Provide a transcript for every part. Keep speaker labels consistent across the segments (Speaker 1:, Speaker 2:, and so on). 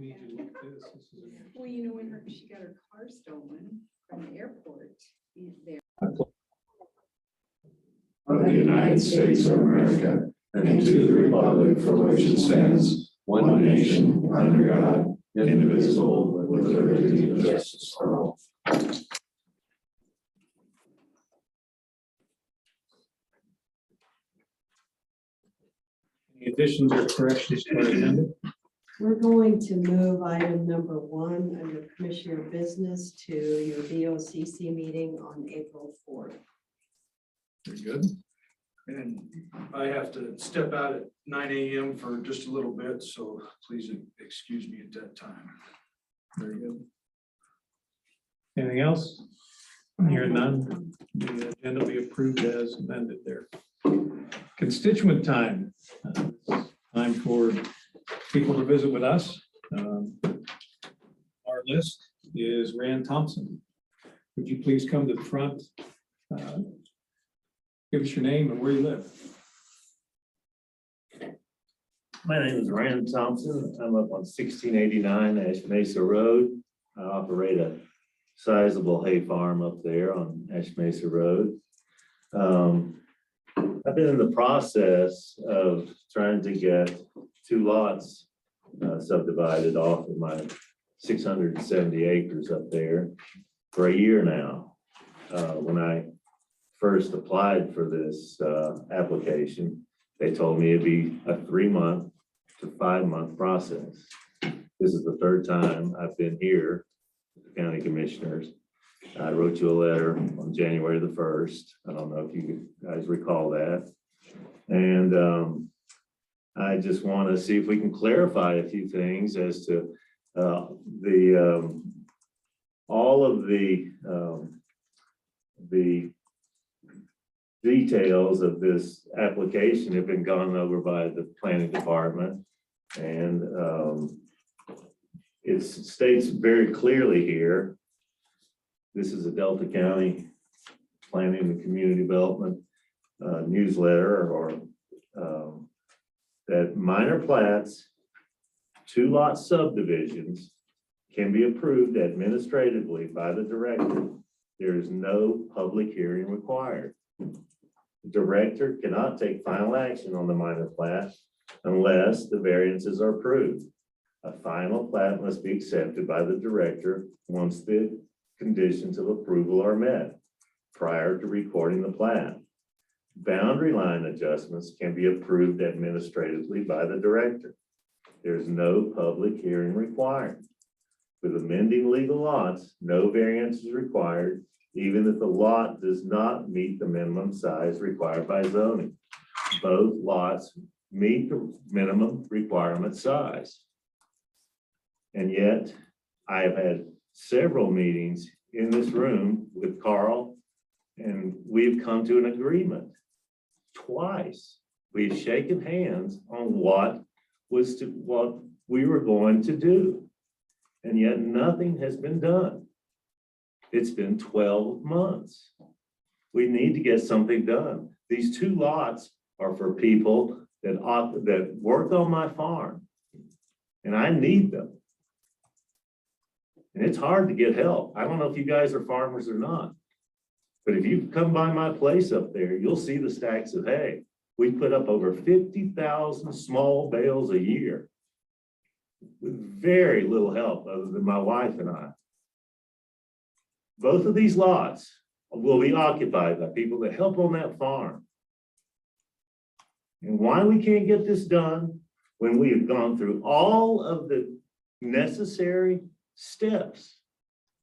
Speaker 1: need to look at this. This is
Speaker 2: Well, when she got her car stolen from the airport, there.
Speaker 3: of the United States of America and to the republic for which it stands, one nation, under God, indivisible, with liberty and justice for all.
Speaker 1: any additions or corrections to our agenda?
Speaker 4: We're going to move item number 1 under Commissioner Business to your BOCC meeting on April 4th.
Speaker 1: Very good.
Speaker 5: And I have to step out at 9 a.m. for just a little bit, so please excuse me at that time.
Speaker 1: Very good. Anything else? Hearing none, the agenda will be approved as amended there. Constituent time. Time for people to visit with us. Our list is Rand Thompson. Would you please come to the front? Give us your name and where you live.
Speaker 6: My name is Rand Thompson. I'm up on 1689 Ash Mesa Road. I operate a sizable hay farm up there on Ash Mesa Road. I've been in the process of trying to get 2 lots subdivided off of my 670 acres up there for a year now. When I first applied for this application, they told me it'd be a 3-month to 5-month process. This is the 3rd time I've been here with the county commissioners. I wrote you a letter on January the 1st. I don't know if you guys recall that. And I just want to see if we can clarify a few things as to all of the details of this application have been gone over by the planning department. And it states very clearly here, this is a Delta County Planning and Community Development newsletter, or that minor plats, 2-lot subdivisions can be approved administratively by the director. There is no public hearing required. The director cannot take final action on the minor plat unless the variances are approved. A final plat must be accepted by the director once the conditions of approval are met prior to recording the plat. Boundary line adjustments can be approved administratively by the director. There is no public hearing required. With amending legal lots, no variance is required, even if the lot does not meet the minimum size required by zoning. Both lots meet the minimum requirement size. And yet, I have had several meetings in this room with Carl, and we've come to an agreement. Twice, we've shaken hands on what we were going to do. And yet nothing has been done. It's been 12 months. We need to get something done. These 2 lots are for people that work on my farm, and I need them. And it's hard to get help. I don't know if you guys are farmers or not, but if you come by my place up there, you'll see the stacks of hay. We put up over 50,000 small bales a year with very little help other than my wife and I. Both of these lots will be occupied by people that help on that farm. And why we can't get this done when we have gone through all of the necessary steps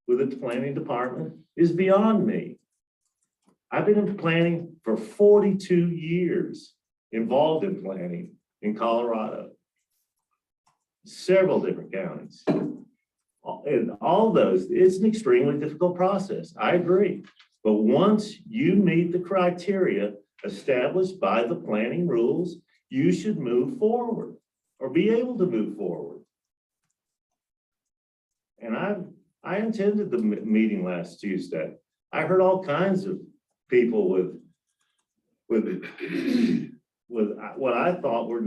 Speaker 6: with the planning department is beyond me. I've been in planning for 42 years, involved in planning in Colorado, several different counties. In all those, it's an extremely difficult process. I agree. But once you meet the criteria established by the planning rules, you should move forward or be able to move forward. And I attended the meeting last Tuesday. I heard all kinds of people with what I thought were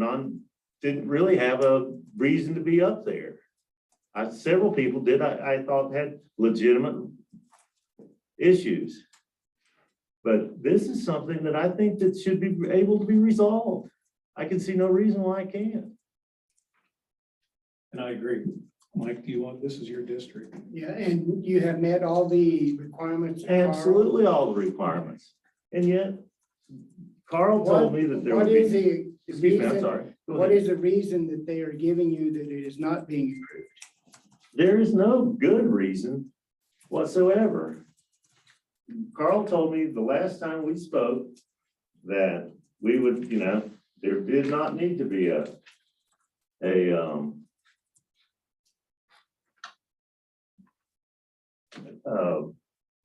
Speaker 6: didn't really have a reason to be up there. Several people did, I thought had legitimate issues. But this is something that I think that should be able to be resolved. I can see no reason why I can't.
Speaker 1: And I agree. Mike, do you want, this is your district.
Speaker 7: Yeah, and you have met all the requirements. Carl.
Speaker 6: Absolutely all the requirements. And yet, Carl told me that there would
Speaker 7: What is
Speaker 6: be,
Speaker 7: the
Speaker 6: excuse me, I'm
Speaker 7: reason-
Speaker 6: sorry. Go
Speaker 7: What
Speaker 6: ahead.
Speaker 7: is the reason that they are giving you that it is not being approved?
Speaker 6: There is no good reason whatsoever. Carl told me the last time we spoke that we would, there did not need to be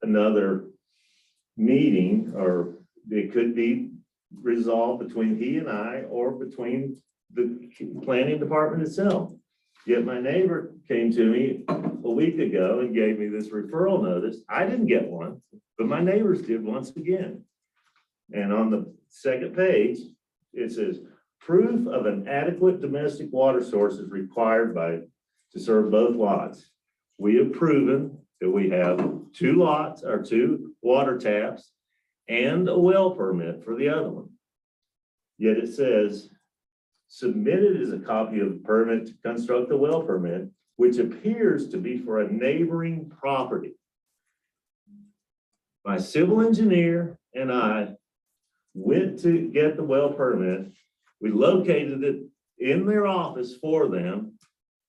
Speaker 6: another meeting, or it could be resolved between he and I or between the planning department itself. Yet my neighbor came to me a week ago and gave me this referral notice. I didn't get one, but my neighbors did once again. And on the second page, it says, proof of an adequate domestic water source is required to serve both lots. We have proven that we have 2 lots or 2 water taps and a well permit for the other one. Yet it says, submitted is a copy of the permit to construct the well permit, which appears to be for a neighboring property. My civil engineer and I went to get the well permit. We located it in their office for them.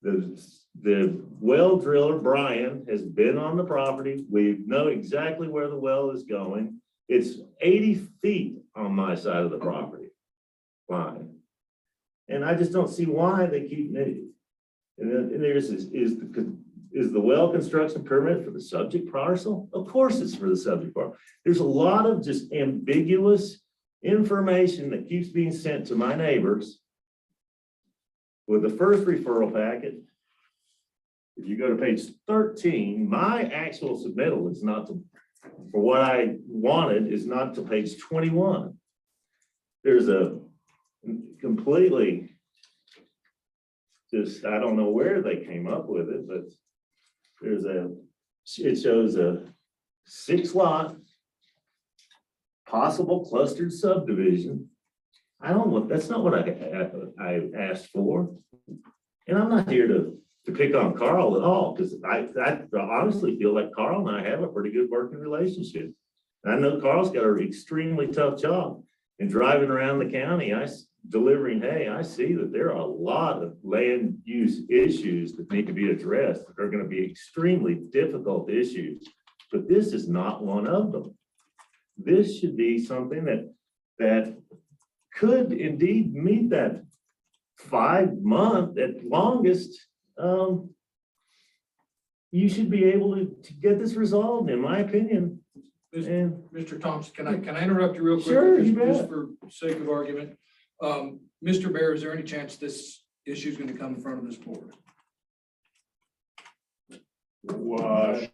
Speaker 6: The well driller, Brian, has been on the property. We know exactly where the well is going. It's 80 feet on my side of the property line. And I just don't see why they keep moving. And there's, is the well construction permit for the subject parcel? Of course it's for the subject parcel. There's a lot of just ambiguous information that keeps being sent to my neighbors. With the first referral packet, if you go to page 13, my actual submittal is not to, for what I wanted, is not to page 21. There's a completely just, I don't know where they came up with it, but it shows a 6-lot possible clustered subdivision. That's not what I asked for. And I'm not here to pick on Carl at all, because I honestly feel like Carl and I have a pretty good working relationship. And I know Carl's got an extremely tough job. And driving around the county, delivering hay, I see that there are a lot of land use issues that need to be addressed. That are going to be extremely difficult issues, but this is not one of them. This should be something that could indeed meet that 5-month at longest. You should be able to get this resolved, in my opinion. And
Speaker 5: Mr. Thompson, can I interrupt you real quick?
Speaker 6: Sure, you
Speaker 5: Just
Speaker 6: bet.
Speaker 5: for sake of argument. Mr. Bear, is there any chance this issue is going to come in front of this board?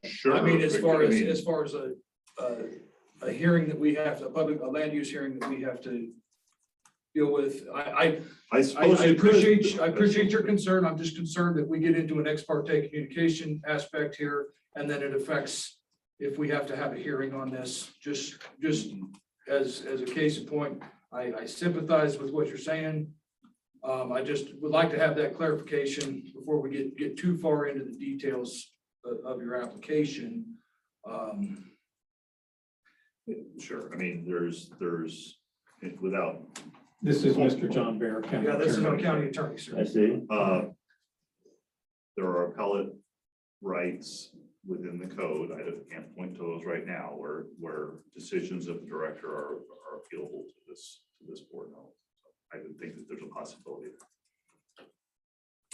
Speaker 3: Sure.
Speaker 5: I mean, as far as a hearing that we have, a land use hearing that we have to deal with, I appreciate your concern. I'm just concerned that we get into an ex parte communication aspect here, and then it affects if we have to have a hearing on this. Just as a case in point, I sympathize with what you're saying. I just would like to have that clarification before we get too far into the details of your application.
Speaker 3: Sure, I mean, there's, without,
Speaker 1: This is Mr. John Bear, County
Speaker 5: Yeah, this is our
Speaker 1: Attorney.
Speaker 5: county attorney, sir.
Speaker 6: I see.
Speaker 3: there are appellate rights within the code. I can't point to those right now where decisions of the director are appealable to this board. No, so I would think that there's a possibility.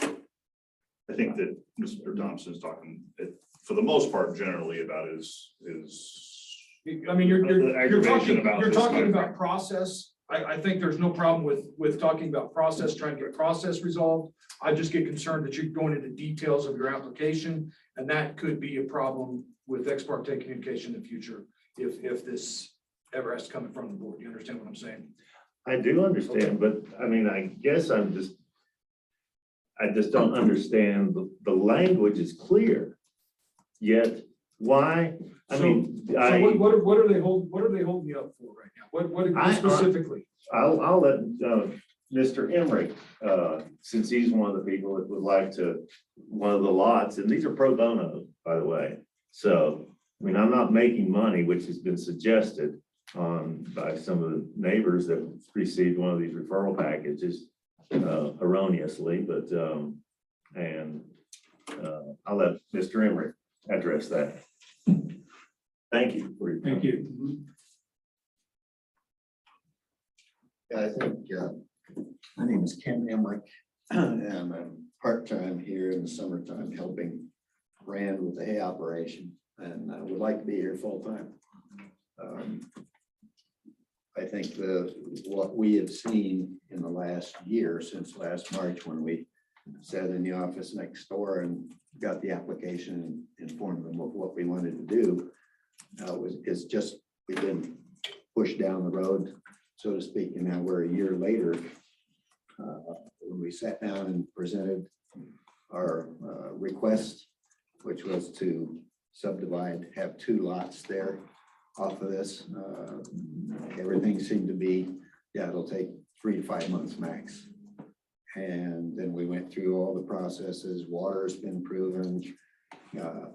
Speaker 3: I think that Mr. Thompson is talking, for the most part, generally about his.
Speaker 5: I mean, you're
Speaker 3: Aggravation about
Speaker 5: talking
Speaker 3: this.
Speaker 5: about process. I think there's no problem with talking about process, trying to get process resolved. I just get concerned that you're going into details of your application, and that could be a problem with ex parte communication in the future if this ever has to come in front of the board. You understand what I'm saying?
Speaker 6: I do understand, but I mean, I guess I just don't understand, the language is clear. Yet, why, I mean,
Speaker 5: So what are they holding you up for right now? What specifically?
Speaker 6: I'll let, Mr. Emmerich, since he's one of the people that would like to, one of the lots, and these are pro bono, by the way. So, I mean, I'm not making money, which has been suggested by some of the neighbors that received one of these referral packages erroneously, but, I'll let Mr. Emmerich address that. Thank you. for your
Speaker 1: Thank you.
Speaker 8: Yeah, I think, my name is Ken Emmerich, and I'm part-time here in the summertime helping Rand with the hay operation, and I would like to be here full-time. I think what we have seen in the last year, since last March, when we sat in the office next door and got the application and informed them of what we wanted to do, is just, we've been pushed down the road, so to speak, and now we're a year later. When we sat down and presented our request, which was to subdivide, have 2 lots there off of this, everything seemed to be, yeah, it'll take 3 to 5 months max. And then we went through all the processes. Water's been proven,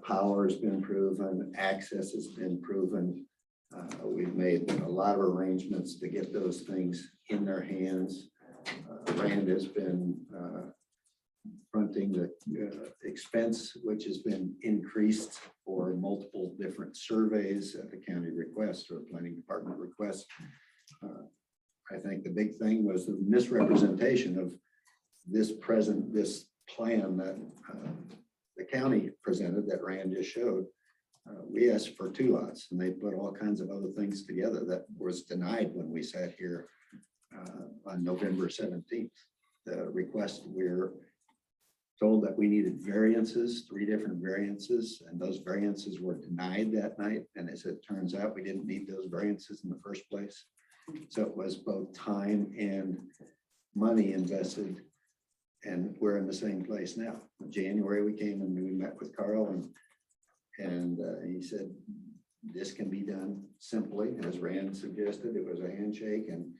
Speaker 8: power's been proven, access has been proven. We've made a lot of arrangements to get those things in their hands. Rand has been fronting the expense, which has been increased for multiple different surveys at the county request or planning department request. I think the big thing was the misrepresentation of this plan that the county presented that Rand just showed. We asked for 2 lots and they put all kinds of other things together that was denied when we sat here on November 17th. The request, we're told that we needed variances, 3 different variances, and those variances were denied that night. And as it turns out, we didn't need those variances in the first place. So it was both time and money invested. And we're in the same place now. In January, we came and we met with Carl and he said, this can be done simply, as Rand suggested. It was a handshake and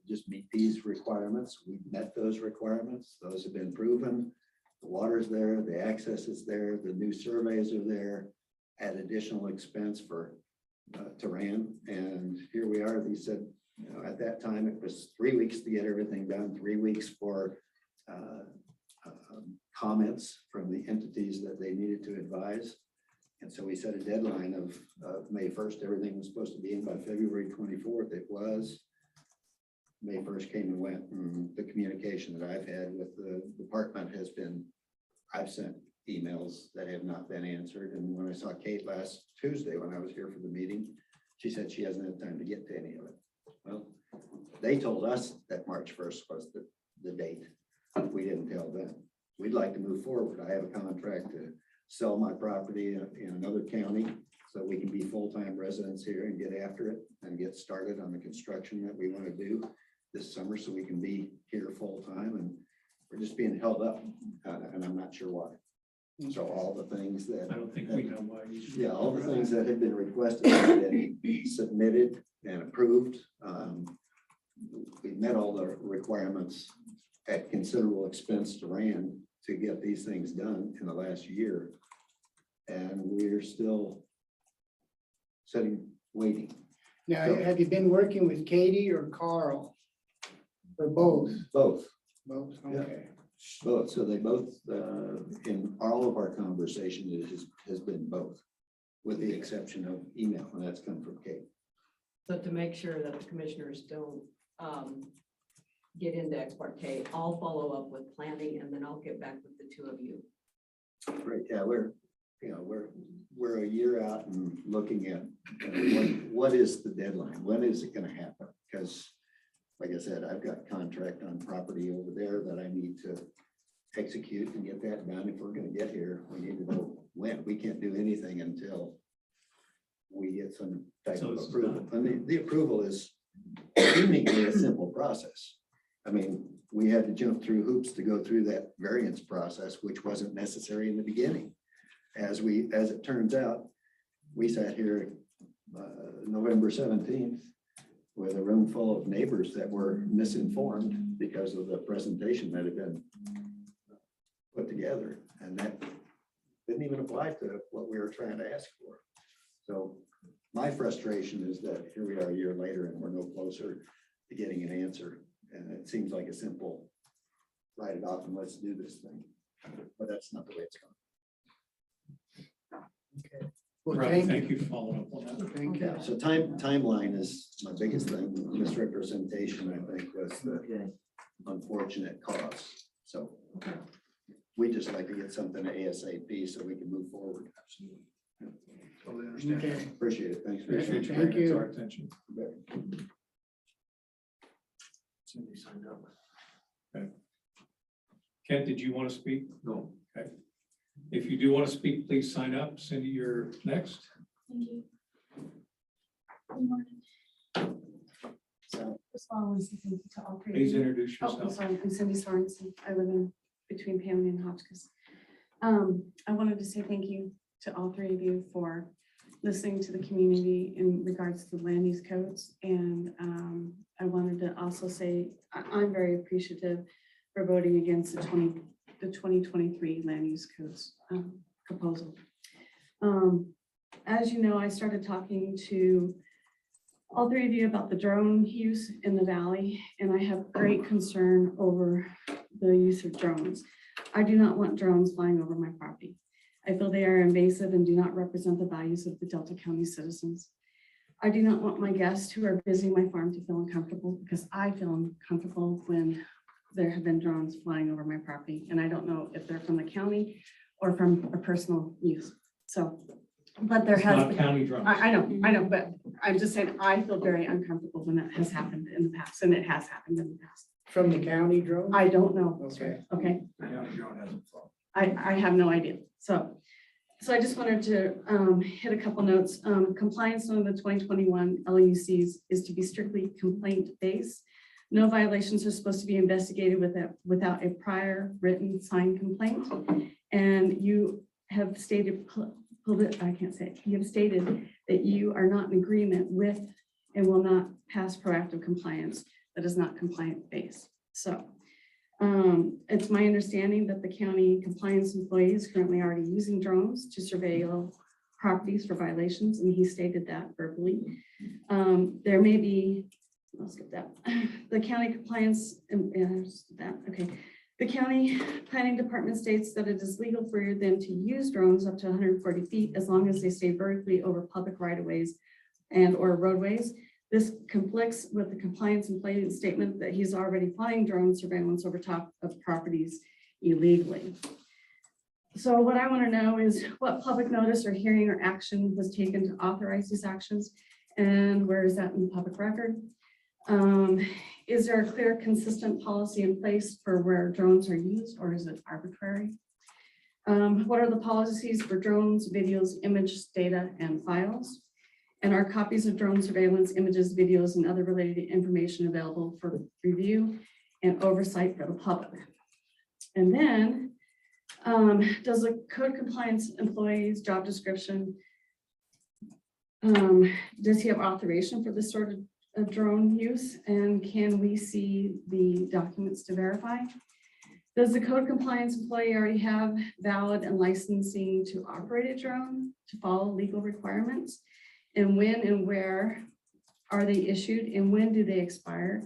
Speaker 8: just meet these requirements. We've met those requirements. Those have been proven. The water's there, the access is there, the new surveys are there at additional expense for to Rand. And here we are. He said, you know, at that time, it was 3 weeks to get everything done, 3 weeks for comments from the entities that they needed to advise. And so we set a deadline of May 1st. Everything was supposed to be in by February 24th. It was. May 1st came and went, and the communication that I've had with the department has been, I've sent emails that have not been answered. And when I saw Kate last Tuesday, when I was here for the meeting, she said she hasn't had time to get to any of it. Well, they told us that March 1st was the date. We didn't tell them. We'd like to move forward. I have a contract to sell my property in another county so we can be full-time residents here and get after it and get started on the construction that we want to do this summer so we can be here full-time. And we're just being held up and I'm not sure why. So all the things that
Speaker 1: I don't think we know why.
Speaker 8: yeah, all the things that have been requested have been submitted and approved. We met all the requirements at considerable expense to Rand to get these things done in the last year. And we're still sitting, waiting.
Speaker 7: Now, have you been working with Katie or Carl? Or both?
Speaker 8: Both,
Speaker 7: Both,
Speaker 8: Yeah.
Speaker 7: okay.
Speaker 8: both. So they both, in all of our conversation, it has been both, with the exception of email, and that's come from Kate.
Speaker 4: So to make sure that the commissioners don't get into ex parte, I'll follow up with planning and then I'll get back with the 2 of you.
Speaker 8: Right, yeah, we're a year out and looking at what is the deadline? When is it gonna happen? Because like I said, I've got contract on property over there that I need to execute and get that done. If we're gonna get here, we need to know when. We can't do anything until we get some type
Speaker 1: So
Speaker 8: of
Speaker 1: it's
Speaker 8: approval. And the approval is seemingly a simple process. I mean, we had to jump through hoops to go through that variance process, which wasn't necessary in the beginning. As it turns out, we sat here November 17th with a room full of neighbors that were misinformed because of the presentation that had been put together. And that didn't even apply to what we were trying to ask for. So my frustration is that here we are a year later and we're no closer to getting an answer. And it seems like a simple, write it off and let's do this thing. But that's not the way it's going.
Speaker 7: Okay. Well,
Speaker 1: Right,
Speaker 7: thank
Speaker 1: thank
Speaker 7: you.
Speaker 1: you for following up on that.
Speaker 7: Thank you.
Speaker 8: Yeah, so timeline is my biggest thing. Misrepresentation, I think, was the unfortunate cause. So we just like to get something ASAP so we can move forward.
Speaker 5: Totally understand.
Speaker 7: Okay.
Speaker 8: Appreciate it. Thanks.
Speaker 1: Appreciate you
Speaker 7: Thank
Speaker 1: bringing it to
Speaker 7: you.
Speaker 1: our attention.
Speaker 5: Cindy signed up.
Speaker 1: Kent, did you want to speak? No. Okay. If you do want to speak, please sign up. Cindy, you're next.
Speaker 9: Thank you. Good morning. So first of all, I want to say thank you to all three. of
Speaker 1: Please
Speaker 9: you.
Speaker 1: introduce
Speaker 9: Oh, I'm
Speaker 1: yourself.
Speaker 9: sorry, I'm Cindy Sorensen. I live in between Paoli and Hotchkiss. I wanted to say thank you to all three of you for listening to the community in regards to the land use codes. And I wanted to also say, I'm very appreciative for voting against the 2023 land use codes proposal. As you know, I started talking to all three of you about the drone use in the valley, and I have great concern over the use of drones. I do not want drones flying over my property. I feel they are invasive and do not represent the values of the Delta County citizens. I do not want my guests who are visiting my farm to feel uncomfortable, because I feel uncomfortable when there have been drones flying over my property, and I don't know if they're from the county or from a personal use. So, but there
Speaker 1: It's
Speaker 9: has
Speaker 1: not
Speaker 9: been.
Speaker 1: county drums.
Speaker 9: I know, but I'm just saying, I feel very uncomfortable when that has happened in the past, and it has happened in the past.
Speaker 7: From the county drone?
Speaker 9: I don't know.
Speaker 7: Okay.
Speaker 9: Okay,
Speaker 5: Yeah, John hasn't thought.
Speaker 9: I have no idea. So I just wanted to hit a couple notes. Compliance under the 2021 LUCs is to be strictly complaint-based. No violations are supposed to be investigated without a prior written signed complaint. And you have stated, I can't say it, you have stated that you are not in agreement with and will not pass proactive compliance that is not compliant based. So it's my understanding that the county compliance employee is currently already using drones to surveil properties for violations, and he stated that verbally. There may be, I'll skip that. The county compliance, okay. The county planning department states that it is legal for them to use drones up to 140 feet as long as they stay vertically over public right-of-ways and or roadways. This conflicts with the compliance employee statement that he's already flying drone surveillance over top of properties illegally. So what I want to know is what public notice or hearing or action was taken to authorize these actions, and where is that in the public record? Is there a clear, consistent policy in place for where drones are used, or is it arbitrary? What are the policies for drones, videos, images, data, and files? And are copies of drone surveillance images, videos, and other related information available for review and oversight for the public? And then, does the code compliance employee's job description, does he have authorization for this sort of drone use? And can we see the documents to verify? Does the code compliance employee already have valid and licensing to operate a drone to follow legal requirements? And when and where are they issued, and when do they expire?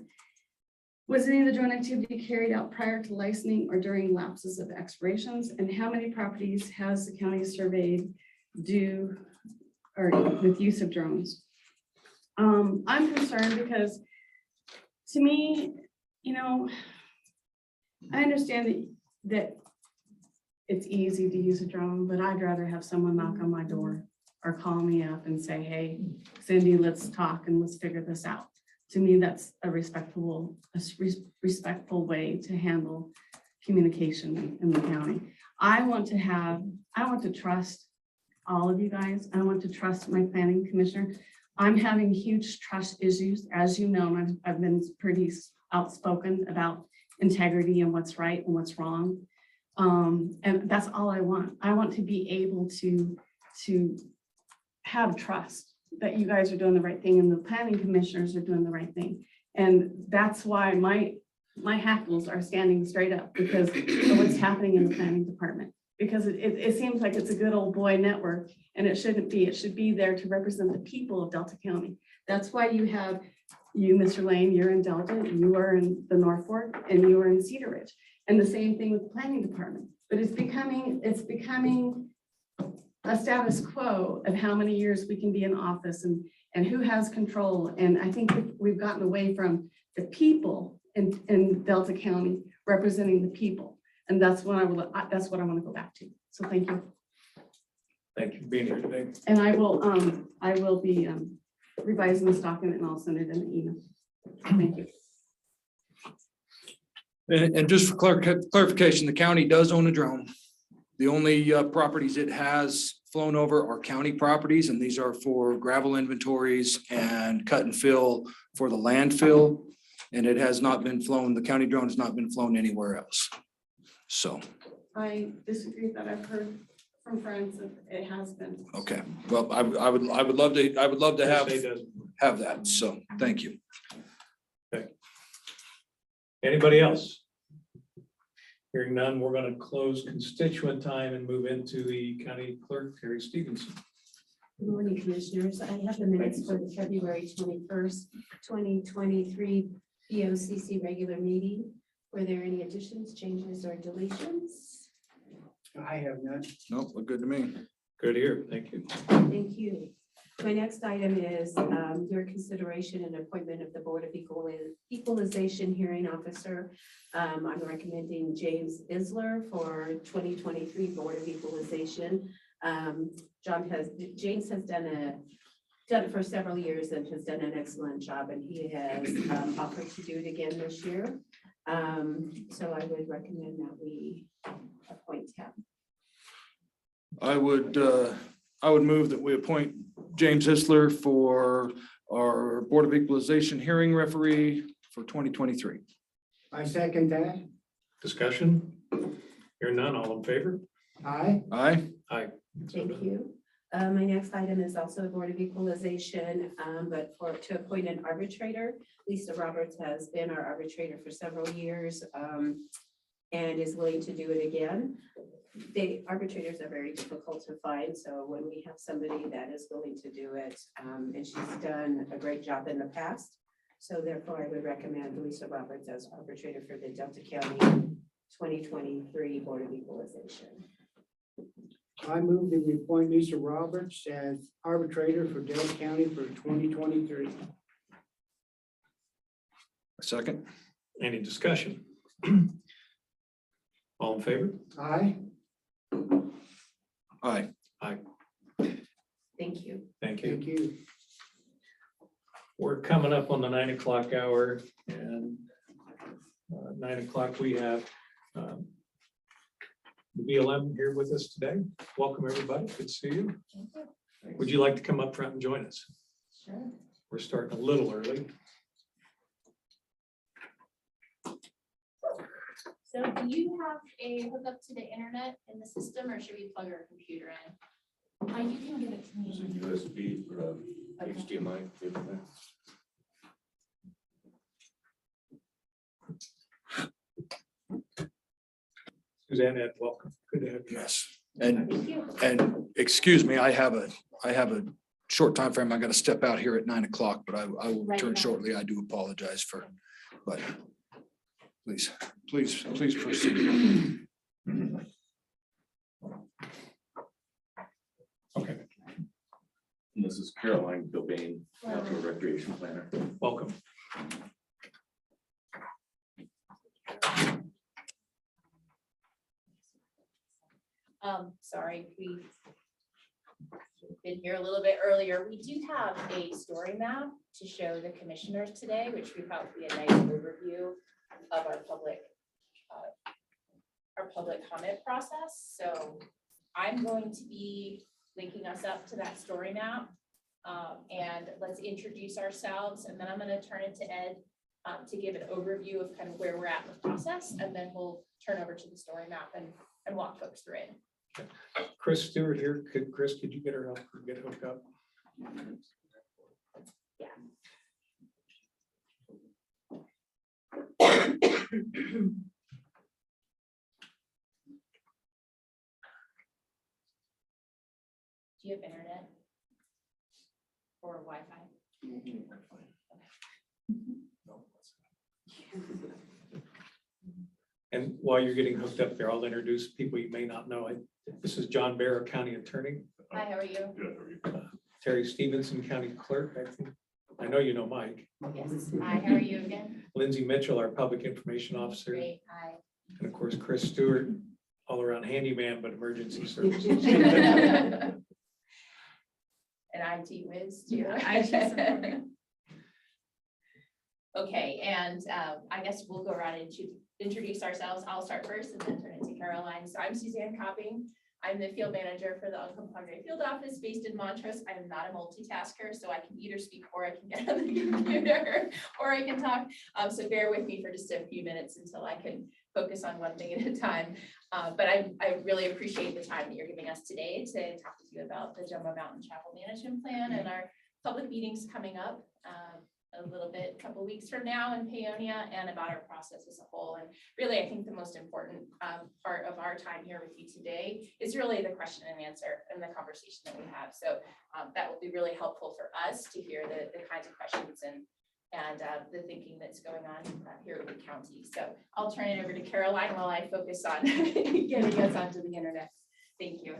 Speaker 9: Was any of the drone activity carried out prior to licensing or during lapses of expirations? And how many properties has the county surveyed with use of drones? I'm concerned because, to me, you know, I understand that it's easy to use a drone, but I'd rather have someone knock on my door or call me up and say, hey, Cindy, let's talk and let's figure this out. To me, that's a respectful way to handle communication in the county. I want to trust all of you guys. I want to trust my planning commissioner. I'm having huge trust issues, as you know, and I've been pretty outspoken about integrity and what's right and what's wrong. And that's all I want. I want to be able to have trust that you guys are doing the right thing and the planning commissioners are doing the right thing. And that's why my hackles are standing straight up because of what's happening in the planning department. Because it seems like it's a good old boy network and it shouldn't be. It should be there to represent the people of Delta County. That's why you have you, Mr. Lane, you're in Delta, you are in the North Fork, and you are in Cedar Ridge. And the same thing with the planning department. But it's becoming a status quo of how many years we can be in office and who has control. And I think we've gotten away from the people in Delta County representing the people. And that's what I want to go back to. So thank you.
Speaker 1: Thank you for being here today.
Speaker 9: And I will be revising this document and I'll send it in an email. Thank you.
Speaker 5: And just for clarification, the county does own a drone. The only properties it has flown over are county properties, and these are for gravel inventories and cut and fill for the landfill. And it has not been flown, the county drone has not been flown anywhere else. So,
Speaker 9: I disagree that I've heard from friends that it has been.
Speaker 5: okay, well, I would love to have that, so, thank you.
Speaker 1: Anybody else? Hearing none, we're going to close constituent time and move into the county clerk, Terry Stevenson.
Speaker 4: Good morning, Commissioners. I have the minutes for the February 21st, 2023 BOCC regular meeting. Were there any additions, changes, or deletions?
Speaker 7: I have none.
Speaker 5: Nope, look good to me.
Speaker 1: Good to hear. Thank you.
Speaker 4: Thank you. My next item is your consideration and appointment of the Board of Equalization Hearing Officer. I'm recommending James Isler for 2023 Board of Equalization. James has done it for several years and has done an excellent job, and he has offered to do it again this year. So I would recommend that we appoint him.
Speaker 5: I would move that we appoint James Isler for our Board of Equalization hearing referee for 2023.
Speaker 7: I second that.
Speaker 1: Discussion? Hearing none, all in favor?
Speaker 7: Aye.
Speaker 5: Aye.
Speaker 1: Aye.
Speaker 4: Thank you. My next item is also the Board of Equalization, but to appoint an arbitrator. Lisa Roberts has been our arbitrator for several years and is willing to do it again. The arbitrators are very difficult to find, so when we have somebody that is willing to do it, and she's done a great job in the past, so therefore I would recommend Lisa Roberts as arbitrator for the Delta County 2023 Board of Equalization.
Speaker 7: I move that we appoint Lisa Roberts as arbitrator for Delta County for 2023.
Speaker 5: Second.
Speaker 1: Any discussion? All in favor?
Speaker 7: Aye.
Speaker 5: Aye.
Speaker 4: Thank you.
Speaker 1: Thank you.
Speaker 7: Thank you.
Speaker 1: We're coming up on the 9 o'clock hour, and 9 o'clock we have the BLM here with us today. Welcome, everybody. Good to see you. Would you like to come up front and join us?
Speaker 4: Sure.
Speaker 1: We're starting a little early.
Speaker 10: So do you have a hookup to the internet in the system, or should we plug our computer in? You can give it to me.
Speaker 6: USB or HDMI.
Speaker 1: Suzanne, Ed, welcome. Good to have you.
Speaker 5: Yes.
Speaker 10: Thank you.
Speaker 5: And excuse me, I have a short time frame. I got to step out here at 9 o'clock, but I will
Speaker 10: Right
Speaker 5: return
Speaker 10: now.
Speaker 5: shortly. I do apologize but please proceed.
Speaker 1: Okay,
Speaker 6: And this is Caroline Gilbane, outdoor recreation planner.
Speaker 1: welcome.
Speaker 10: Sorry, we've been here a little bit earlier. We do have a story map to show the commissioners today, which we thought would be a nice overview of our public comment process. So I'm going to be linking us up to that story map. And let's introduce ourselves, and then I'm going to turn it to Ed to give an overview of kind of where we're at in the process, and then we'll turn over to the story map and walk folks through it.
Speaker 1: Chris Stewart here. Chris, could you get her up or get hooked up?
Speaker 10: Do you have internet? Or Wi-Fi?
Speaker 1: And while you're getting hooked up there, I'll introduce people you may not know. This is John Barrow, County Attorney.
Speaker 10: Hi, how are you?
Speaker 3: Good, how are you?
Speaker 1: Terry Stevenson, County Clerk. I know you know Mike.
Speaker 10: Yes. Hi, how are you again?
Speaker 1: Lindsay Mitchell, our Public Information Officer.
Speaker 10: Great, hi.
Speaker 1: And of course, Chris Stewart, all around handyman, but emergency services.
Speaker 10: An IT whiz too.
Speaker 9: IT support.
Speaker 10: Okay, and I guess we'll go around and introduce ourselves. I'll start first and then turn it to Caroline. So I'm Suzanne Copping. I'm the field manager for the Uncompahgre Field Office based in Montrose. I am not a multitasker, so I can either speak or I can get on the computer or I can talk. So bear with me for just a few minutes until I can focus on one thing at a time. But I really appreciate the time that you're giving us today to talk with you about the Jumbo Mountain Chapel Management Plan and our public meetings coming up a little bit, a couple weeks from now in Paonia, and about our process as a whole. And really, I think the most important part of our time here with you today is really the question and answer and the conversation that we have. So that will be really helpful for us to hear the kinds of questions and the thinking that's going on here at the county. So I'll turn it over to Caroline while I focus on getting us onto the internet. Thank you.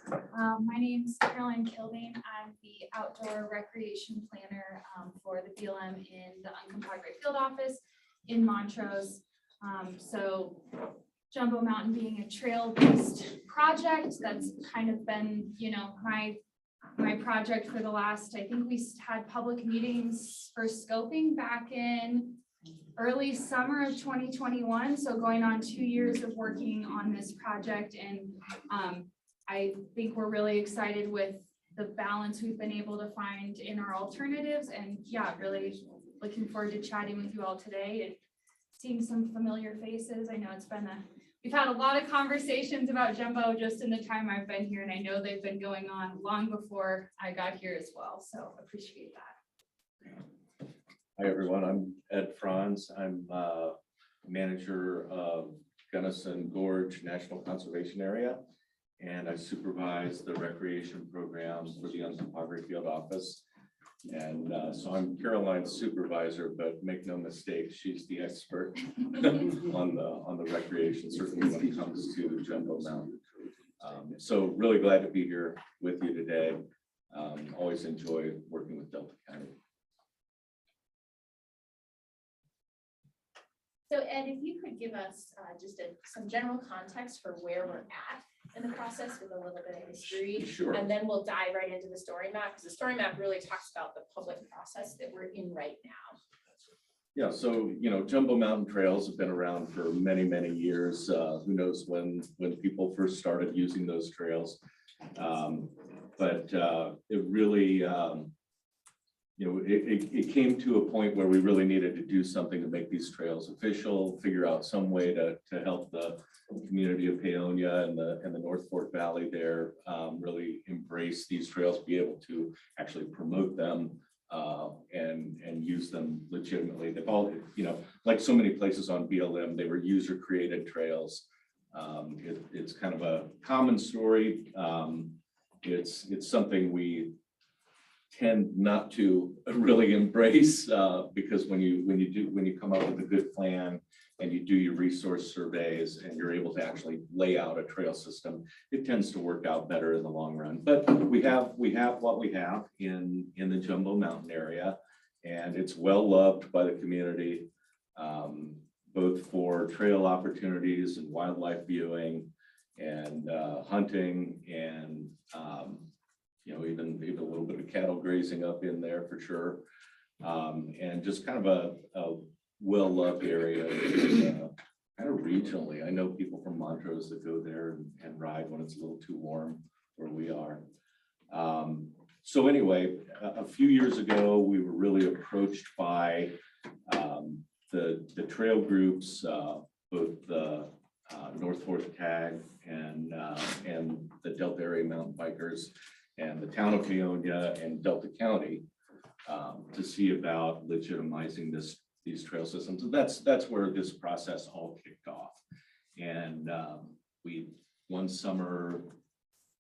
Speaker 11: My name's Caroline Kildane. I'm the outdoor recreation planner for the BLM in the Uncompahgre Field Office in Montrose. So Jumbo Mountain being a trail-based project, that's kind of been, you know, my project for the last, I think we had public meetings for scoping back in early summer of 2021. So going on 2 years of working on this project, and I think we're really excited with the balance we've been able to find in our alternatives, and yeah, really looking forward to chatting with you all today and seeing some familiar faces. I know it's been we've had a lot of conversations about Jumbo just in the time I've been here, and I know they've been going on long before I got here as well, so appreciate that.
Speaker 12: Hi, everyone. I'm Ed Franz. I'm manager of Gunnison Gorge National Conservation Area, and I supervise the recreation programs for the Uncompahgre Field Office. And so I'm Caroline's supervisor, but make no mistake, she's the expert on the recreation, certainly when it comes to Jumbo Mountain. So really glad to be here with you today. Always enjoy working with Delta County.
Speaker 10: So Ed, if you could give us just some general context for where we're at in the process with a little bit of history.
Speaker 12: Sure.
Speaker 10: And then we'll dive right into the story map, because the story map really talks about the public process that we're in right now.
Speaker 12: Yeah, so, you know, Jumbo Mountain Trails have been around for many, many years. Who knows when people first started using those trails. But it really, you know, it came to a point where we really needed to do something to make these trails official, figure out some way to help the community of Paonia and the North Fork Valley there really embrace these trails, be able to actually promote them and use them legitimately. They've all, you know, like so many places on BLM, they were user-created trails. It's kind of a common story. It's something we tend not to really embrace because when you come up with a good plan and you do your resource surveys and you're able to actually lay out a trail system, it tends to work out better in the long run. But we have what we have in the Jumbo Mountain area, and it's well loved by the community, both for trail opportunities and wildlife viewing and hunting and you know, even a little bit of cattle grazing up in there for sure. And just kind of a well-loved area, kind of regionally. I know people from Montrose that go there and ride when it's a little too warm where we are. So anyway, a few years ago, we were really approached by The trail groups, both the North Fork Tag and the Delta Area Mountain Bikers and the town of Paonia and Delta County to see about legitimizing these trail systems. And that's where this process all kicked off. And one summer,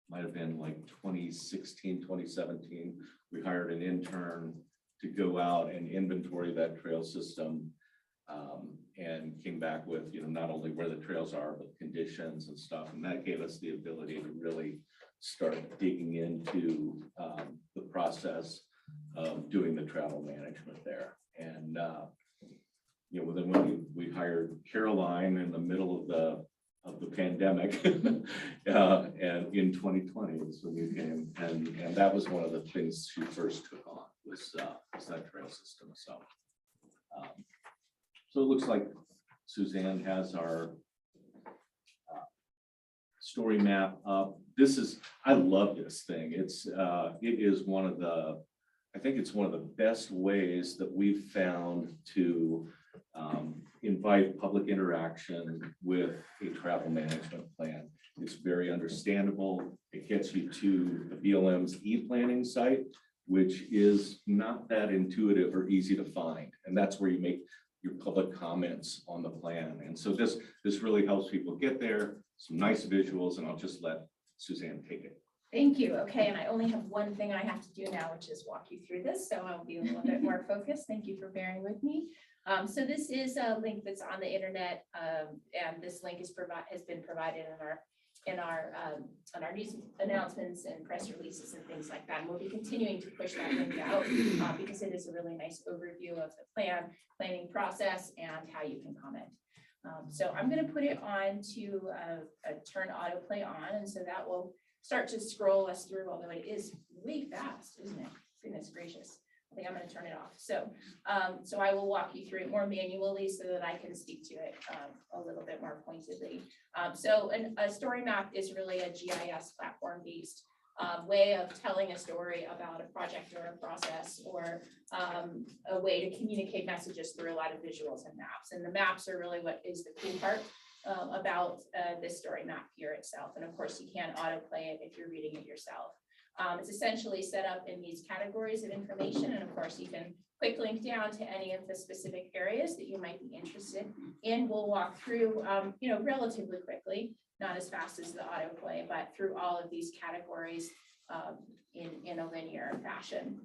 Speaker 12: might have been like 2016, 2017, we hired an intern to go out and inventory that trail system and came back with, not only where the trails are, but conditions and stuff. And that gave us the ability to really start digging into the process of doing the travel management there. And, then when we hired Caroline in the middle of the pandemic and in 2020 is when you came, and that was one of the things she first took on was that trail system. So it looks like Suzanne has our story map up. I love this thing. It is one of the, I think it's one of the best ways that we've found to invite public interaction with a travel management plan. It's very understandable. It gets you to the BLM's e-planning site, which is not that intuitive or easy to find. And that's where you make your public comments on the plan. And so this really helps people get there, some nice visuals, and I'll just let Suzanne take it.
Speaker 10: Thank you. Okay, and I only have one thing I have to do now, which is walk you through this. So I'll be a little bit more focused. Thank you for bearing with me. So this is a link that's on the internet, and this link has been provided in our news announcements and press releases and things like that. And we'll be continuing to push that link out because it is a really nice overview of the planning process and how you can comment. So I'm going to put it on to turn autoplay on, and so that will start to scroll us through, although it is way fast, isn't it? Goodness gracious. I think I'm going to turn it off. So I will walk you through it more manually so that I can speak to it a little bit more pointedly. So a story map is really a GIS platform based way of telling a story about a project or a process or a way to communicate messages through a lot of visuals and maps. And the maps are really what is the cool part about this story map here itself. And of course, you can autoplay it if you're reading it yourself. It's essentially set up in these categories of information. And of course, you can quick link down to any of the specific areas that you might be interested in. We'll walk through, relatively quickly, not as fast as the autoplay, but through all of these categories in a linear fashion.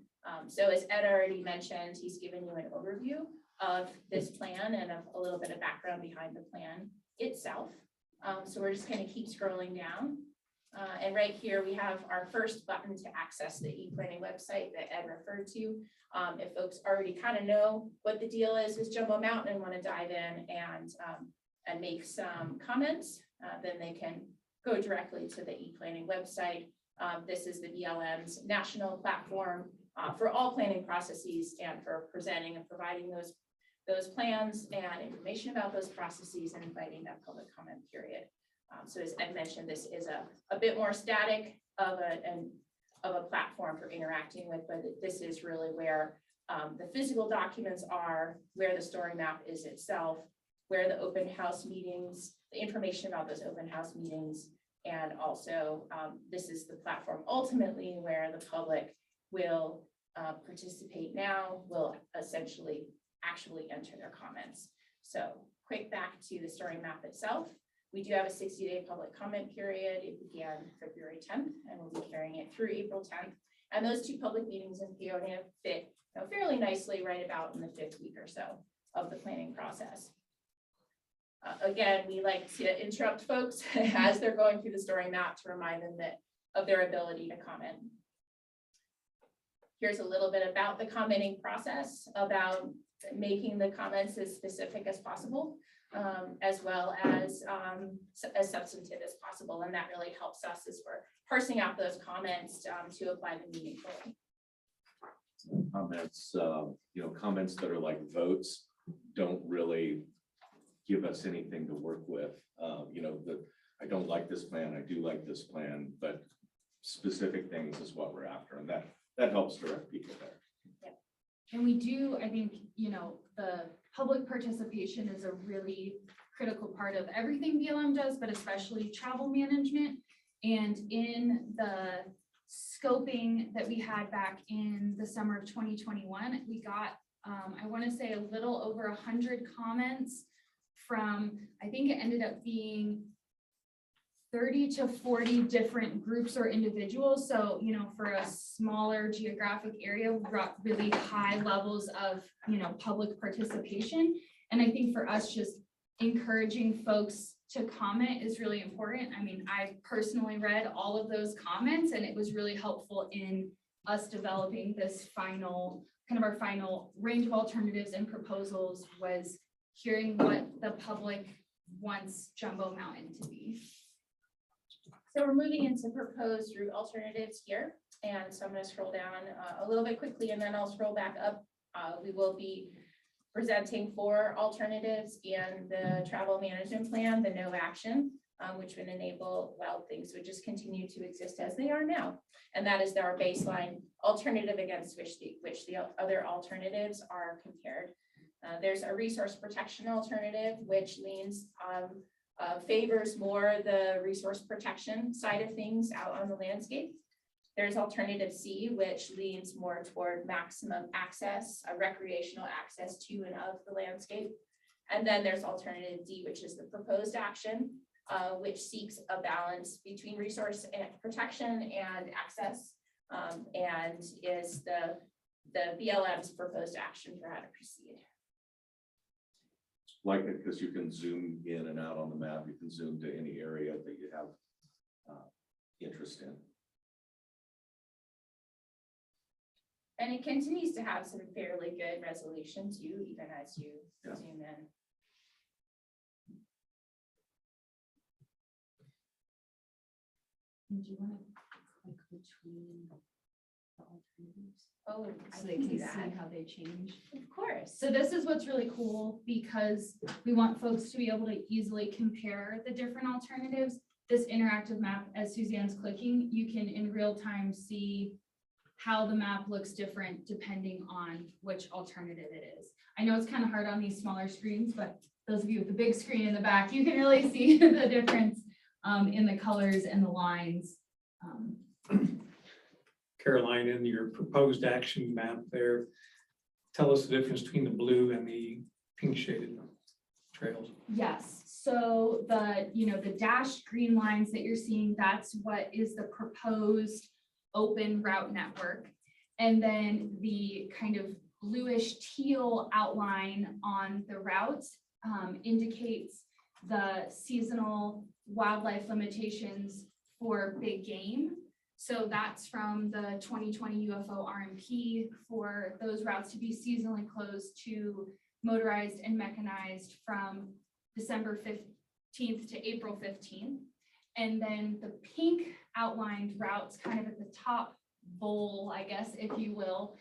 Speaker 10: So as Ed already mentioned, he's given you an overview of this plan and a little bit of background behind the plan itself. So we're just going to keep scrolling down. And right here, we have our first button to access the e-planning website that Ed referred to. If folks already kind of know what the deal is with Jumbo Mountain and want to dive in and make some comments, then they can go directly to the e-planning website. This is the BLM's national platform for all planning processes and for presenting and providing those plans and information about those processes and inviting that public comment period. So as Ed mentioned, this is a bit more static of a platform for interacting with, but this is really where the physical documents are, where the story map is itself, where the open house meetings, the information about those open house meetings, and also this is the platform ultimately where the public will participate now, will essentially actually enter their comments. So quick back to the story map itself. We do have a 60-day public comment period. It began February 10th and we'll be carrying it through April 10th. And those two public meetings in Paonia fit fairly nicely right about in the 5th week or so of the planning process. Again, we like to interrupt folks as they're going through the story map to remind them of their ability to comment. Here's a little bit about the commenting process, about making the comments as specific as possible, as well as substantive as possible. And that really helps us as we're parsing out those comments to apply them meaningfully.
Speaker 12: Comments, comments that are like votes don't really give us anything to work with. I don't like this plan, I do like this plan, but specific things is what we're after, and that helps direct people there.
Speaker 11: And we do, I think, the public participation is a really critical part of everything BLM does, but especially travel management. And in the scoping that we had back in the summer of 2021, we got, I want to say, a little over 100 comments from, I think it ended up being 30 to 40 different groups or individuals. So, you know, for a smaller geographic area, we brought really high levels of, you know, public participation. And I think for us, just encouraging folks to comment is really important. I mean, I personally read all of those comments, and it was really helpful in us developing this final, kind of our final range of alternatives and proposals, was hearing what the public wants Jumbo Mountain to be.
Speaker 10: So we're moving into proposed route alternatives here. And so I'm going to scroll down a little bit quickly, and then I'll scroll back up. We will be presenting 4 alternatives in the travel management plan, the no action, which would enable, well, things would just continue to exist as they are now. And that is our baseline alternative against which the other alternatives are compared. There's a resource protection alternative, which leans favors more the resource protection side of things out on the landscape. There's alternative C, which leans more toward maximum access, recreational access to and of the landscape. And then there's alternative D, which is the proposed action, which seeks a balance between resource and protection and access, and is the BLM's proposed action for how to proceed.
Speaker 12: Like it because you can zoom in and out on the map. You can zoom to any area that you have interest in.
Speaker 10: And it continues to have some fairly good resolution too, even as you
Speaker 12: Yeah.
Speaker 10: zoom in.
Speaker 4: And do you want to click between the alternatives?
Speaker 10: Oh, I
Speaker 4: So they
Speaker 10: can
Speaker 4: can
Speaker 10: do
Speaker 4: see
Speaker 10: that.
Speaker 4: how they change.
Speaker 10: Of course.
Speaker 11: So this is what's really cool, because we want folks to be able to easily compare the different alternatives. This interactive map, as Suzanne's clicking, you can in real time see how the map looks different depending on which alternative it is. I know it's kind of hard on these smaller screens, but those of you with the big screen in the back, you can really see the difference in the colors and the lines.
Speaker 1: Caroline, in your proposed action map there, tell us the difference between the blue and the pink shaded trails.
Speaker 11: Yes, so the dashed green lines that you're seeing, that's what is the proposed open route network. And then the kind of bluish teal outline on the routes indicates the seasonal wildlife limitations for big game. So that's from the 2020 UFO RMP for those routes to be seasonally closed to motorized and mechanized from December 15th to April 15th. And then the pink outlined routes kind of at the top bowl, I guess, if you will,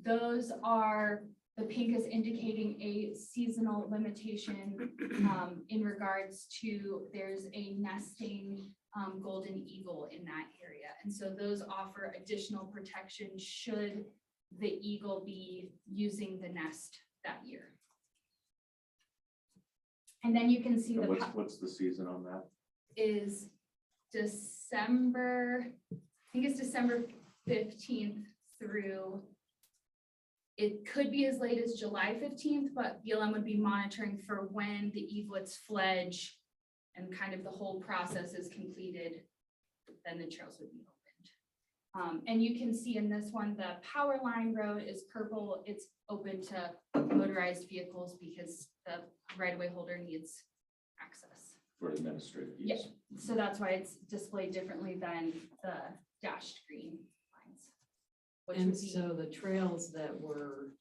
Speaker 11: those are, the pink is indicating a seasonal limitation in regards to there's a nesting golden eagle in that area. And so those offer additional protection should the eagle be using the nest that year. And then you can see
Speaker 12: And
Speaker 11: the
Speaker 12: what's the season on that?
Speaker 11: is December, I think it's December 15th through, it could be as late as July 15th, but BLM would be monitoring for when the eaglets fledge and kind of the whole process is completed, then the trails would be opened. And you can see in this one, the power line road is purple. It's open to motorized vehicles because the right-of-way holder needs access.
Speaker 12: For administrative use.
Speaker 11: Yeah. So that's why it's displayed differently than the dashed green lines. Which
Speaker 13: And
Speaker 11: would be,
Speaker 13: so the trails that were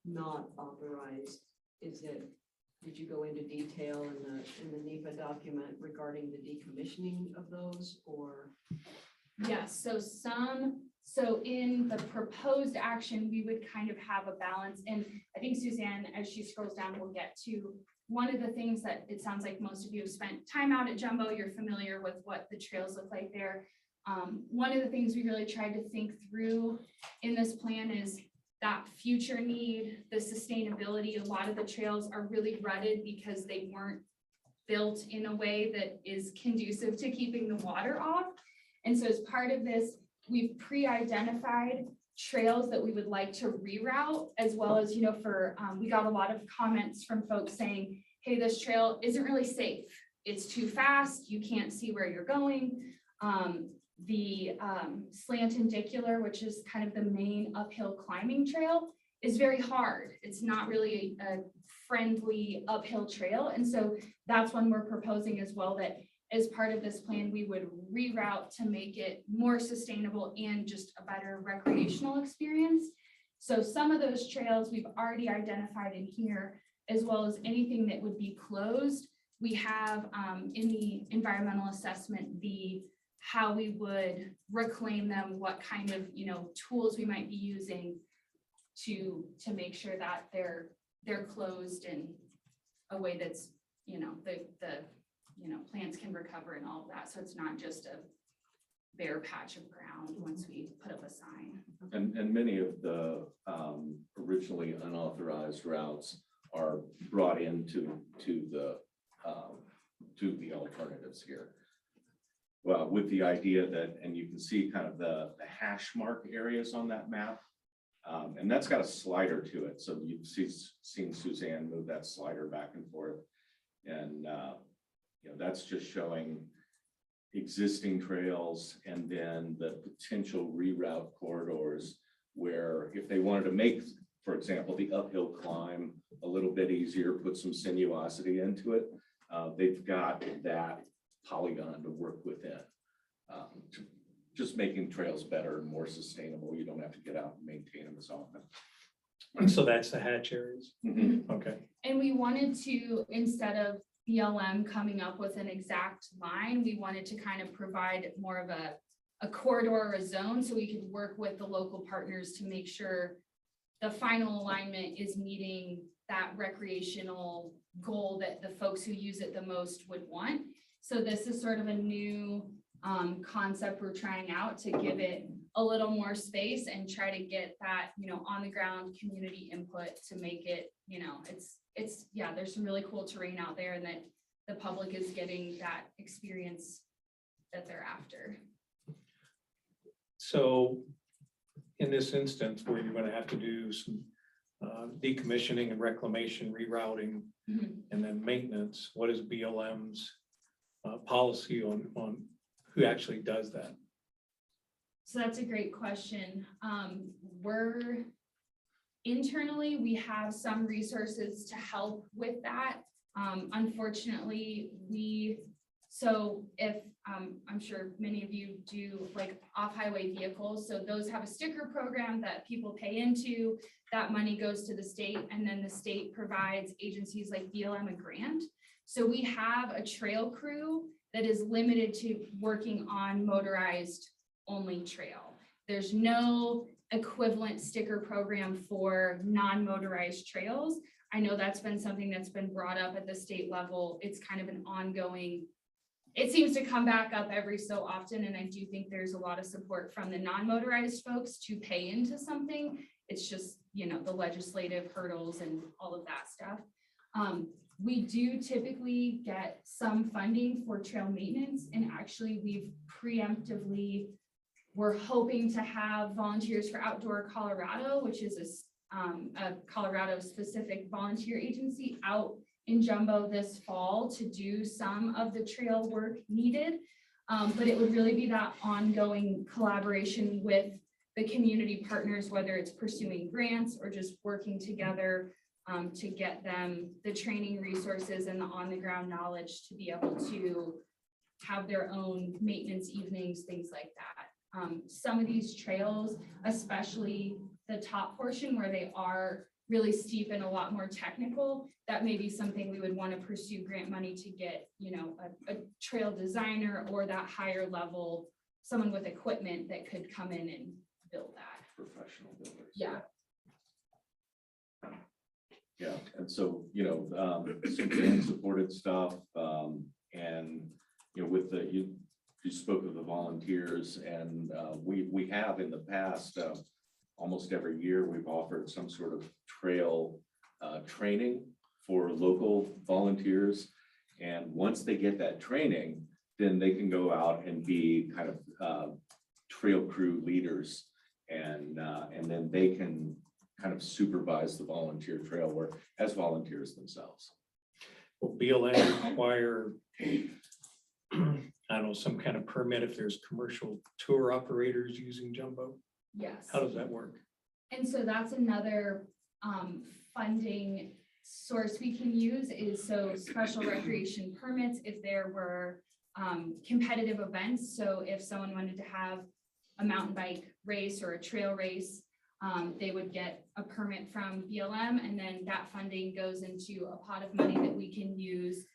Speaker 13: not authorized, did you go into detail in the NEPA document regarding the decommissioning of those, or?
Speaker 11: yes, so in the proposed action, we would kind of have a balance. And I think Suzanne, as she scrolls down, will get to one of the things that it sounds like most of you have spent time out at Jumbo, you're familiar with what the trails look like there. One of the things we really tried to think through in this plan is that future need, the sustainability, a lot of the trails are really rutted because they weren't built in a way that is conducive to keeping the water off. And so as part of this, we've pre-identified trails that we would like to reroute, as well as, we got a lot of comments from folks saying, hey, this trail isn't really safe. It's too fast. You can't see where you're going. The slantendicular, which is kind of the main uphill climbing trail, is very hard. It's not really a friendly uphill trail. And so that's one we're proposing as well, that as part of this plan, we would reroute to make it more sustainable and just a better recreational experience. So some of those trails we've already identified in here, as well as anything that would be closed. We have in the environmental assessment, how we would reclaim them, what kind of, tools we might be using to make sure that they're closed in a way that's, the plants can recover and all of that. So it's not just a bare patch of ground once we put up a sign.
Speaker 12: And many of the originally unauthorized routes are brought into the alternatives here. Well, with the idea that, and you can see kind of the hash mark areas on that map. And that's got a slider to it. So you've seen Suzanne move that slider back and forth. And that's just showing existing trails and then the potential reroute corridors where if they wanted to make, for example, the uphill climb a little bit easier, put some sinuosity into it, they've got that polygon to work within. Just making trails better and more sustainable. You don't have to get out and maintain them as often.
Speaker 1: So that's the hatch areas. Okay.
Speaker 11: And we wanted to, instead of BLM coming up with an exact line, we wanted to kind of provide more of a corridor or a zone so we could work with the local partners to make sure the final alignment is meeting that recreational goal that the folks who use it the most would want. So this is sort of a new concept we're trying out to give it a little more space and try to get that, on the ground community input to make it, there's some really cool terrain out there and that the public is getting that experience that they're after.
Speaker 1: So in this instance where you're going to have to do some decommissioning and reclamation, rerouting, and then maintenance, what is BLM's policy on who actually does that?
Speaker 11: So that's a great question. Internally, we have some resources to help with that. Unfortunately, if I'm sure many of you do like off-highway vehicles. So those have a sticker program that people pay into. That money goes to the state, and then the state provides agencies like BLM a grant. So we have a trail crew that is limited to working on motorized only trail. There's no equivalent sticker program for non-motorized trails. I know that's been something that's been brought up at the state level. It's kind of an ongoing, it seems to come back up every so often. And I do think there's a lot of support from the non-motorized folks to pay into something. It's just, the legislative hurdles and all of that stuff. We do typically get some funding for trail maintenance, and actually we've preemptively, we're hoping to have Volunteers for Outdoor Colorado, which is a Colorado specific volunteer agency, out in Jumbo this fall to do some of the trail work needed. But it would really be that ongoing collaboration with the community partners, whether it's pursuing grants or just working together to get them the training resources and the on-the-ground knowledge to be able to have their own maintenance evenings, things like that. Some of these trails, especially the top portion where they are really steep and a lot more technical, that may be something we would want to pursue grant money to get, a trail designer or that higher level, someone with equipment that could come in and build that.
Speaker 12: Professional builders.
Speaker 11: Yeah.
Speaker 12: Yeah, and so, some fan supported stuff, and, with you spoke of the volunteers, and we have in the past almost every year, we've offered some sort of trail training for local volunteers. And once they get that training, then they can go out and be kind of trail crew leaders. And then they can kind of supervise the volunteer trail work as volunteers themselves.
Speaker 1: Will BLM require, I don't know, some kind of permit if there's commercial tour operators using Jumbo?
Speaker 11: Yes.
Speaker 1: How does that work?
Speaker 11: And so that's another funding source we can use is so special recreation permits if there were competitive events. So if someone wanted to have a mountain bike race or a trail race, they would get a permit from BLM, and then that funding goes into a pot of money that we can use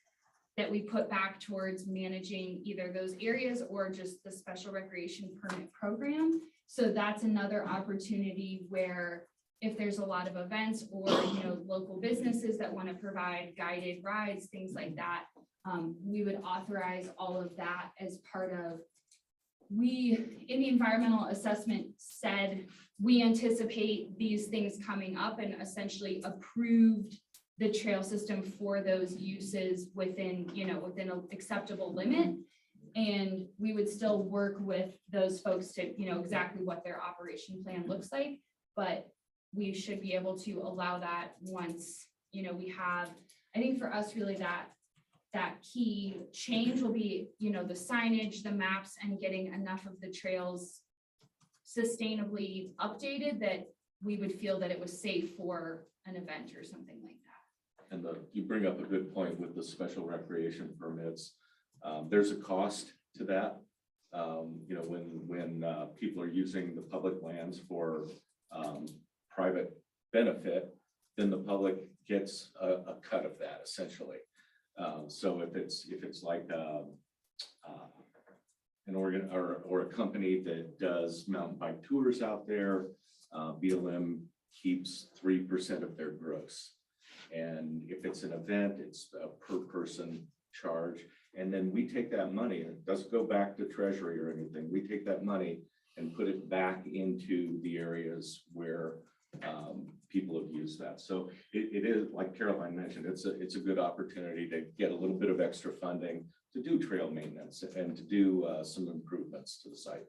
Speaker 11: that we put back towards managing either those areas or just the special recreation permit program. So that's another opportunity where if there's a lot of events or, local businesses that want to provide guided rides, things like that, we would authorize all of that as part of, we, in the environmental assessment said, we anticipate these things coming up and essentially approved the trail system for those uses within an acceptable limit. And we would still work with those folks to, exactly what their operation plan looks like, but we should be able to allow that once, we have, I think for us really that key change will be, the signage, the maps, and getting enough of the trails sustainably updated that we would feel that it was safe for an event or something like that.
Speaker 12: And you bring up a good point with the special recreation permits. There's a cost to that. When people are using the public lands for private benefit, then the public gets a cut of that essentially. So if it's like an organ or a company that does mountain bike tours out there, BLM keeps 3% of their gross. And if it's an event, it's a per person charge. And then we take that money, and it doesn't go back to Treasury or anything. We take that money and put it back into the areas where people have used that. So it is, like Caroline mentioned, it's a good opportunity to get a little bit of extra funding to do trail maintenance and to do some improvements to the site.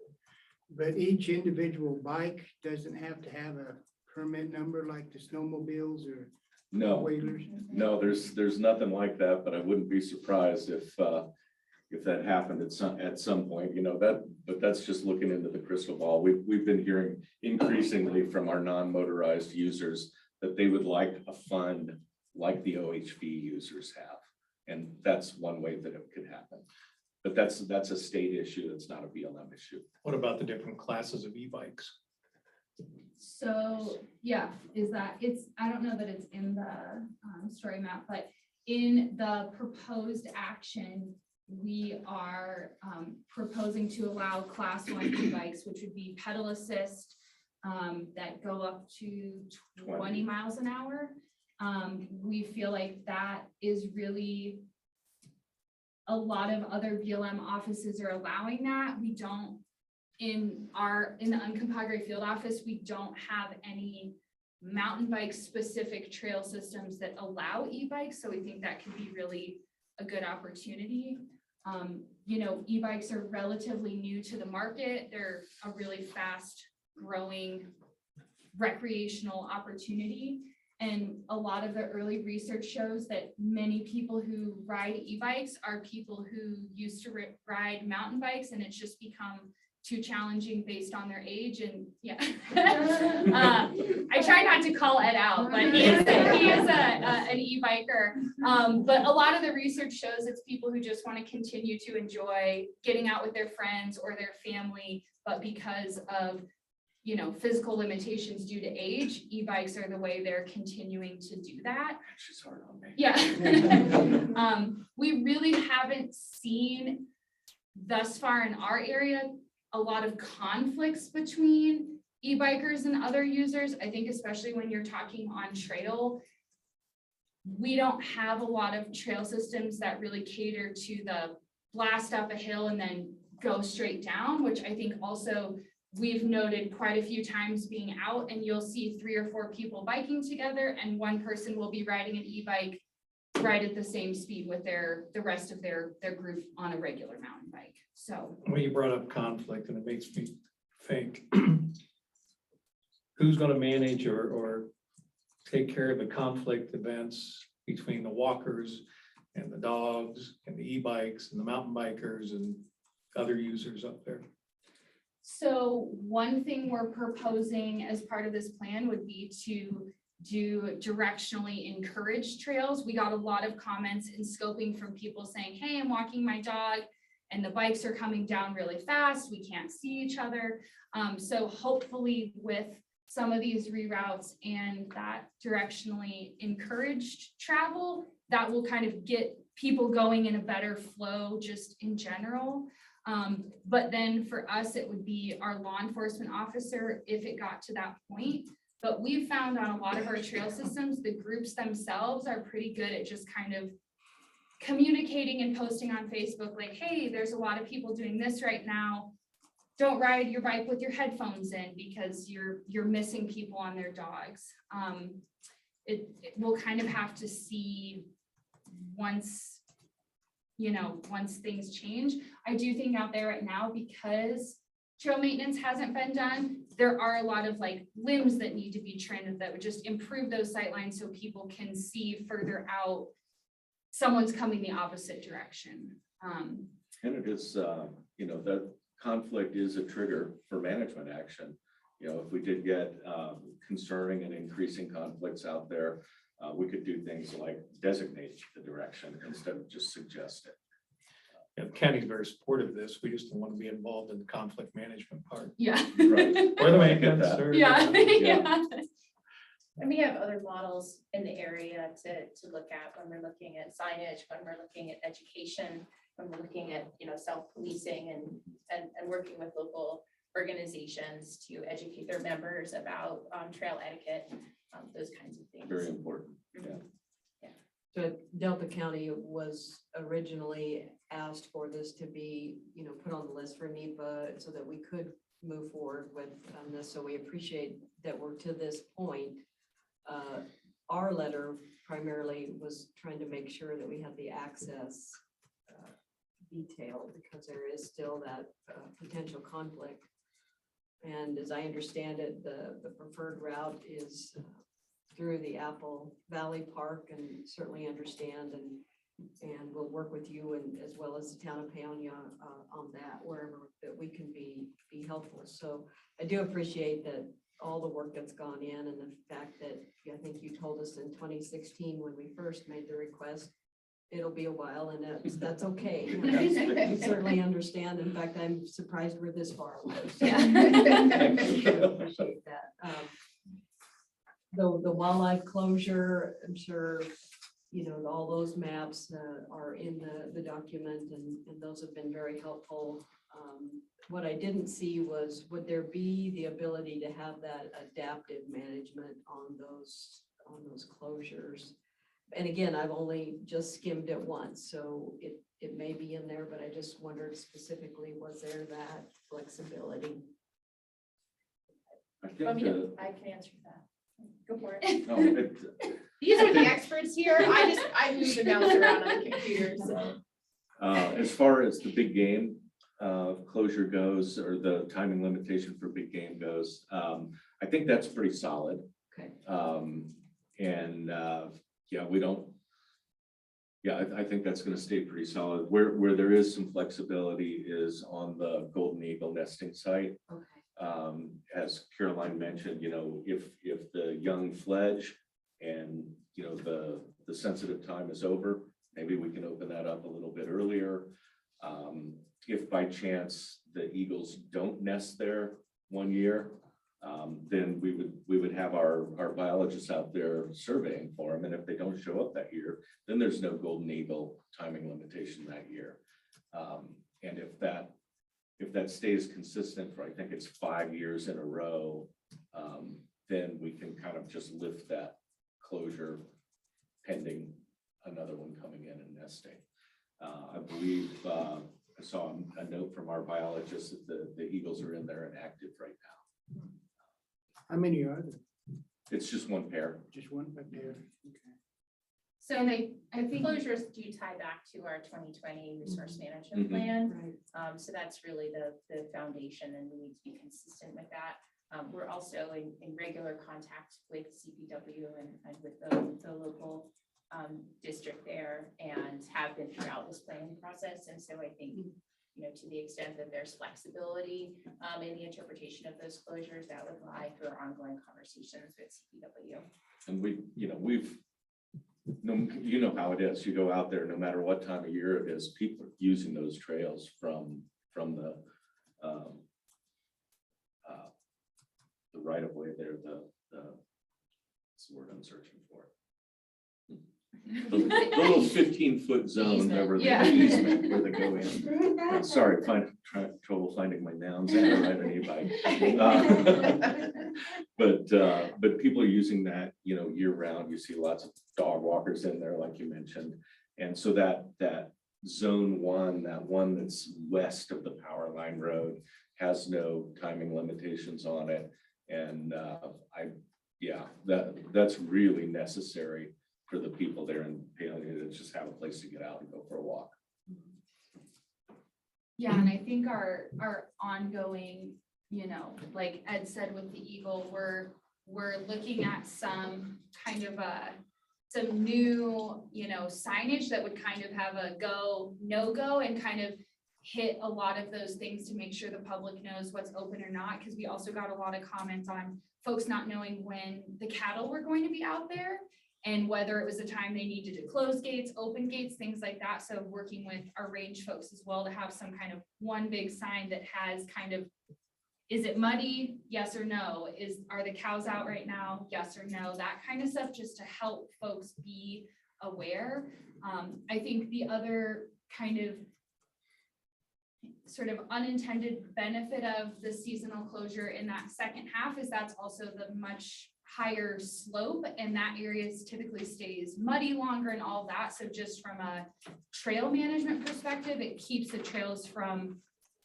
Speaker 7: But each individual bike doesn't have to have a permit number like the snowmobiles or
Speaker 12: No,
Speaker 7: wheelers?
Speaker 12: no, there's nothing like that, but I wouldn't be surprised if that happened at some point, but that's just looking into the crystal ball. We've been hearing increasingly from our non-motorized users that they would like a fund like the OHV users have. And that's one way that it could happen. But that's a state issue. It's not a BLM issue.
Speaker 1: What about the different classes of e-bikes?
Speaker 11: So, yeah, I don't know that it's in the story map, but in the proposed action, we are proposing to allow class 1 e-bikes, which would be pedal assist that go up to 20 miles an hour. We feel like that is really, a lot of other BLM offices are allowing that. We don't, in the Uncompahgre field office, we don't have any mountain bike specific trail systems that allow e-bikes. So we think that could be really a good opportunity. E-bikes are relatively new to the market. They're a really fast growing recreational opportunity. And a lot of the early research shows that many people who ride e-bikes are people who used to ride mountain bikes, and it's just become too challenging based on their age. And yeah, I try not to call Ed out, but he is an e-biker. But a lot of the research shows it's people who just want to continue to enjoy getting out with their friends or their family, but because of physical limitations due to age, e-bikes are the way they're continuing to do that.
Speaker 12: She's hard on me.
Speaker 11: Yeah. We really haven't seen thus far in our area a lot of conflicts between e-bikers and other users. I think especially when you're talking on trail, we don't have a lot of trail systems that really cater to the blast up a hill and then go straight down, which I think also we've noted quite a few times being out and you'll see 3 or 4 people biking together and one person will be riding an e-bike right at the same speed with the rest of their group on a regular mountain bike. So
Speaker 1: Well, you brought up conflict and it makes me think, who's gonna manage or take care of the conflict events between the walkers and the dogs and the e-bikes and the mountain bikers and other users up there?
Speaker 11: So one thing we're proposing as part of this plan would be to do directionally encouraged trails. We got a lot of comments and scoping from people saying, hey, I'm walking my dog and the bikes are coming down really fast. We can't see each other. So hopefully with some of these reroutes and that directionally encouraged travel, that will kind of get people going in a better flow just in general. But then for us, it would be our law enforcement officer if it got to that point. But we've found on a lot of our trail systems, the groups themselves are pretty good at just kind of communicating and posting on Facebook like, hey, there's a lot of people doing this right now. Don't ride your bike with your headphones in because you're missing people on their dogs. It will kind of have to see once things change. I do think out there right now, because trail maintenance hasn't been done, there are a lot of like limbs that need to be trimmed that would just improve those sight lines so people can see further out. Someone's coming the opposite direction.
Speaker 12: And it is, that conflict is a trigger for management action. If we did get concerning and increasing conflicts out there, we could do things like designate the direction instead of just suggest it.
Speaker 1: Yeah, the county's very supportive of this. We just don't want to be involved in the conflict management part.
Speaker 11: Yeah.
Speaker 12: Right.
Speaker 1: Or the
Speaker 12: I get
Speaker 1: maintenance.
Speaker 12: that.
Speaker 1: or-
Speaker 11: Yeah. Yeah.
Speaker 10: And we have other models in the area to look at when we're looking at signage, when we're looking at education, when we're looking at, self-policing and working with local organizations to educate their members about trail etiquette, those kinds of things.
Speaker 12: Very important. Yeah.
Speaker 13: So Delta County was originally asked for this to be, put on the list for NEPA so that we could move forward with this. So we appreciate that we're to this point. Our letter primarily was trying to make sure that we had the access detailed because there is still that potential conflict. And as I understand it, the preferred route is through the Apple Valley Park, and certainly understand and we'll work with you and as well as the town of Paonia on that, wherever that we can be helpful. So I do appreciate that all the work that's gone in and the fact that I think you told us in 2016 when we first made the request, it'll be a while and that's okay. We certainly understand. In fact, I'm surprised we're this far away. So I appreciate that. The wildlife closure, I'm sure, all those maps are in the document and those have been very helpful. What I didn't see was, would there be the ability to have that adaptive management on those closures? And again, I've only just skimmed it once, so it may be in there, but I just wondered specifically, was there that flexibility?
Speaker 12: I
Speaker 10: I
Speaker 12: think,
Speaker 10: I can answer that. Go for it.
Speaker 12: no,
Speaker 10: These are the experts here. I move the mouse around on the computer, so.
Speaker 12: as far as the big game closure goes, or the timing limitation for big game goes, I think that's pretty solid.
Speaker 13: Okay.
Speaker 12: I think that's going to stay pretty solid. Where there is some flexibility is on the golden eagle nesting site.
Speaker 13: Okay.
Speaker 12: As Caroline mentioned, if the young fledge and, the sensitive time is over, maybe we can open that up a little bit earlier. If by chance the eagles don't nest there one year, then we would have our biologists out there surveying for them. And if they don't show up that year, then there's no golden eagle timing limitation that year. And if that stays consistent for, I think it's 5 years in a row, then we can kind of just lift that closure pending another one coming in and nesting. I believe I saw a note from our biologist that the eagles are in there and active right now.
Speaker 7: How many are there?
Speaker 12: It's just one pair.
Speaker 7: Just one up there? Okay.
Speaker 10: So
Speaker 9: And
Speaker 10: they,
Speaker 9: I think,
Speaker 10: closures do tie back to our 2020 resource management
Speaker 12: Mhm.
Speaker 10: plan.
Speaker 13: Right.
Speaker 10: So that's really the foundation, and we need to be consistent with that. We're also in regular contact with CPW and with the local district there, and have been throughout this planning process. And so I think, to the extent that there's flexibility in the interpretation of those closures, that would lie through our ongoing conversations with CPW.
Speaker 12: And we've, no, you know how it is. You go out there, no matter what time of year it is, people are using those trails from the right of way there, what's the word I'm searching for? The little 15-foot zone,
Speaker 10: Easement.
Speaker 12: wherever the
Speaker 9: Yeah.
Speaker 12: easement where they go in. Sorry, trouble finding my nouns and I ride an e-bike. But people are using that, year round. You see lots of dog walkers in there, like you mentioned. And so that zone one, that one that's west of the power line road, has no timing limitations on it. And that's really necessary for the people there in Paonia to just have a place to get out and go for a walk.
Speaker 11: Yeah, and I think our ongoing, like Ed said with the Eagle, we're looking at some kind of some new, signage that would kind of have a go, no go, and kind of hit a lot of those things to make sure the public knows what's open or not, because we also got a lot of comments on folks not knowing when the cattle were going to be out there, and whether it was a time they needed to close gates, open gates, things like that. So working with our range folks as well to have some kind of one big sign that has kind of, is it muddy? Yes or no? Are the cows out right now? Yes or no? That kind of stuff, just to help folks be aware. I think the other kind of sort of unintended benefit of the seasonal closure in that second half is that's also the much higher slope, and that area typically stays muddy longer and all that. So just from a trail management perspective, it keeps the trails from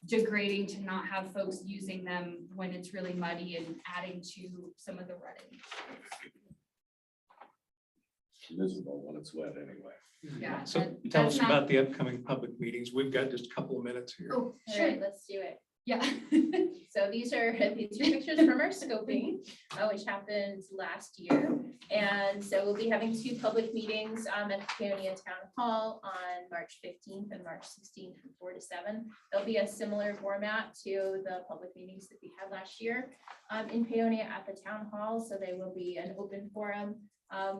Speaker 11: degrading to not have folks using them when it's really muddy and adding to some of the rutting.
Speaker 12: Miserable when it's wet anyway.
Speaker 11: Yeah.
Speaker 1: So
Speaker 11: that-
Speaker 1: tell
Speaker 11: that's
Speaker 1: us
Speaker 11: not-
Speaker 1: about the upcoming public meetings. We've got just a couple of minutes here.
Speaker 11: Oh,
Speaker 10: All
Speaker 11: sure.
Speaker 10: right, let's do it.
Speaker 11: Yeah.
Speaker 10: So these are pictures from our scoping, which happened last year. And so we'll be having two public meetings at the Paonia Town Hall on March 15th and March 16th from 4 to 7. There'll be a similar format to the public meetings that we had last year in Paonia at the Town Hall. So they will be an open forum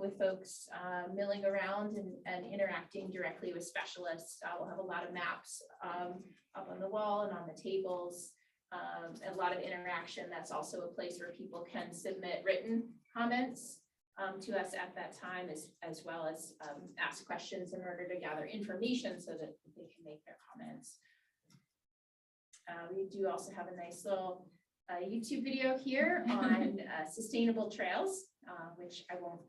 Speaker 10: with folks milling around and interacting directly with specialists. We'll have a lot of maps up on the wall and on the tables, and a lot of interaction. That's also a place where people can submit written comments to us at that time, as well as ask questions in order to gather information so that they can make their comments. We do also have a nice little YouTube video here on sustainable trails, which I won't,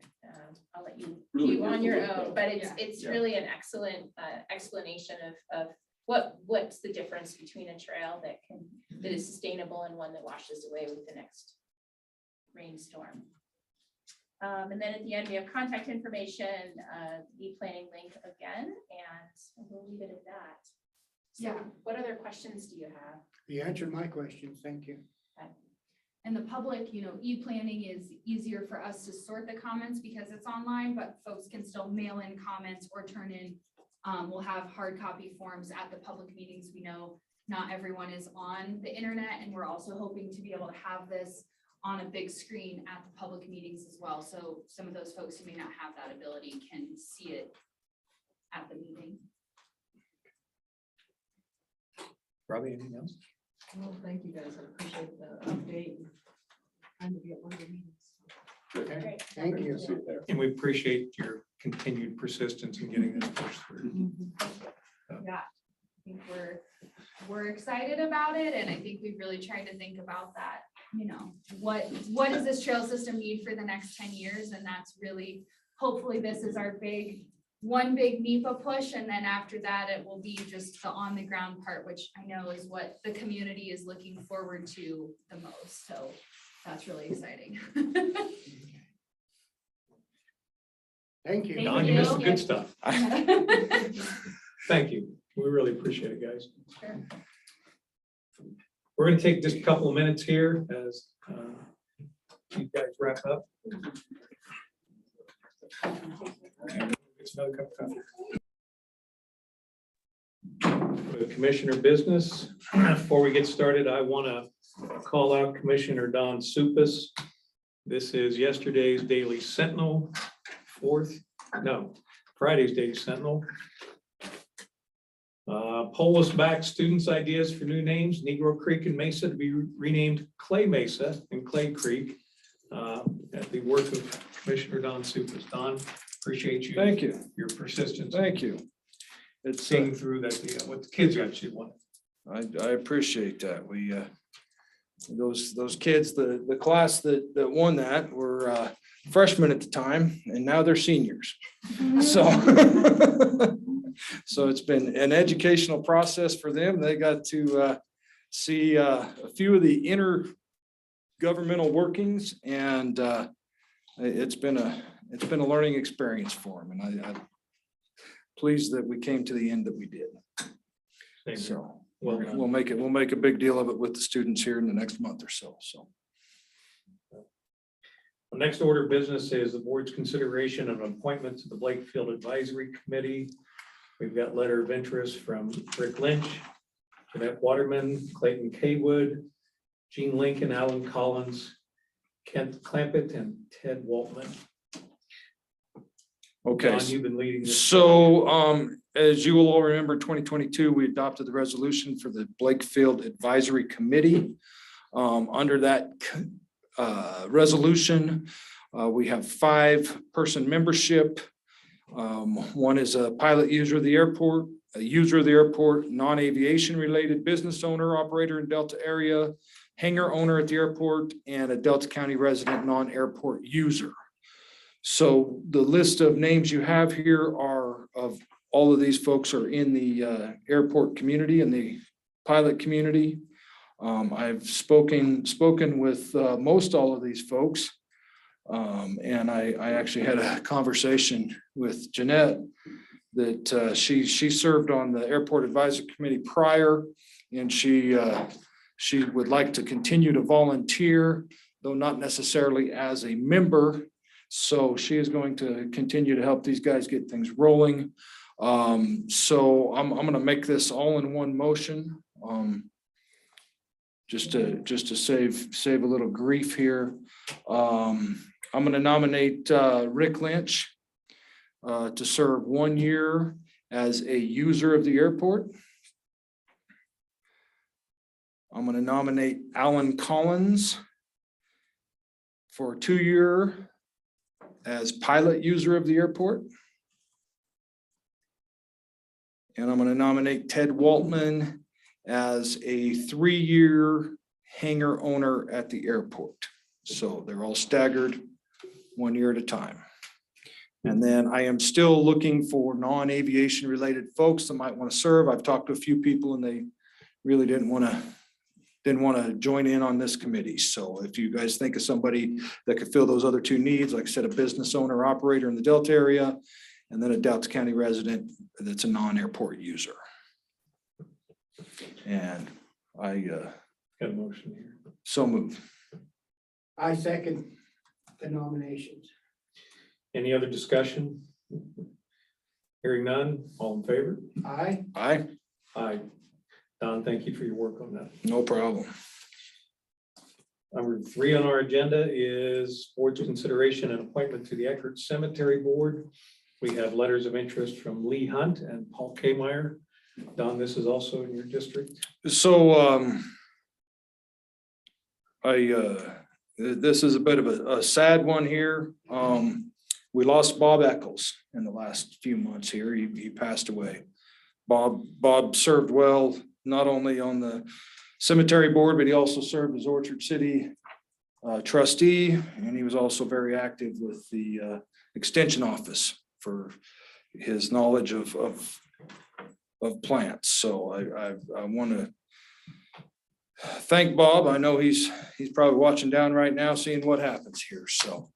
Speaker 10: I'll let you
Speaker 12: Really
Speaker 10: view on
Speaker 12: beautiful
Speaker 10: your
Speaker 12: look,
Speaker 10: own,
Speaker 12: though.
Speaker 10: but
Speaker 11: Yeah.
Speaker 10: it's
Speaker 12: Yeah.
Speaker 10: really an excellent explanation of what's the difference between a trail that is sustainable and one that washes away with the next rainstorm. And then at the end, we have contact information, the planning link again, and we'll leave it at that. So
Speaker 11: Yeah.
Speaker 10: what other questions do you have?
Speaker 7: You answered my questions. Thank you.
Speaker 11: And the public, e-planning is easier for us to sort the comments because it's online, but folks can still mail in comments or turn in. We'll have hard copy forms at the public meetings. We know not everyone is on the internet, and we're also hoping to be able to have this on a big screen at the public meetings as well. So some of those folks who may not have that ability can see it at the meeting.
Speaker 1: Robbie, anything else?
Speaker 13: Well, thank you guys. I appreciate the update. Trying to be at one of the meetings.
Speaker 1: Okay.
Speaker 10: Great.
Speaker 7: Thank you.
Speaker 12: See it there.
Speaker 1: And we appreciate your continued persistence in getting this pushed through.
Speaker 11: Yeah, I think we're excited about it, and I think we've really tried to think about that, what does this trail system need for the next 10 years? And that's really, hopefully this is our big one big NEPA push, and then after that, it will be just the on the ground part, which I know is what the community is looking forward to the most. So that's really exciting.
Speaker 7: Thank you.
Speaker 11: Thank
Speaker 1: Don, you missed the
Speaker 11: you.
Speaker 1: good stuff. Thank you. We really appreciate it, guys.
Speaker 11: Sure.
Speaker 1: We're gonna take just a couple of minutes here as you guys wrap up. It's another cup of coffee. For the Commissioner business, before we get started, I want to call out Commissioner Don Supas. This is yesterday's Daily Sentinel, Friday's Daily Sentinel. Poll us back students' ideas for new names, Negro Creek and Mesa to be renamed Clay Mesa and Clay Creek. At the work of Commissioner Don Supas. Don, appreciate you.
Speaker 5: Thank you.
Speaker 1: Your persistence.
Speaker 5: Thank you. It's,
Speaker 1: Seeing through that, what the kids actually want.
Speaker 5: I appreciate that. We, those kids, the class that won that were freshmen at the time, and now they're seniors. So, so it's been an educational process for them. They got to see a few of the intergovernmental workings, and it's been a learning experience for them, and I'm pleased that we came to the end that we did.
Speaker 1: Same here.
Speaker 5: So
Speaker 1: Well done.
Speaker 5: we'll make a big deal of it with the students here in the next month or so. So
Speaker 1: The next order of business is the board's consideration of an appointment to the Blakefield Advisory Committee. We've got letter of interest from Rick Lynch, Jeanette Waterman, Clayton Kaywood, Gene Lincoln, Alan Collins, Kent Clampett, and Ted Waltman.
Speaker 5: okay.
Speaker 1: Don, you've been leading this.
Speaker 5: So, as you will all remember, 2022, we adopted the resolution for the Blakefield Advisory Committee. Under that resolution, we have 5-person membership. One is a pilot user of the airport, a user of the airport, non-aviation related business owner, operator in Delta area, hangar owner at the airport, and a Delta County resident non-airport user. So the list of names you have here are of all of these folks are in the airport community and the pilot community. I've spoken with most all of these folks. And I actually had a conversation with Jeanette that she served on the Airport Advisory Committee prior, and she would like to continue to volunteer, though not necessarily as a member. So she is going to continue to help these guys get things rolling. So I'm going to make this all in one motion. Just to save a little grief here. I'm going to nominate Rick Lynch to serve 1 year as a user of the airport. I'm going to nominate Alan Collins for a 2-year as pilot user of the airport. And I'm going to nominate Ted Waltman as a 3-year hangar owner at the airport. So they're all staggered 1 year at a time. And then I am still looking for non-aviation related folks that might want to serve. I've talked to a few people and they really didn't want to join in on this committee. So if you guys think of somebody that could fill those other 2 needs, like I said, a business owner operator in the Delta area, and then a Delta County resident that's a non-airport user. And I
Speaker 1: Got a motion here.
Speaker 5: so move.
Speaker 7: I second the nominations.
Speaker 1: Any other discussion? Hearing none, all in favor?
Speaker 7: Aye.
Speaker 5: Aye,
Speaker 1: Aye. Don, thank you for your work on that.
Speaker 5: no problem.
Speaker 1: Number 3 on our agenda is board's consideration and appointment to the Eckerd Cemetery Board. We have letters of interest from Lee Hunt and Paul Kmeyer. Don, this is also in your district.
Speaker 5: So this is a bit of a sad one here. We lost Bob Eccles in the last few months here. He passed away. Bob served well, not only on the cemetery board, but he also served as Orchard City trustee, and he was also very active with the extension office for his knowledge of plants. So I want to thank Bob. I know he's probably watching down right now, seeing what happens here. So,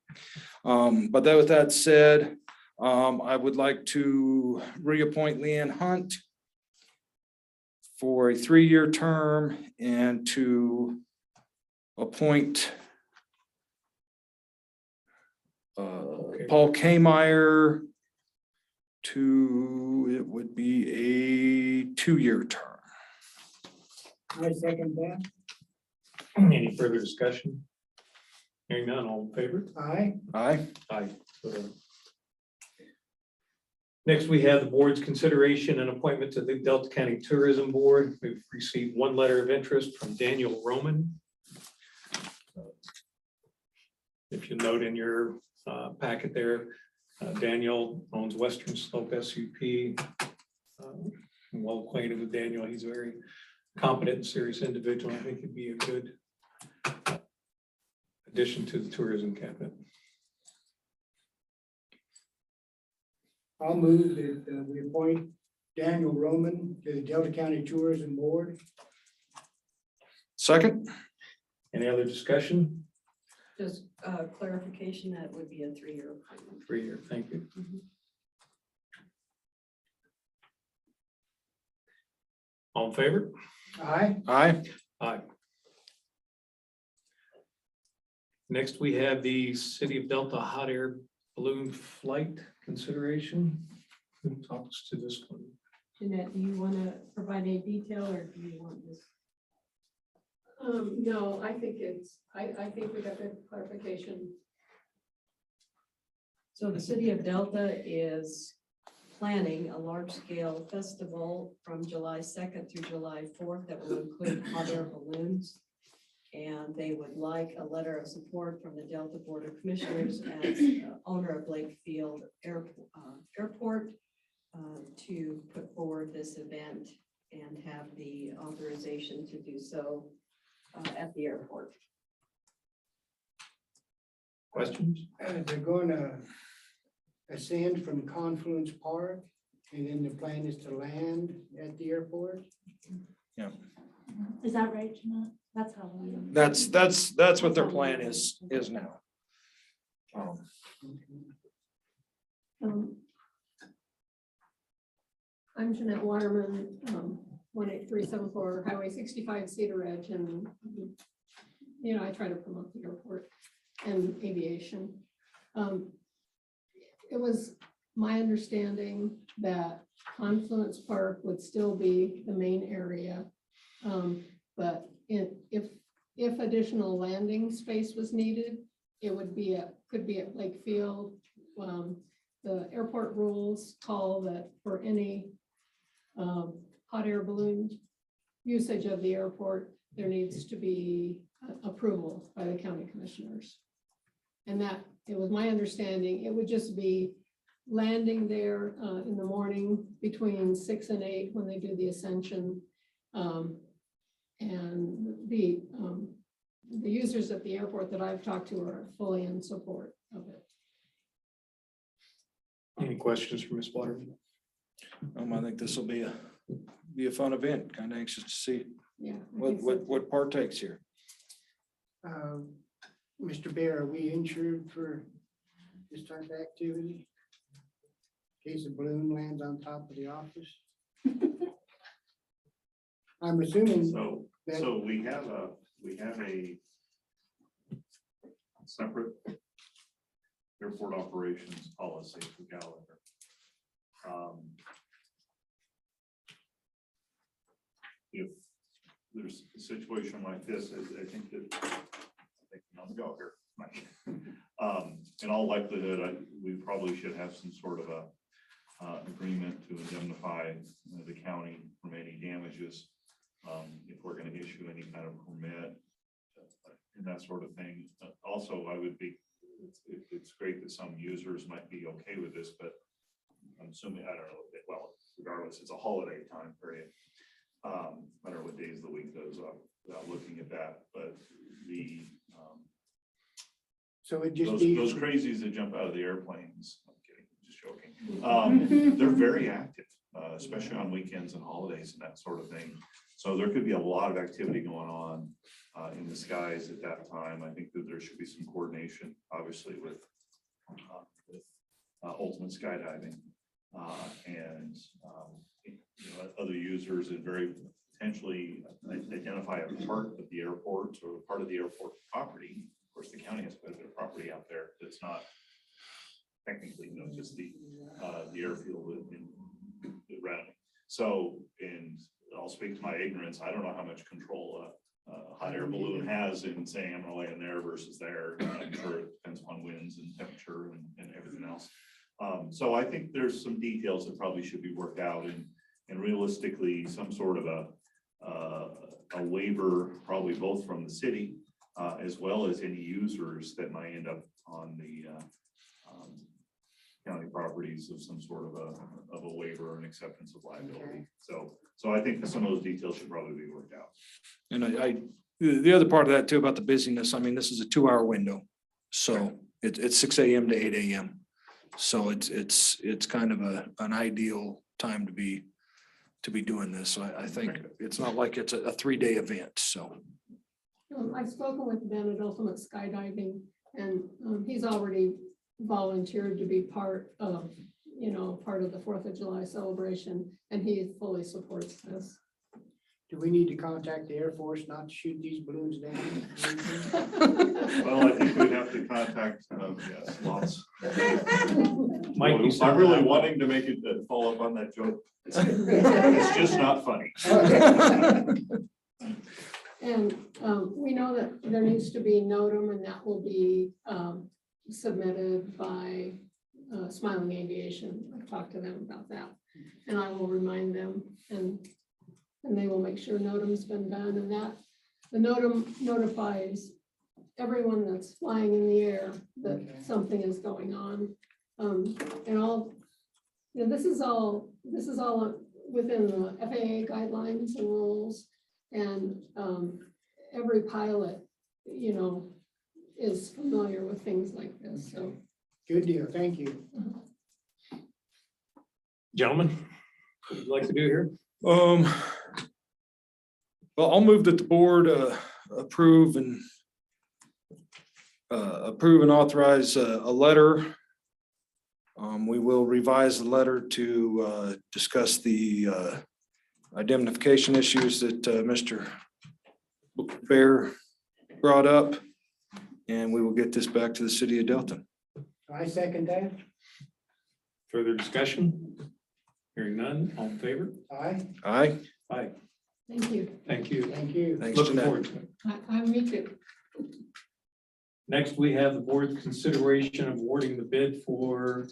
Speaker 5: but with that said, I would like to reappoint Leanne Hunt for a 3-year term and to appoint Paul Kmeyer to, it would be a 2-year term.
Speaker 7: I second that.
Speaker 1: Any further discussion? Hearing none, all in favor?
Speaker 7: Aye.
Speaker 5: Aye.
Speaker 1: Aye. Next, we have the board's consideration and appointment to the Delta County Tourism Board. We've received one letter of interest from Daniel Roman. If you note in your packet there, Daniel owns Western Slope SUP. I'm well acquainted with Daniel. He's a very competent and serious individual. I think he'd be a good addition to the tourism cabinet.
Speaker 7: I'll move that we appoint Daniel Roman to the Delta County Tourism Board.
Speaker 5: Second?
Speaker 1: Any other discussion?
Speaker 13: Just clarification, that would be a 3-year appointment.
Speaker 1: 3-year, thank you. All in favor?
Speaker 7: Aye.
Speaker 5: Aye.
Speaker 1: Aye. Next, we have the City of Delta hot air balloon flight consideration. Who talks to this one?
Speaker 14: Jeanette, do you want to provide any detail or do you want this? No, I think I think we got good clarification.
Speaker 13: So the city of Delta is planning a large-scale festival from July 2nd through July 4th that will include hot air balloons. And they would like a letter of support from the Delta Board of Commissioners as owner of Lake Field Airport to put forward this event and have the authorization to do so at the airport.
Speaker 1: Questions?
Speaker 7: They're going to ascend from Confluence Park, and then the plan is to land at the airport.
Speaker 14: Is that right, Jeanette? That's how we.
Speaker 5: That's what their plan is now.
Speaker 14: I'm Jeanette Waterman, 18374 Highway 65 Cedar Ridge, and I try to promote the airport and aviation. It was my understanding that Confluence Park would still be the main area, but if additional landing space was needed, it would be could be at Lake Field. The airport rules call that for any hot air balloon usage of the airport, there needs to be approval by the county commissioners. And that, it was my understanding, it would just be landing there in the morning between 6 and 8 when they do the ascension. And the users at the airport that I've talked to are fully in support of it.
Speaker 1: Any questions for Ms. Waterman?
Speaker 5: I think this will be a fun event. Kind of anxious to see
Speaker 14: Yeah. I think so.
Speaker 5: what partakes here.
Speaker 7: Mr. Bear, are we insured for this type of activity? In case a balloon lands on top of the office? I'm assuming
Speaker 3: So,
Speaker 7: that.
Speaker 3: so we have a separate airport operations policy for Gallagher. If there's a situation like this, I think on the go here. In all likelihood, we probably should have some sort of a agreement to indemnify the county from any damages. If we're going to issue any kind of permit and that sort of thing. Also, it's great that some users might be okay with this, but I'm assuming, I don't know, well, regardless, it's a holiday time period. I don't know what days of the week those are without looking at that, but
Speaker 7: So it just
Speaker 3: those
Speaker 7: needs.
Speaker 3: crazies that jump out of the airplanes, I'm kidding, just joking. They're very active, especially on weekends and holidays and that sort of thing. So there could be a lot of activity going on in the skies at that time. I think that there should be some coordination, obviously, with Ultimate Skydiving and other users, and very potentially identify a part of the airport or part of the airport property. Of course, the county has quite a bit of property out there that's not technically, just the airfield in around. So, and I'll speak to my ignorance. I don't know how much control a hot air balloon has in saying I'm gonna land there versus there. I'm sure it depends on winds and temperature and everything else. So I think there's some details that probably should be worked out, and realistically, some sort of a waiver, probably both from the city as well as any users that might end up on the county properties, of some sort of a waiver and acceptance of liability. So I think that some of those details should probably be worked out.
Speaker 5: And the other part of that too, about the busyness, I mean, this is a 2-hour window. So it's 6 a.m. to 8 a.m. So it's kind of an ideal time to be doing this. So I think it's not like it's a 3-day event, so.
Speaker 14: I've spoken with Ben at Ultimate Skydiving, and he's already volunteered to be part of the 4th of July celebration, and he fully supports this.
Speaker 7: Do we need to contact the Air Force not to shoot these balloons down?
Speaker 3: Well, I think we'd have to contact, yes, lots.
Speaker 1: Might be
Speaker 3: I'm really wanting to make it follow up on that joke. It's just not funny.
Speaker 14: And we know that there needs to be NOTAM, and that will be submitted by Smiling Aviation. I've talked to them about that, and I will remind them, and they will make sure NOTAM's been done, and that the NOTAM notifies everyone that's flying in the air that something is going on. And all, this is all within the FAA guidelines and rules, and every pilot, is familiar with things like this, so.
Speaker 7: Good deal, thank you.
Speaker 1: Gentlemen, what would you like to do here?
Speaker 5: Well, I'll move that the board approve and authorize a letter. We will revise the letter to discuss the indemnification issues that Mr. Bear brought up, and we will get this back to the city of Delta.
Speaker 7: I second that.
Speaker 1: Further discussion? Hearing none, all in favor?
Speaker 7: Aye.
Speaker 5: Aye.
Speaker 1: Aye.
Speaker 14: Thank you.
Speaker 1: Thank you.
Speaker 7: Thank you.
Speaker 5: Thanks,
Speaker 1: Looking
Speaker 5: Jeanette.
Speaker 1: forward to it.
Speaker 14: I me too.
Speaker 1: Next, we have the board's consideration of awarding the bid for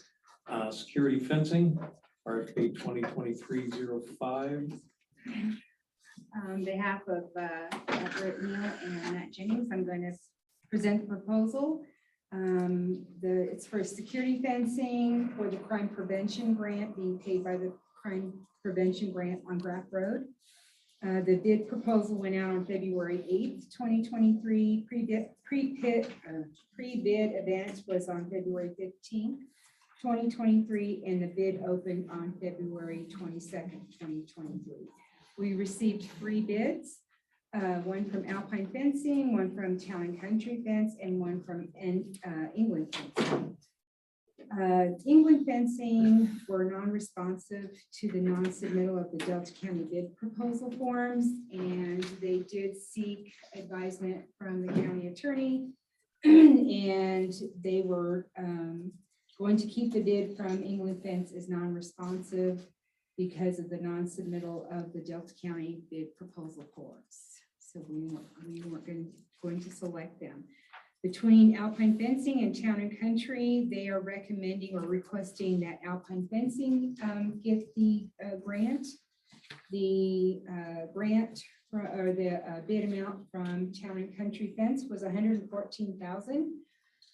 Speaker 1: security fencing, RFP 2023-05.
Speaker 2: On behalf of Britt Neal and Matt Jennings, I'm going to present the proposal. It's for security fencing for the crime prevention grant being paid by the crime prevention grant on Graff Road. The bid proposal went out on February 8th, 2023. Pre-bid advance was on February 15th, 2023, and the bid opened on February 22nd, 2023. We received 3 bids, one from Alpine Fencing, one from Town and Country Fence, and one from England Fencing. England Fencing were non-responsive to the non-submittal of the Delta County bid proposal forms, and they did seek advisement from the county attorney, and they were going to keep the bid from England Fence as non-responsive because of the non-submittal of the Delta County bid proposal forms. So we weren't going to select them. Between Alpine Fencing and Town and Country, they are recommending or requesting that Alpine Fencing get the grant. The grant or the bid amount from Town and Country Fence was $114,000,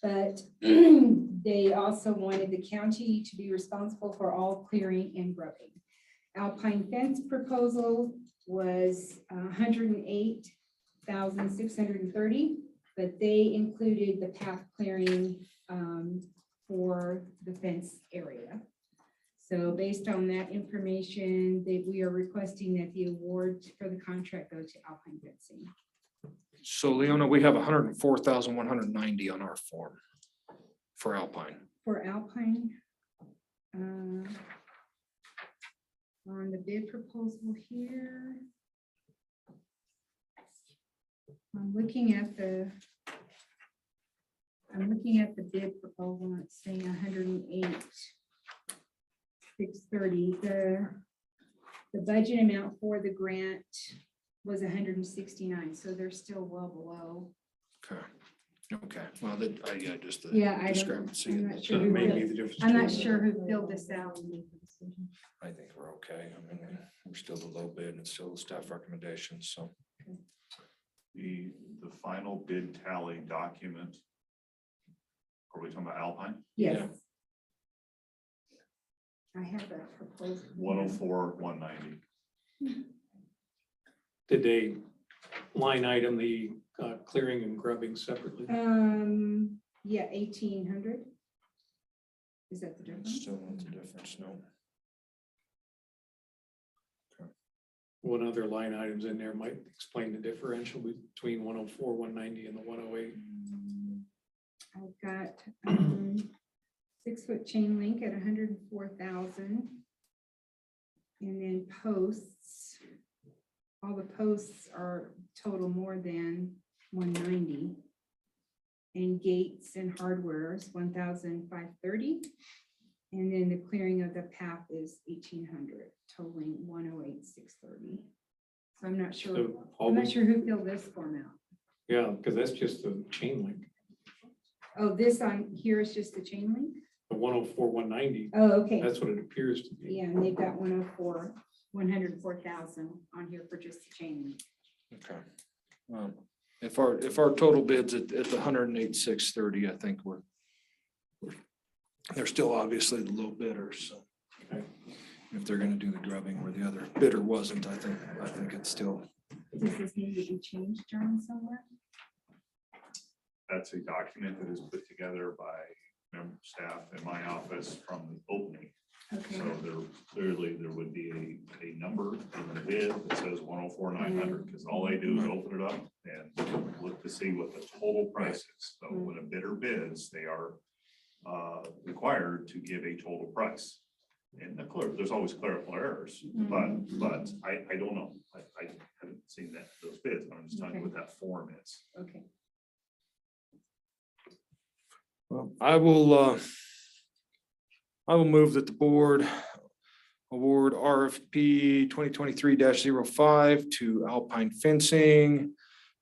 Speaker 2: but they also wanted the county to be responsible for all clearing and grubbing. Alpine Fence proposal was $108,630, but they included the path clearing for the fence area. So based on that information, we are requesting that the award for the contract go to Alpine Fencing.
Speaker 5: So Leona, we have 104,190 on our form for Alpine.
Speaker 2: For Alpine, on the bid proposal here, I'm looking at the bid proposal, and it's saying 108,630. The budget amount for the grant was 169, so they're still well below.
Speaker 5: Okay, well, that, yeah, just the
Speaker 2: Yeah, I don't,
Speaker 5: discrepancy.
Speaker 2: I'm
Speaker 5: in
Speaker 2: not
Speaker 5: the-
Speaker 2: sure
Speaker 1: So
Speaker 2: who
Speaker 1: maybe
Speaker 2: filled-
Speaker 1: the difference.
Speaker 2: I'm not
Speaker 1: between-
Speaker 2: sure who filled this out.
Speaker 5: I think we're okay. I mean, we're still the low bid and it's still the staff recommendations, so.
Speaker 3: The final bid tally document. Are we talking about Alpine?
Speaker 2: Yes. I have that proposal.
Speaker 3: 104, 190.
Speaker 1: Did they line item the clearing and grubbing separately?
Speaker 2: Yeah, 1,800. Is that the difference?
Speaker 5: Still not the difference, no.
Speaker 1: What other line items in there might explain the differential between 104, 190 and the 108?
Speaker 2: I've got 6-foot chain link at 104,000. And then posts, all the posts are total more than 190. And gates and hardware is 1,530. And then the clearing of the path is 1,800, totaling 108,630. So I'm not sure,
Speaker 1: So all
Speaker 2: I'm not
Speaker 1: the-
Speaker 2: sure who filled this form out.
Speaker 1: Yeah, because that's just the chain link,
Speaker 2: Oh, this on here is just the chain link?
Speaker 1: the 104, 190.
Speaker 2: Oh, okay.
Speaker 1: That's what it appears to be.
Speaker 2: Yeah, and they've got 104,000 on here for just the chain link.
Speaker 5: Okay. If our total bids at the 108,630, I think they're still obviously the low bidders, so.
Speaker 1: Okay.
Speaker 5: If they're gonna do the grubbing where the other bidder wasn't, I think it's still.
Speaker 2: Does this need to be changed, John, somewhere?
Speaker 3: That's a document that is put together by member staff in my office from the opening.
Speaker 2: Okay.
Speaker 3: So there would be a number in the bid that says 104,900, because all they do is open it up and look to see what the total price is. So when a bidder bids, they are required to give a total price. And there's always clerical errors, but I don't know. I haven't seen those bids. I'm just telling you what that form is.
Speaker 2: Okay.
Speaker 5: Well, I will move that the board award RFP 2023-05 to Alpine Fencing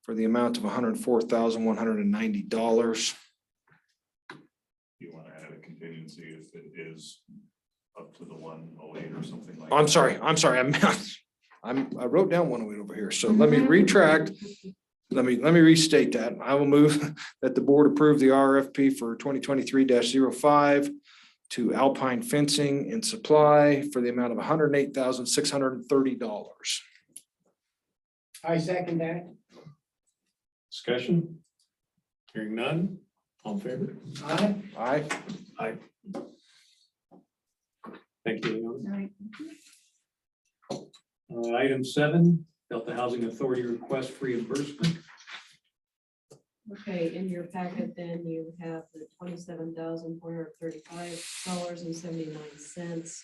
Speaker 5: for the amount of $104,190.
Speaker 3: You want to add a contingency if it is up to the 108 or something like.
Speaker 5: I'm
Speaker 3: that.
Speaker 5: sorry. I wrote down 108 over here, so let me retract. Let me restate that. I will move that the board approve the RFP for 2023-05 to Alpine Fencing and Supply for the amount of $108,630.
Speaker 7: I second that.
Speaker 1: Discussion? Hearing none, all in favor?
Speaker 7: Aye.
Speaker 5: Aye.
Speaker 1: Aye. Thank you. Leon.
Speaker 2: All right.
Speaker 1: Item 7, Delta Housing Authority request reimbursement.
Speaker 13: Okay, in your packet, then you have the $27,435.79.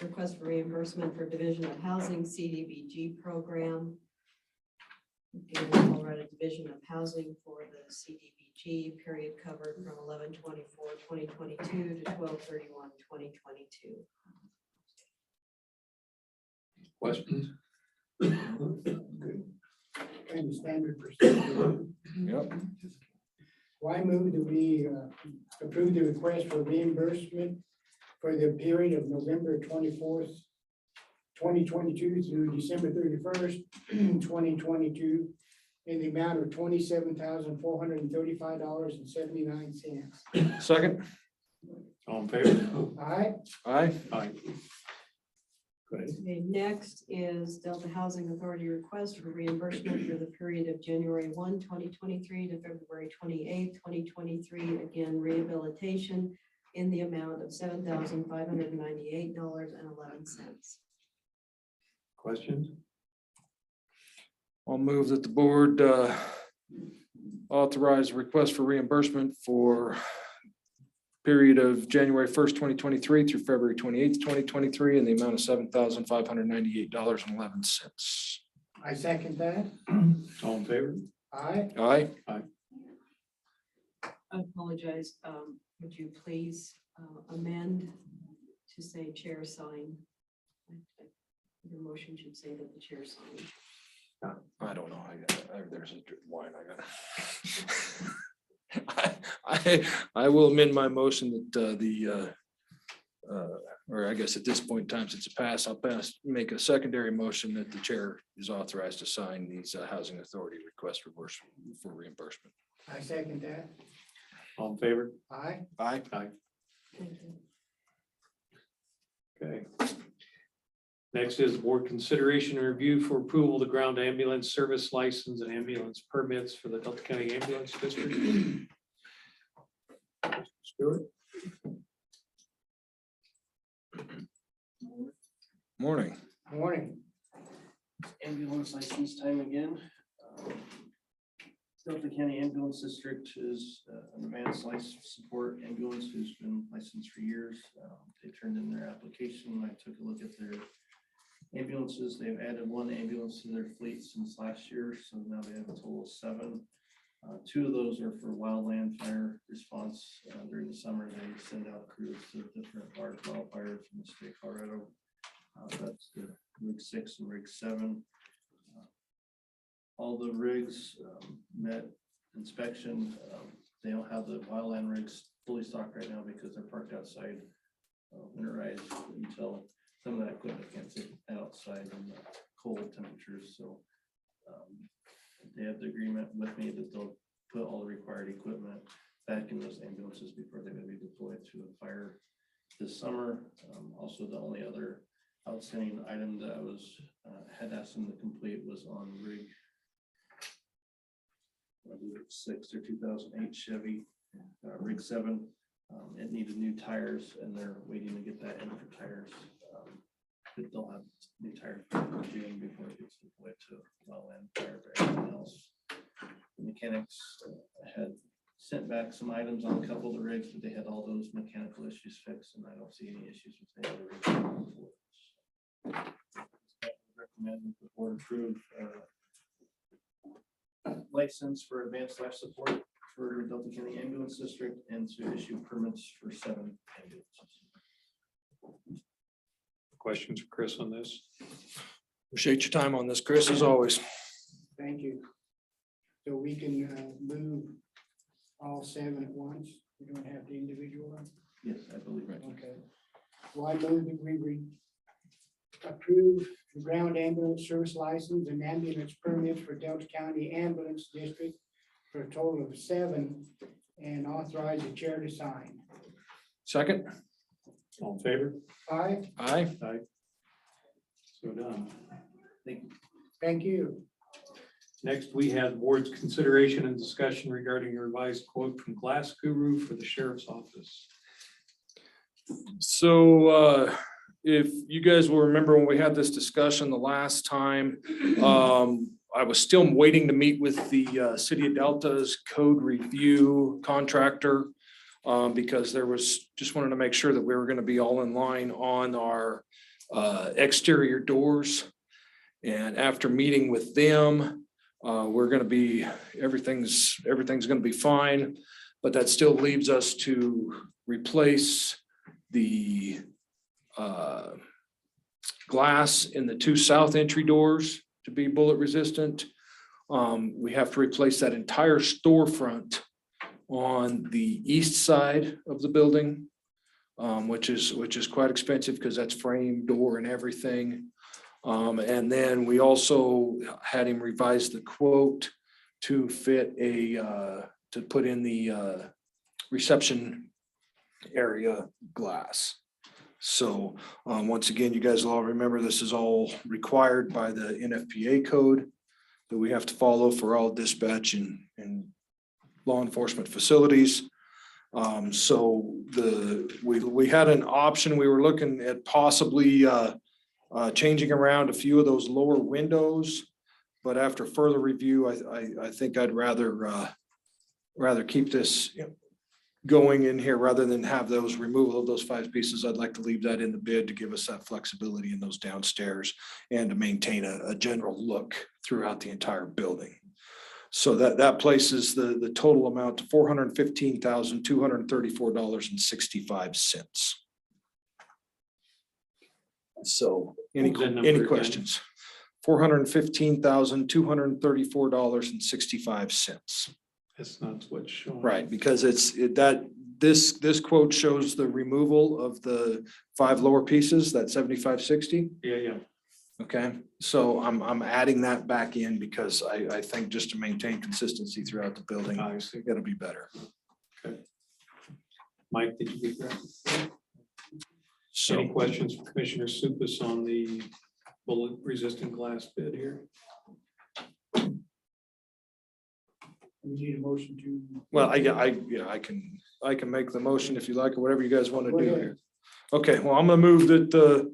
Speaker 13: Request for reimbursement for Division of Housing CDBG program. Again, we'll write a Division of Housing for the CDBG period covered from 11/24/2022 to 12/31/2022.
Speaker 1: Questions?
Speaker 7: And standard procedure.
Speaker 5: Yep.
Speaker 7: Why move that we approve the request for reimbursement for the period of November 24th, 2022 through December 31st, 2022 in the amount of $27,435.79.
Speaker 5: Second.
Speaker 1: All in favor?
Speaker 7: Aye.
Speaker 5: Aye.
Speaker 1: Aye. Go ahead.
Speaker 13: Okay, next is Delta Housing Authority request for reimbursement for the period of January 1, 2023 to February 28, 2023. Again, rehabilitation in the amount of $7,598.11.
Speaker 1: Questions?
Speaker 5: I'll move that the board authorize request for reimbursement for period of January 1st, 2023 through February 28th, 2023, in the amount of $7,598.11.
Speaker 7: I second that.
Speaker 1: All in favor?
Speaker 7: Aye.
Speaker 5: Aye.
Speaker 13: I apologize. Would you please amend to say chair sign? Your motion should say that the chair signed.
Speaker 5: I don't know. There's a line I got. I will amend my motion that or I guess at this point in time, since it's passed, I'll make a secondary motion that the chair is authorized to sign these housing authority requests for reimbursement.
Speaker 7: I second that.
Speaker 1: All in favor?
Speaker 7: Aye.
Speaker 5: Aye.
Speaker 1: Aye.
Speaker 13: Thank you.
Speaker 1: Okay. Next is board consideration and review for approval of the ground ambulance service license and ambulance permits for the Delta County Ambulance District. Stuart?
Speaker 5: Morning.
Speaker 7: Morning.
Speaker 15: Ambulance license time again. Delta County Ambulance District is an advanced life support ambulance who's been licensed for years. They turned in their application. I took a look at their ambulances. They've added one ambulance to their fleet since last year, so now they have a total of 7. 2 of those are for wildland fire response. During the summer, they send out crews to different large wildfires in the state of Colorado. That's the Rig 6 and Rig 7. All the rigs met inspection. They don't have the wildland rigs fully stocked right now because they're parked outside, winterized until some of that equipment can't sit outside in the cold temperatures. So they have the agreement with me that they'll put all the required equipment back in those ambulances before they're going to be deployed to a fire this summer. Also, the only other outstanding item that I was had asked them to complete was on rig 6 or 2008 Chevy Rig 7. It needed new tires, and they're waiting to get that in for tires. But they'll have new tires in June before it gets deployed to wildland fire. But everything else, the mechanics had sent back some items on a couple of the rigs, but they had all those mechanical issues fixed, and I don't see any issues with any of the rigs. Recommend that the board approve license for advanced life support for Delta County Ambulance District and to issue permits for 7 ambulances.
Speaker 1: Questions for Chris on this?
Speaker 5: Appreciate your time on this, Chris, as always.
Speaker 7: Thank you. So we can move all 7 at once. We don't have the individual one.
Speaker 15: Yes, I believe.
Speaker 7: Okay. Well, I move that we approve the ground ambulance service license and ambulance permits for Delta County Ambulance District for a total of 7 and authorize the chair to sign.
Speaker 5: Second.
Speaker 1: All in favor?
Speaker 7: Aye.
Speaker 5: Aye.
Speaker 1: Aye. So done.
Speaker 7: Thank you.
Speaker 1: Next, we have board's consideration and discussion regarding a revised quote from Glass Guru for the sheriff's office.
Speaker 5: So if you guys will remember when we had this discussion the last time, I was still waiting to meet with the City of Delta's code review contractor because there was, just wanted to make sure that we were going to be all in line on our exterior doors. And after meeting with them, we're going to be, everything's going to be fine, but that still leaves us to replace the glass in the 2 south entry doors to be bullet resistant. We have to replace that entire storefront on the east side of the building, which is quite expensive because that's frame, door, and everything. And then we also had him revise the quote to fit to put in the reception area glass. So once again, you guys will all remember, this is all required by the NFPA code that we have to follow for all dispatch and law enforcement facilities. So we had an option, we were looking at possibly changing around a few of those lower windows. But after further review, I think I'd rather keep this going in here rather than have those removal of those 5 pieces. I'd like to leave that in the bid to give us that flexibility in those downstairs and to maintain a general look throughout the entire building. So that places the total amount to $415,234.65. So any
Speaker 1: What was that number again?
Speaker 5: questions? $415,234.65.
Speaker 1: That's not what's showing.
Speaker 5: Right, because this quote shows the removal of the 5 lower pieces, that 7560.
Speaker 1: Yeah.
Speaker 5: Okay, so I'm adding that back in because I think just to maintain consistency throughout the building,
Speaker 1: I see.
Speaker 5: it'll be better.
Speaker 1: Mike, did you get that?
Speaker 5: So
Speaker 1: Any questions for Commissioner Supus on the bullet resistant glass bid here?
Speaker 7: We need a motion to.
Speaker 5: well, I can make the motion if you like, or whatever you guys want to
Speaker 7: Go
Speaker 5: do
Speaker 7: ahead.
Speaker 5: here. Okay, well, I'm gonna move that the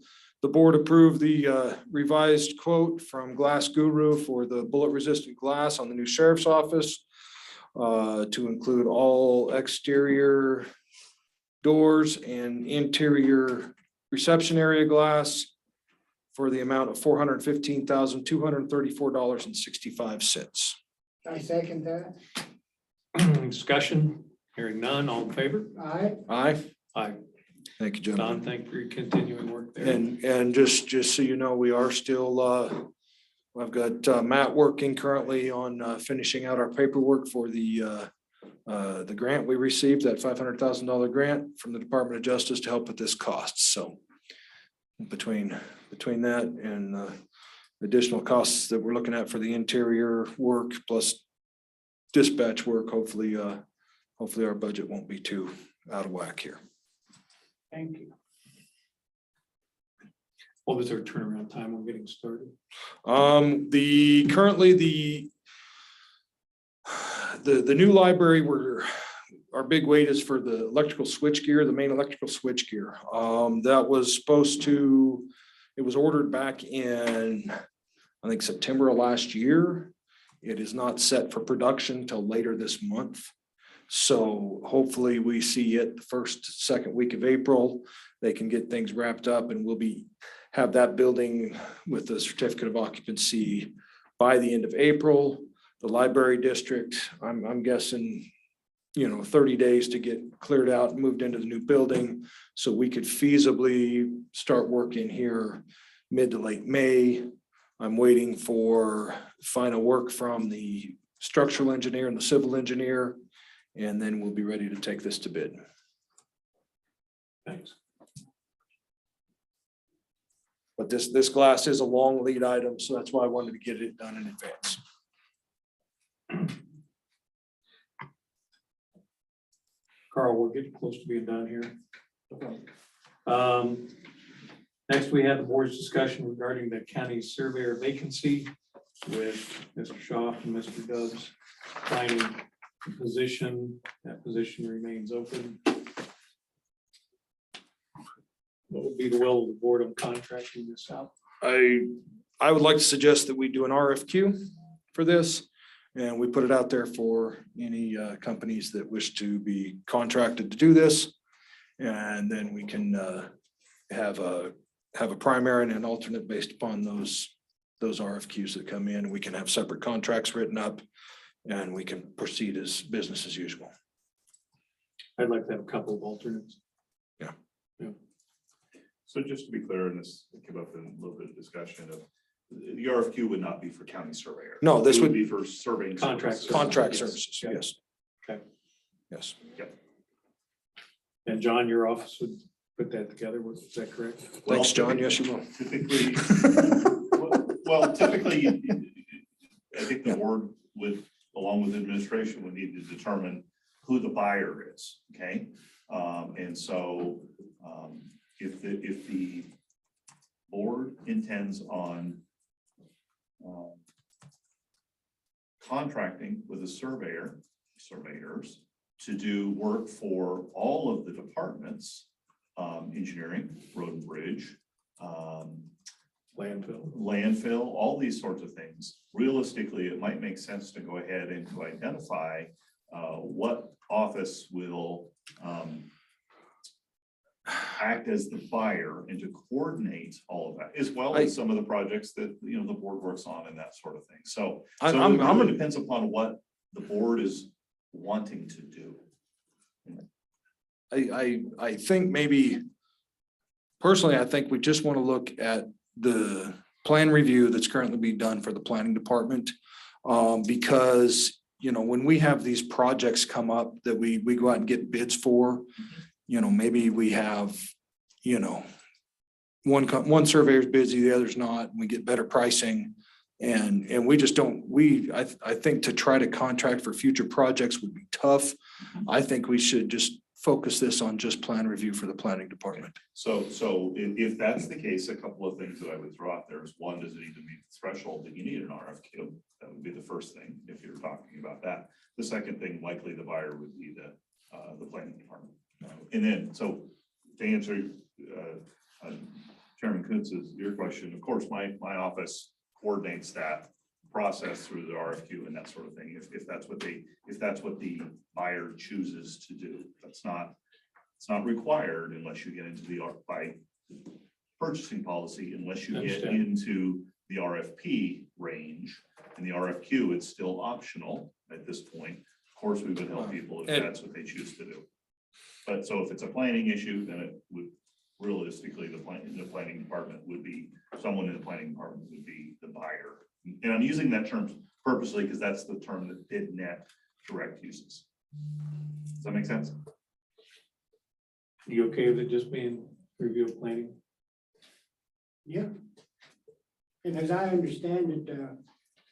Speaker 5: board approve the revised quote from Glass Guru for the bullet resistant glass on the new sheriff's office to include all exterior doors and interior reception area glass for the amount of $415,234.65.
Speaker 7: I second that.
Speaker 1: Discussion, hearing none, all in favor?
Speaker 7: Aye.
Speaker 5: Aye.
Speaker 1: Aye.
Speaker 5: Thank you, gentlemen.
Speaker 1: Don, thank you for your continuing work there.
Speaker 5: And just so you know, we are still, I've got Matt working currently on finishing out our paperwork for the grant we received, that $500,000 grant from the Department of Justice to help with this cost. So between that and additional costs that we're looking at for the interior work plus dispatch work, hopefully our budget won't be too out of whack here.
Speaker 1: Thank you. What was their turnaround time on getting started?
Speaker 5: Currently the new library, our big wait is for the electrical switch gear, the main electrical switch gear. That was it was ordered back in, I think, September of last year. It is not set for production till later this month. So hopefully we see it the second week of April. They can get things wrapped up and we'll have that building with the certificate of occupancy by the end of April. The library district, I'm guessing, 30 days to get cleared out and moved into the new building. So we could feasibly start working here mid to late May. I'm waiting for final work from the structural engineer and the civil engineer, and then we'll be ready to take this to bid.
Speaker 1: Thanks.
Speaker 5: But this glass is a long lead item, so that's why I wanted to get it done in advance.
Speaker 1: Carl, we're getting close to being done here. Next, we have the board's discussion regarding the county surveyor vacancy with Mr. Schaaf and Mr. Dubs finding the position. That position remains open. What would be the will of the board on contracting this out?
Speaker 5: I would like to suggest that we do an RFQ for this. And we put it out there for any companies that wish to be contracted to do this. And then we can have a primary and an alternate based upon those RFQs that come in. We can have separate contracts written up and we can proceed as business as usual.
Speaker 1: I'd like to have a couple of alternates.
Speaker 3: So just to be clear, and this came up in a little bit of discussion of, the RFQ would not be for county surveyor.
Speaker 5: No, this
Speaker 3: It
Speaker 5: would
Speaker 3: be for surveying.
Speaker 1: Contract
Speaker 3: services.
Speaker 5: Contract
Speaker 3: Yes.
Speaker 5: services,
Speaker 1: Yeah.
Speaker 5: yes.
Speaker 1: Okay.
Speaker 5: Yes.
Speaker 1: And John, your office would put that together. Is that correct?
Speaker 5: Thanks, John. Yes, you will.
Speaker 3: Typically, typically, I think the board along with administration, would need to determine who the buyer is, okay? And so if the board intends on contracting with a surveyors to do work for all of the departments, engineering, road and bridge, landfill, all these sorts of things. Realistically, it might make sense to go ahead and to identify what office will act as the buyer and to coordinate all of that, as well as some of the projects that, you know, the board works on and that sort of thing. So it really depends upon what the board is wanting to do.
Speaker 5: I think maybe, personally, I think we just want to look at the plan review that's currently being done for the planning department. Because, you know, when we have these projects come up that we go out and get bids for, you know, maybe we have, you know, one surveyor's busy, the other's not, and we get better pricing. And we just don't, I think to try to contract for future projects would be tough. I think we should just focus this on just plan review for the planning department.
Speaker 3: So if that's the case, a couple of things that I would throw out there is, one, does it even meet the threshold that you need an RFQ? That would be the first thing, if you're talking about that. The second thing, likely the buyer would be the planning department. And then, so to answer Chairman Kuntz's, your question, of course, my office coordinates that process through the RFQ and that sort of thing. If that's what the buyer chooses to do, it's not required unless you get into the by purchasing policy, unless you get into the RFP range. In the RFQ, it's still optional at this point. Of course, we would help people if that's what they choose to do. But so if it's a planning issue, then it would realistically, the planning department would be, someone in the planning department would be the buyer. And I'm using that term purposely because that's the term that BidNet Direct uses. Does that make sense?
Speaker 1: You okay with it just being review of planning?
Speaker 7: Yeah. And as I understand it,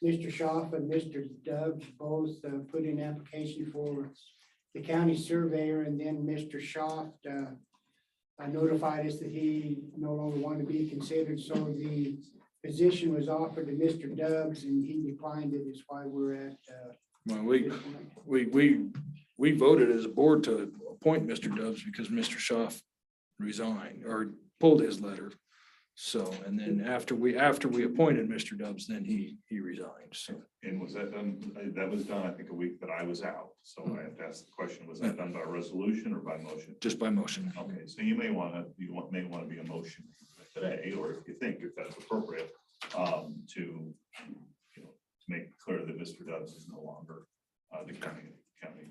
Speaker 7: Mr. Schaaf and Mr. Dubs both put in application for the county surveyor, and then Mr. Schaaf notified us that he no longer wanted to be considered. So the position was offered to Mr. Dubs and he declined it, is why we're at.
Speaker 5: Well, we voted as a board to appoint Mr. Dubs because Mr. Schaaf resigned or pulled his letter. So, and then after we appointed Mr. Dubs, then he resigned, so.
Speaker 3: And was that done? That was done, I think, a week that I was out. So I have to ask the question, was that done by resolution or by motion?
Speaker 5: Just by motion.
Speaker 3: Okay, so you may want to be a motion today, or if you think if that's appropriate, to, you know, to make clear that Mr. Dubs is no longer the county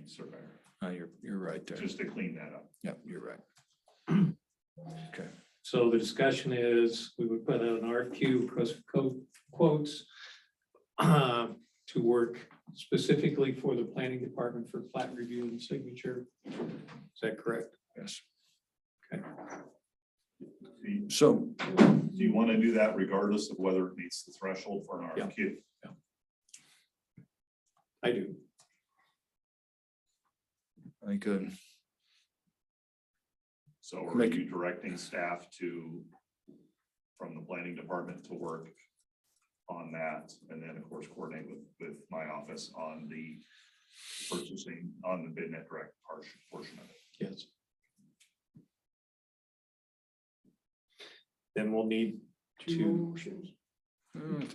Speaker 3: surveyor.
Speaker 5: You're right there.
Speaker 3: Just to clean that up.
Speaker 5: Yep, you're right. Okay.
Speaker 1: So the discussion is, we would put out an RFQ, quotes, to work specifically for the planning department for plat review and signature. Is that correct?
Speaker 5: Yes.
Speaker 1: Okay.
Speaker 5: So.
Speaker 3: Do you want to do that regardless of whether it meets the threshold for an RFQ?
Speaker 1: Yeah. I do.
Speaker 5: I could.
Speaker 3: So are you directing staff from the planning department to work on that? And then, of course, coordinate with my office on the purchasing, on the BidNet Direct portion of it?
Speaker 1: Yes. Then we'll need
Speaker 7: Two motions.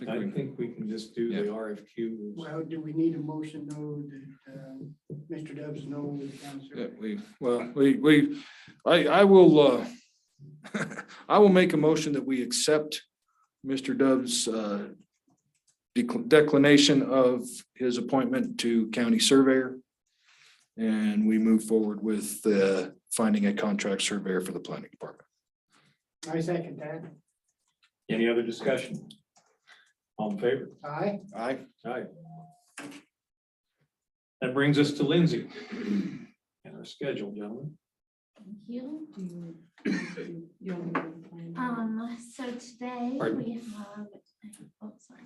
Speaker 1: I think we can just do the RFQ.
Speaker 7: Well, do we need a motion though that Mr. Dubs is no longer the county surveyor?
Speaker 5: I will I will make a motion that we accept Mr. Dubs' declination of his appointment to county surveyor. And we move forward with finding a contract surveyor for the planning department.
Speaker 7: I second that.
Speaker 1: Any other discussion? All in favor?
Speaker 7: Aye.
Speaker 5: Aye.
Speaker 1: Aye. That brings us to Lindsay and our schedule, gentlemen.
Speaker 11: Thank you.
Speaker 13: You want me to plan?
Speaker 11: So today
Speaker 1: Pardon?
Speaker 11: we have, oh, sorry.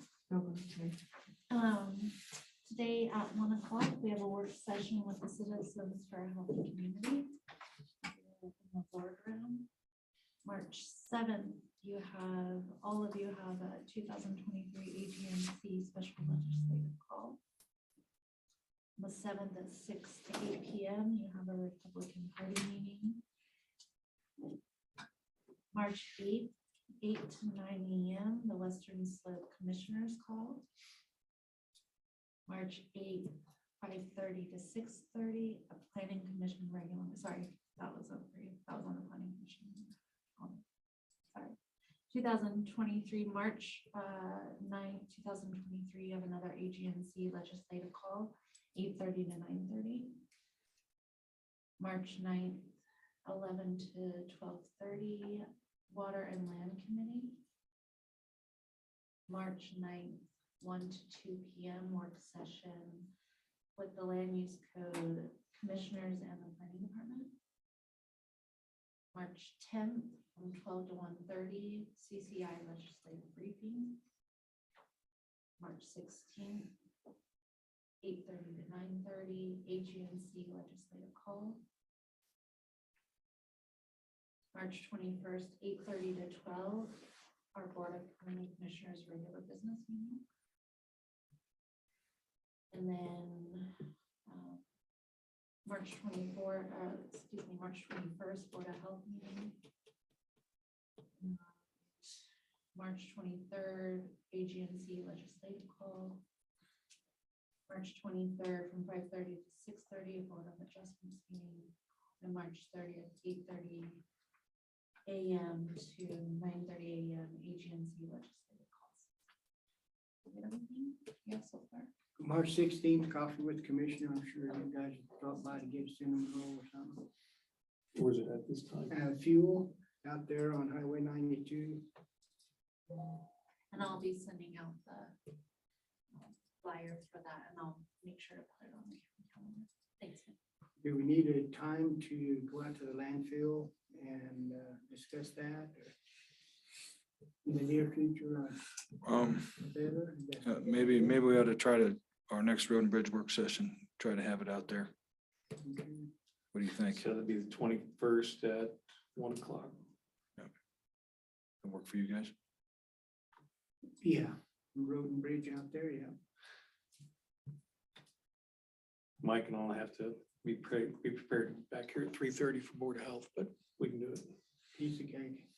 Speaker 11: Today at 1 o'clock, we have a work session with the Citizens for a Healthy Community in the boardroom. March 7th, you have, all of you have a 2023 AGMC special legislative call. The 7th at 6 to 8 PM, you have a Republican Party meeting. March 8th, 8 to 9 AM, the Western Slope Commissioners call. March 8th, 5:30 to 6:30, a planning commission regular, sorry, that was on the planning commission. Sorry. 2023, March 9th, 2023, you have another AGNC legislative call, 8:30 to 9:30. March 9th, 11 to 12:30, Water and Land Committee. March 9th, 1 to 2 PM, work session with the Land Use Code Commissioners and the Planning Department. March 10th, from 12 to 1:30, CCI legislative briefing. March 16th, 8:30 to 9:30, AGNC legislative call. March 21st, 8:30 to 12, our Board of County Commissioners regular business meeting. And then March 21st, Board of Health meeting. March 23rd, AGNC legislative call. March 23rd, from 5:30 to 6:30, Board of Adjustments meeting. And March 30th, 8:30 AM to 9:30 AM, AGNC legislative calls. Is that everything you have so far?
Speaker 7: March 16th, coffee with the commissioner. I'm sure you guys thought by to get cinnamon roll or something.
Speaker 1: Where's it at this time?
Speaker 7: Fuel out there on Highway 92.
Speaker 11: And I'll be sending out the flyer for that, and I'll make sure to put it on the calendar. Thanks.
Speaker 7: Do we need a time to go out to the landfill and discuss that in the near future?
Speaker 5: Maybe we ought to try to, our next road and bridge work session, try to have it out there. What do you think?
Speaker 1: So that'd be the 21st at 1 o'clock.
Speaker 5: That work for you guys?
Speaker 7: Yeah, road and bridge out there, yeah.
Speaker 1: Mike and I'll have to be prepared back here at 3:30 for Board of Health, but we can do it.
Speaker 7: Piece of cake.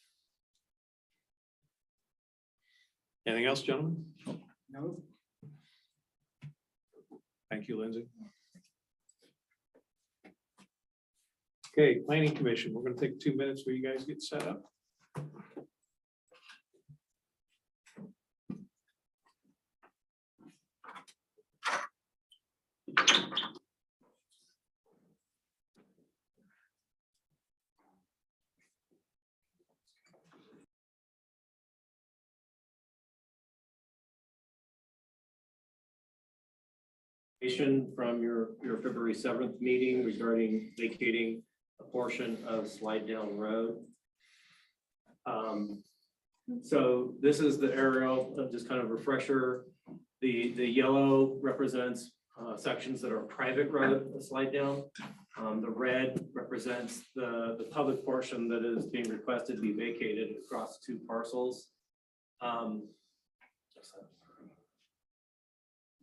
Speaker 1: Anything else, gentlemen?
Speaker 7: No.
Speaker 1: Thank you, Lindsay. Okay, Planning Commission, we're gonna take 2 minutes where you guys get set up.
Speaker 16: From your February 7th meeting regarding vacating a portion of Slide Down Road. So this is the aerial, just kind of refresher. The yellow represents sections that are private road, the Slide Down. The red represents the public portion that is being requested to be vacated across 2 parcels.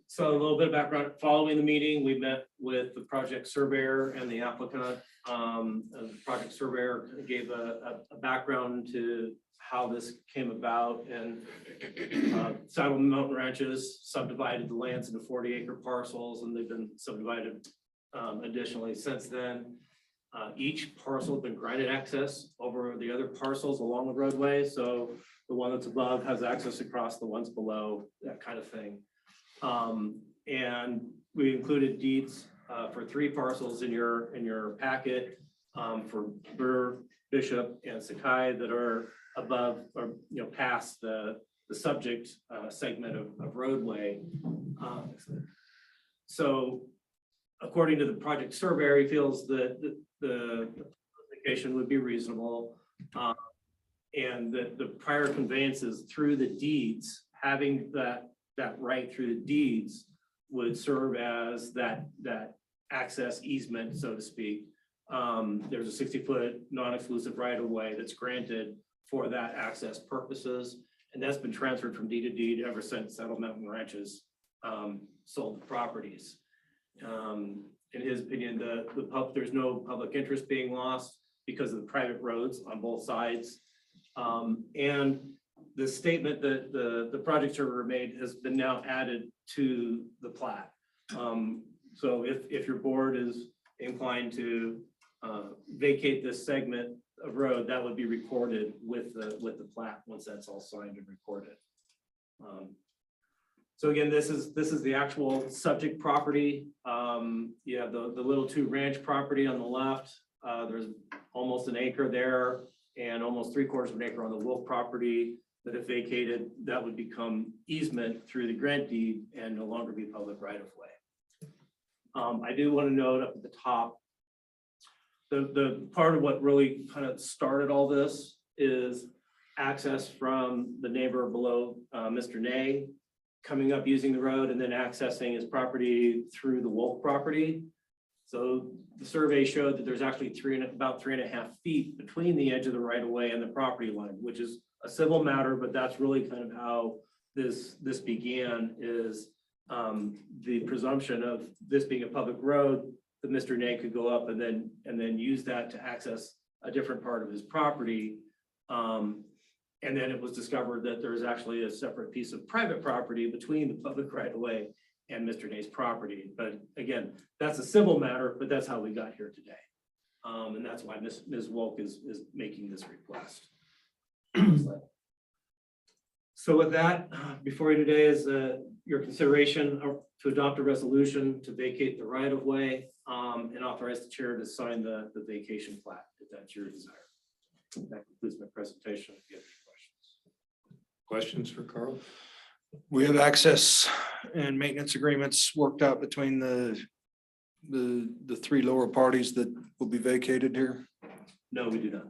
Speaker 16: So a little bit of background, following the meeting, we met with the project surveyor and the applicant. The project surveyor gave a background to how this came about, and Saddle Mountain Ranches subdivided the lands into 40-acre parcels, and they've been subdivided additionally since then. Each parcel has been granted access over the other parcels along the roadway, so the one that's above has access across the ones below, that kind of thing. And we included deeds for 3 parcels in your packet for Burr, Bishop, and Sakai that are above or past the subject segment of roadway. So according to the project surveyor, he feels that the application would be reasonable, and that the prior conveyances through the deeds, having that right through the deeds would serve as that access easement, so to speak, there's a 60-foot non-exclusive right of way that's granted for that access purposes. And that's been transferred from deed to deed ever since Saddle Mountain Ranches sold the properties. In his opinion, there's no public interest being lost because of the private roads on both sides. And the statement that the project server made has been now added to the plat. So if your board is inclined to vacate this segment of road, that would be recorded with the plat once that's all signed and recorded. So again, this is the actual subject property. You have the Little Two Ranch property on the left. There's almost an acre there and almost 3/4 of an acre on the Wolf property that if vacated, that would become easement through the grant deed and no longer be public right of way. I do want to note up at the top, the part of what really kind of started all this is access from the neighbor below Mr. Nay, coming up using the road and then accessing his property through the Wolf property. So the survey showed that there's actually about 3.5 feet between the edge of the right of way and the property line, which is a civil matter, but that's really kind of how this began, is the presumption of this being a public road, that Mr. Nay could go up and then use that to access a different part of his property. And then it was discovered that there is actually a separate piece of private property between the public right of way and Mr. Nay's property. But again, that's a civil matter, but that's how we got here today. And that's why Ms. Wolk is making this request. So with that, before you today is your consideration to adopt a resolution to vacate the right of way and authorize the chair to sign the vacation plat, if that's your desire. That concludes my presentation. If you have any
Speaker 1: Questions for Carl?
Speaker 5: We have access and maintenance agreements worked out between the three lower parties that will be vacated here.
Speaker 16: No, we do not.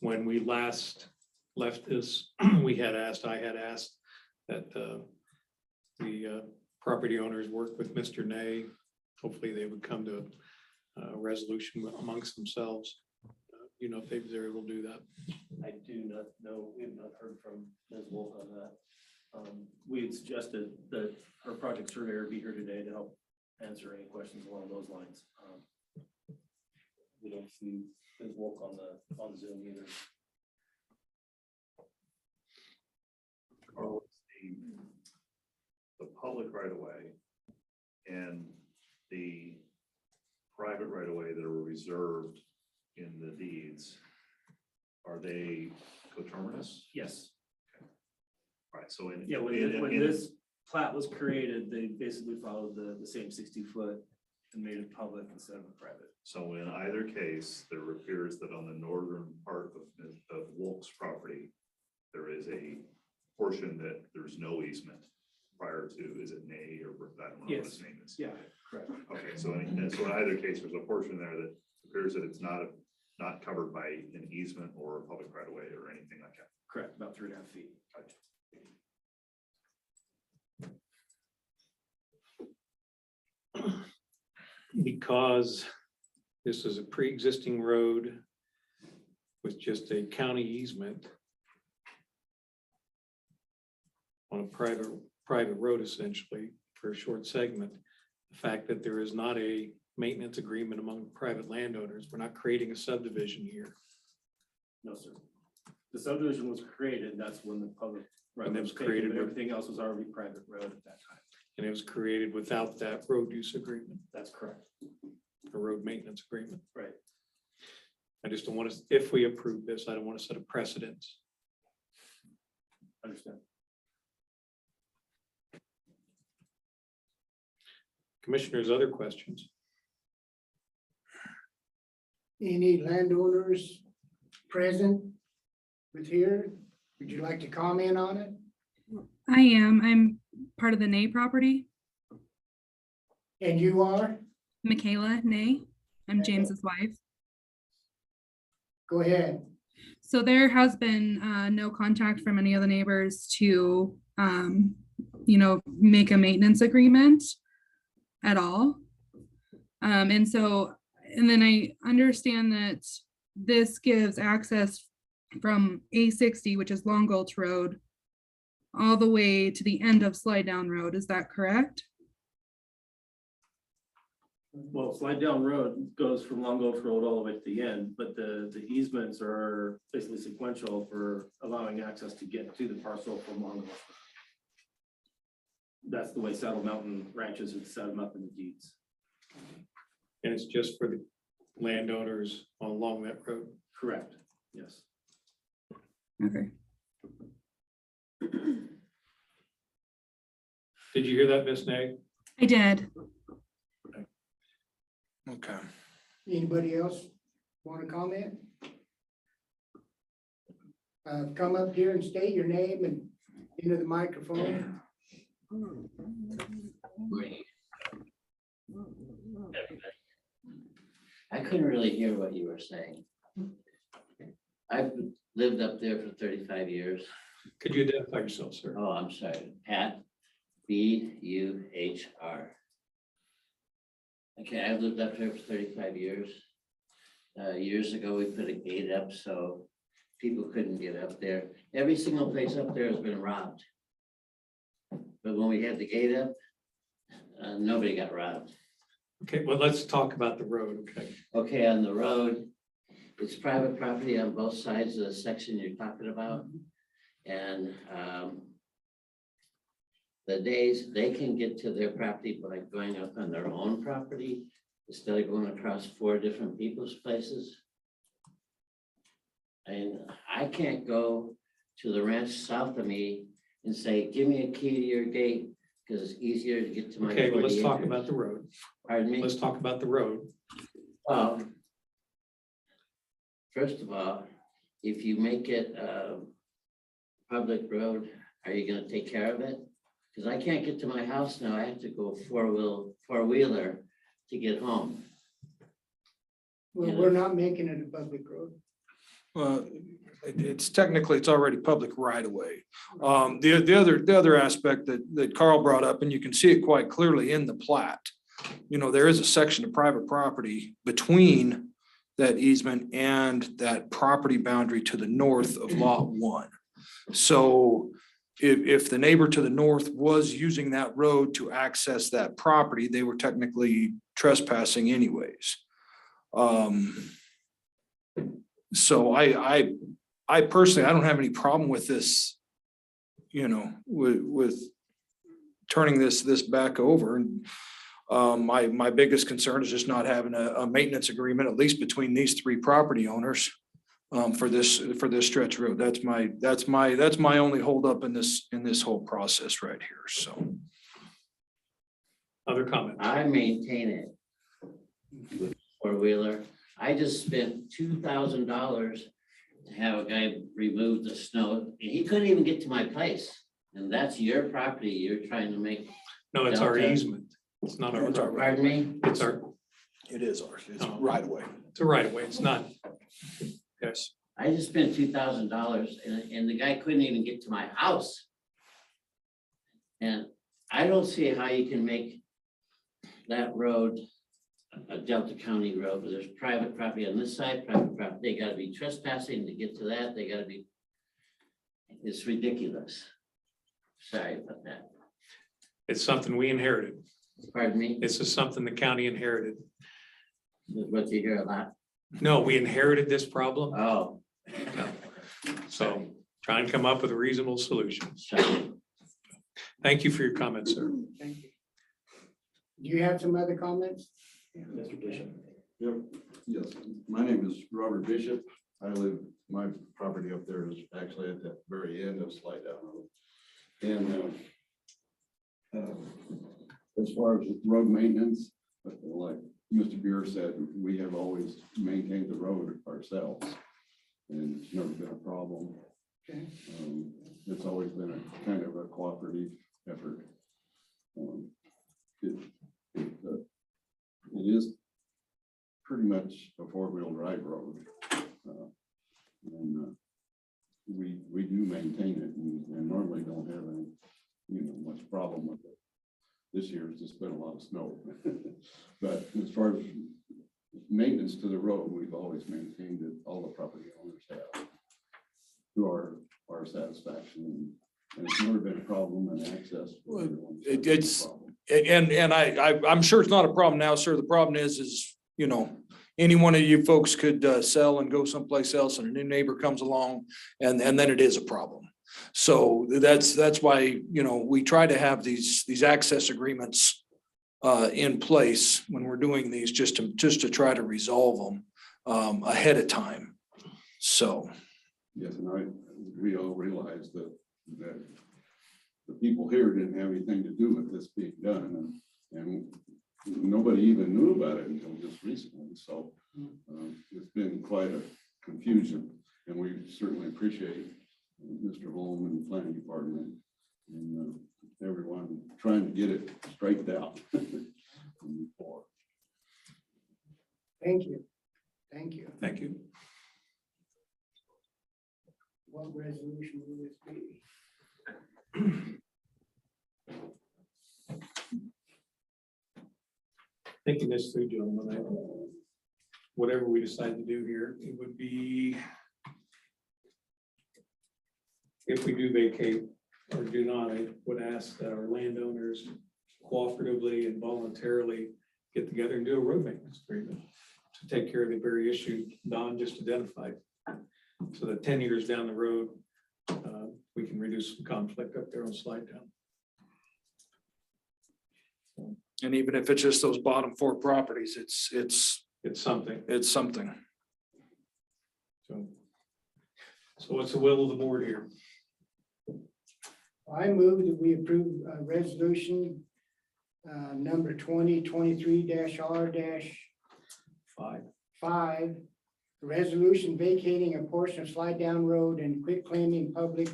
Speaker 1: When we last left this, I had asked that the property owners work with Mr. Nay. Hopefully they would come to a resolution amongst themselves. You know, if they're able to do that.
Speaker 16: I do not know. We have not heard from Ms. Wolf on that. We had suggested that our project surveyor be here today to help answer any questions along those lines. We don't see Ms. Wolf on Zoom either.
Speaker 3: Carl, the public right of way and the private right of way that are reserved in the deeds, are they coterminous?
Speaker 16: Yes.
Speaker 3: Right, so in.
Speaker 16: Yeah, when this plat was created, they basically followed the same 60-foot and made it public instead of a private.
Speaker 3: So in either case, there appears that on the northern part of Wolf's property, there is a portion that there's no easement prior to, is it Nay or I don't know what his name is.
Speaker 16: Yeah, correct.
Speaker 3: Okay, so in either case, there's a portion there that appears that it's not covered by an easement or a public right of way or anything like that.
Speaker 16: Correct, about 3.5 feet.
Speaker 1: Because this is a pre-existing road with just a county easement on a private road essentially for a short segment. The fact that there is not a maintenance agreement among private landowners, we're not creating a subdivision here.
Speaker 16: No, sir. The subdivision was created, that's when the public right
Speaker 1: And it
Speaker 16: was
Speaker 1: was created
Speaker 16: created,
Speaker 1: with-
Speaker 16: everything else was already private road at that time.
Speaker 1: And it was created without that road use agreement,
Speaker 16: That's correct.
Speaker 1: a road maintenance agreement.
Speaker 16: Right.
Speaker 1: I just don't want to, if we approve this, I don't want to set a precedence.
Speaker 16: Understand.
Speaker 1: Commissioners, other questions?
Speaker 7: Any landowners present with here? Would you like to comment on it?
Speaker 17: I am. I'm part of the Nay property.
Speaker 7: And you are?
Speaker 17: Michaela Nay. I'm James's wife.
Speaker 7: Go ahead.
Speaker 17: So there has been no contact from any of the neighbors to make a maintenance agreement at all. And then I understand that this gives access from A60, which is Long Gulch Road, all the way to the end of Slide Down Road. Is that correct?
Speaker 16: Well, Slide Down Road goes from Long Gulch Road all the way to the end, but the easements are basically sequential for allowing access to get to the parcel from Long Gulch. That's the way Saddle Mountain Ranches had set them up in the deeds.
Speaker 1: And it's just for the landowners along that road.
Speaker 16: Correct, yes.
Speaker 17: Okay.
Speaker 1: Did you hear that, Ms. Nag?
Speaker 17: I did.
Speaker 5: Okay.
Speaker 7: Anybody else want to comment? Come up here and state your name and into the microphone.
Speaker 18: I couldn't really hear what you were saying. I've lived up there for 35 years.
Speaker 1: Could you identify yourself, sir?
Speaker 18: Oh, I'm sorry, Pat, B-U-H-R. Okay, I've lived up there for 35 years. Years ago, we put a gate up so people couldn't get up there. Every single place up there has been robbed. But when we had the gate up, nobody got robbed.
Speaker 1: Okay, well, let's talk about the road, okay?
Speaker 18: Okay, on the road, it's private property on both sides of the section you're talking about. And the days they can get to their property by going up on their own property instead of going across 4 different people's places. And I can't go to the ranch south of me and say, give me a key to your gate because it's easier to get to my.
Speaker 1: Okay, well, let's
Speaker 18: 40
Speaker 1: talk
Speaker 18: acres.
Speaker 1: about the road.
Speaker 18: Pardon me?
Speaker 1: Let's talk about the road.
Speaker 18: First of all, if you make it a public road, are you gonna take care of it? Because I can't get to my house now. I have to go four-wheeler to get home.
Speaker 7: Well, we're not making it a public road.
Speaker 5: Well, it's technically, it's already public right of way. The other aspect that Carl brought up, and you can see it quite clearly in the plat. There is a section of private property between that easement and that property boundary to the north of lot 1. So if the neighbor to the north was using that road to access that property, they were technically trespassing anyways. So I personally, I don't have any problem with this, with turning this back over. And my biggest concern is just not having a maintenance agreement, at least between these 3 property owners, for this stretch road. That's my only holdup in this whole process right here. So.
Speaker 1: Other comments?
Speaker 18: I maintain it with four-wheeler. I just spent $2,000 to have a guy remove the snow, and he couldn't even get to my place. And that's your property you're trying to make.
Speaker 1: No, it's our
Speaker 18: Delta.
Speaker 1: easement. It's not our.
Speaker 18: Pardon me?
Speaker 1: It's our.
Speaker 5: It is ours. It's right away.
Speaker 1: It's a right of way. It's not. Yes.
Speaker 18: I just spent $2,000 and the guy couldn't even get to my house. And I don't see how you can make that road a Delta County road, but there's private property on this side, private property. They gotta be trespassing to get to that. They gotta be, it's ridiculous. Sorry about that.
Speaker 1: It's something we inherited.
Speaker 18: Pardon me?
Speaker 1: This is something the county inherited.
Speaker 18: What you hear a lot.
Speaker 1: No, we inherited this problem.
Speaker 18: Oh.
Speaker 1: So try and come up with a reasonable solution. Thank you for your comments, sir.
Speaker 7: Thank you. Do you have some other comments?
Speaker 1: Mr. Bishop.
Speaker 19: Yep, yes, my name is Robert Bishop. My property up there is actually at the very end of Slide Down Road. And as far as road maintenance, like Mr. Beer said, we have always maintained the road ourselves. And it's never been a problem.
Speaker 7: Okay.
Speaker 19: It's always been a kind of a cooperative effort. It is pretty much a 4-wheel drive road. We do maintain it and normally don't have any, much problem with it. This year has just been a lot of snow. But as far as maintenance to the road, we've always maintained it, all the property owners have, to our satisfaction. And it's never been a problem in access. For everyone.
Speaker 5: It's, and I'm sure it's not a problem now, sir. The problem is, you know, any one of you folks could sell and go someplace else and a new neighbor comes along and then it is a problem. So that's why, you know, we try to have these access agreements in place when we're doing these, just to try to resolve them ahead of time. So.
Speaker 19: Yes, and we all realize that the people here didn't have anything to do with this being done, and nobody even knew about it until just recently. So it's been quite a confusion, and we certainly appreciate Mr. Holm and the planning department and everyone trying to get it straightened out.
Speaker 7: Thank you. Thank you.
Speaker 1: Thank you.
Speaker 7: What resolution will this be?
Speaker 1: Thinking this through, gentlemen, whatever we decide to do here, it would be, if we do vacate or do not, I would ask that our landowners cooperatively and voluntarily get together and do a road maintenance agreement to take care of the very issue Don just identified. So that 10 years down the road, we can reduce some conflict up there on Slide Down.
Speaker 5: And even if it's just those bottom 4 properties, it's
Speaker 1: something.
Speaker 5: It's something.
Speaker 1: So what's the will of the board here?
Speaker 7: I move that we approve resolution number 2023-R-5. Resolution vacating a portion of Slide Down Road and quit claiming public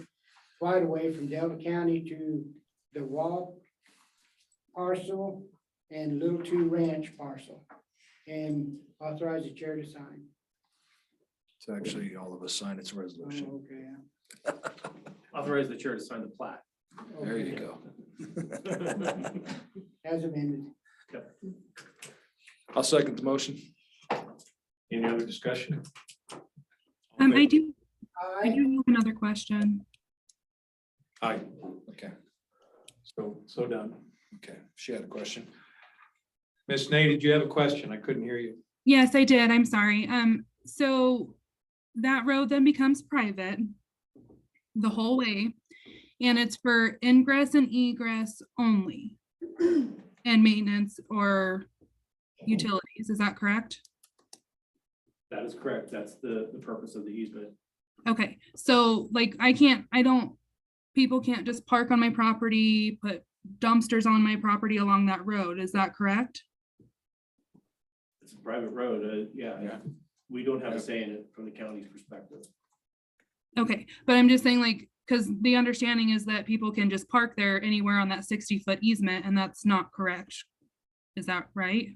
Speaker 7: right of way from Delta County to the Wall parcel and Little Two Ranch parcel, and authorize the chair to sign.
Speaker 5: It's actually all of us sign its resolution.
Speaker 7: Oh, okay.
Speaker 16: Authorize the chair to sign the plat.
Speaker 5: There you go.
Speaker 7: As amended.
Speaker 5: I'll second the motion.
Speaker 1: Any other discussion?
Speaker 17: I do have another question.
Speaker 1: Aye.
Speaker 5: Okay.
Speaker 1: So done.
Speaker 5: Okay. She had a question.
Speaker 1: Miss Nate, did you have a question? I couldn't hear you.
Speaker 17: Yes, I did. I'm sorry. So that road then becomes private the whole way, and it's for ingress and egress only and maintenance or utilities. Is that correct?
Speaker 16: That is correct. That's the purpose of the easement.
Speaker 17: Okay, so like people can't just park on my property, put dumpsters on my property along that road. Is that correct?
Speaker 16: It's a private road. Yeah. We don't have a say in it from the county's perspective.
Speaker 17: Okay, but I'm just saying, like, because the understanding is that people can just park there anywhere on that 60-foot easement, and that's not correct. Is that right?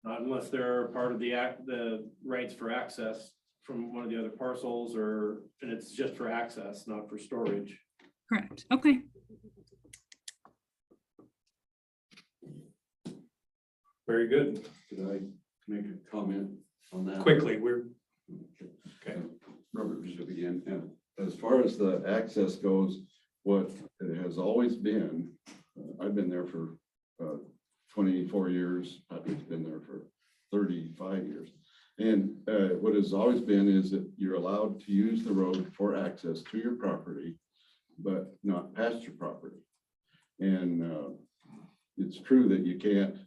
Speaker 16: Not unless they're part of the rights for access from one of the other parcels, and it's just for access, not for storage.
Speaker 17: Correct. Okay.
Speaker 1: Very good.
Speaker 19: Could I make a comment on that?
Speaker 1: Quickly,
Speaker 19: Okay. Robert Bishop again. And as far as the access goes, what it has always been, I've been there for 24 years. Patrick's been there for 35 years. And what has always been is that you're allowed to use the road for access to your property, but not past your property. And it's true that you can't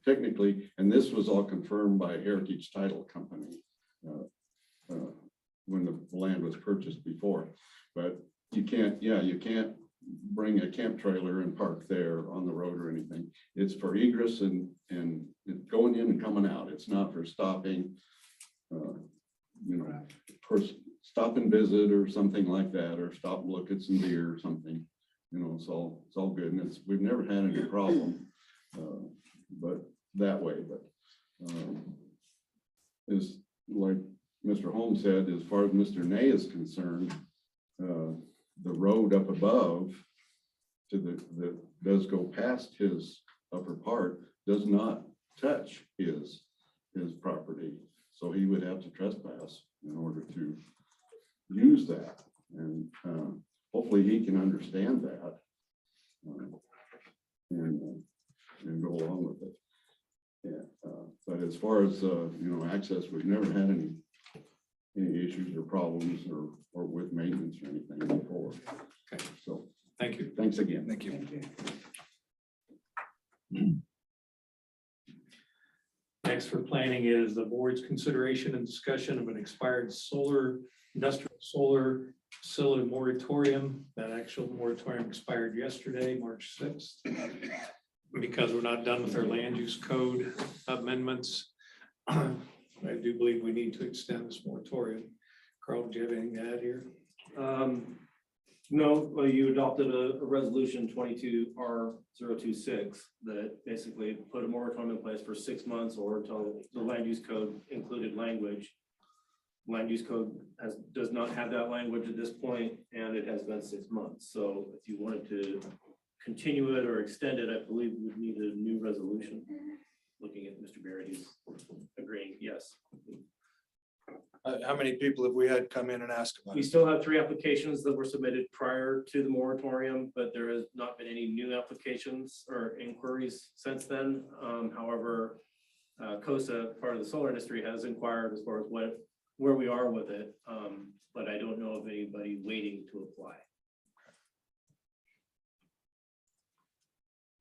Speaker 19: technically, and this was all confirmed by Heritage Title Company when the land was purchased before. But you can't bring a camp trailer and park there on the road or anything. It's for egress and going in and coming out. It's not for stopping, of course, stop and visit or something like that, or stop and look at some deer or something. It's all good, and we've never had any problem, but that way. But is like Mr. Holmes said, as far as Mr. Ney is concerned, the road up above that does go past his upper part does not touch his property. So he would have to trespass in order to use that. And hopefully he can understand that and go along with it. Yeah, but as far as, access, we've never had any issues or problems or with maintenance or anything before.
Speaker 1: Okay.
Speaker 19: So,
Speaker 1: Thank you.
Speaker 19: thanks again.
Speaker 5: Thank you.
Speaker 7: Thank you.
Speaker 1: Next for planning is the board's consideration and discussion of an expired industrial solar facility moratorium. That actual moratorium expired yesterday, March 6th. Because we're not done with our land use code amendments, I do believe we need to extend this moratorium. Carl, do you have anything to add here?
Speaker 16: No, well, you adopted a resolution 22R026 that basically put a moratorium in place for 6 months or until the land use code included language. Land use code does not have that language at this point, and it has been 6 months. So if you wanted to continue it or extend it, I believe we would need a new resolution. Looking at Mr. Barrett, he's agreeing, yes.
Speaker 5: How many people have we had come in and ask about
Speaker 16: We
Speaker 5: it?
Speaker 16: still have 3 applications that were submitted prior to the moratorium, but there has not been any new applications or inquiries since then. However, COSA, part of the solar industry, has inquired as far as where we are with it. But I don't know of anybody waiting to apply.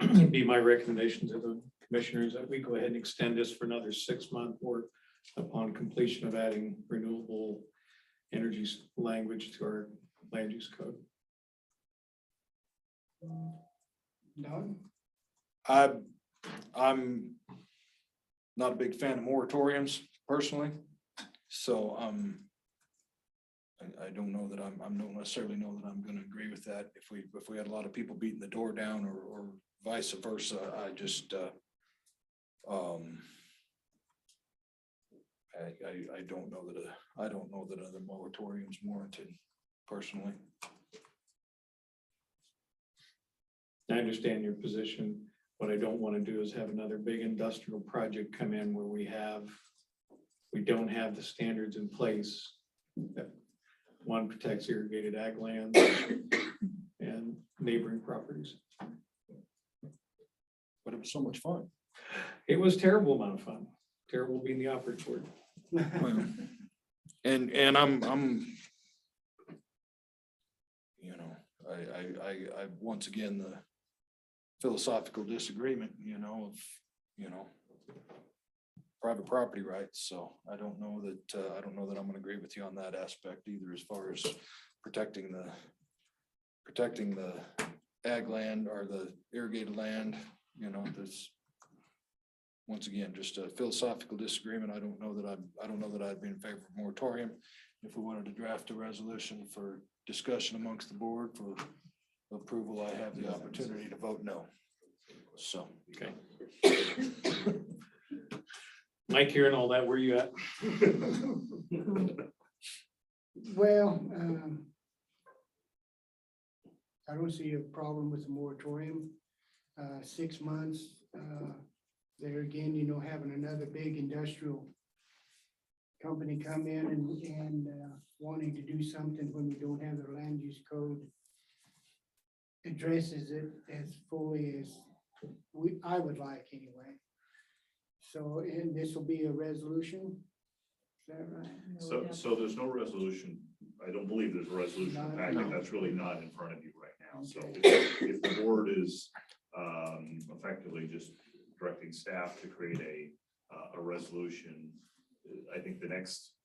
Speaker 1: It'd be my recommendation to the commissioners that we go ahead and extend this for another 6 month or upon completion of adding renewable energy language to our land use code.
Speaker 7: Don?
Speaker 5: I'm not a big fan of moratoriums personally, so I don't know that I don't necessarily know that I'm going to agree with that. If we had a lot of people beating the door down or vice versa, I just I don't know that other moratoriums warranted personally.
Speaker 1: I understand your position. What I don't want to do is have another big industrial project come in where we don't have the standards in place that one protects irrigated ag land and neighboring properties.
Speaker 5: But it was so much fun.
Speaker 1: It was terrible amount of fun. Terrible being the operative word.
Speaker 5: And I'm I once again the philosophical disagreement, of private property rights. So I don't know that I'm going to agree with you on that aspect either, as far as protecting the ag land or the irrigated land. There's once again just a philosophical disagreement. I don't know that I'd be in favor of moratorium. If we wanted to draft a resolution for discussion amongst the board for approval, I have the opportunity to vote no. So,
Speaker 1: okay. Mike, hearing all that, where you at?
Speaker 7: Well, I don't see a problem with the moratorium. 6 months, there again, having another big industrial company come in and wanting to do something when we don't have the land use code addresses it as fully as I would like anyway. So, and this will be a resolution, is that right?
Speaker 3: So there's no resolution. I don't believe there's a resolution packet. That's really not in front of you right now. So if the board is effectively just directing staff to create a resolution, I think the next,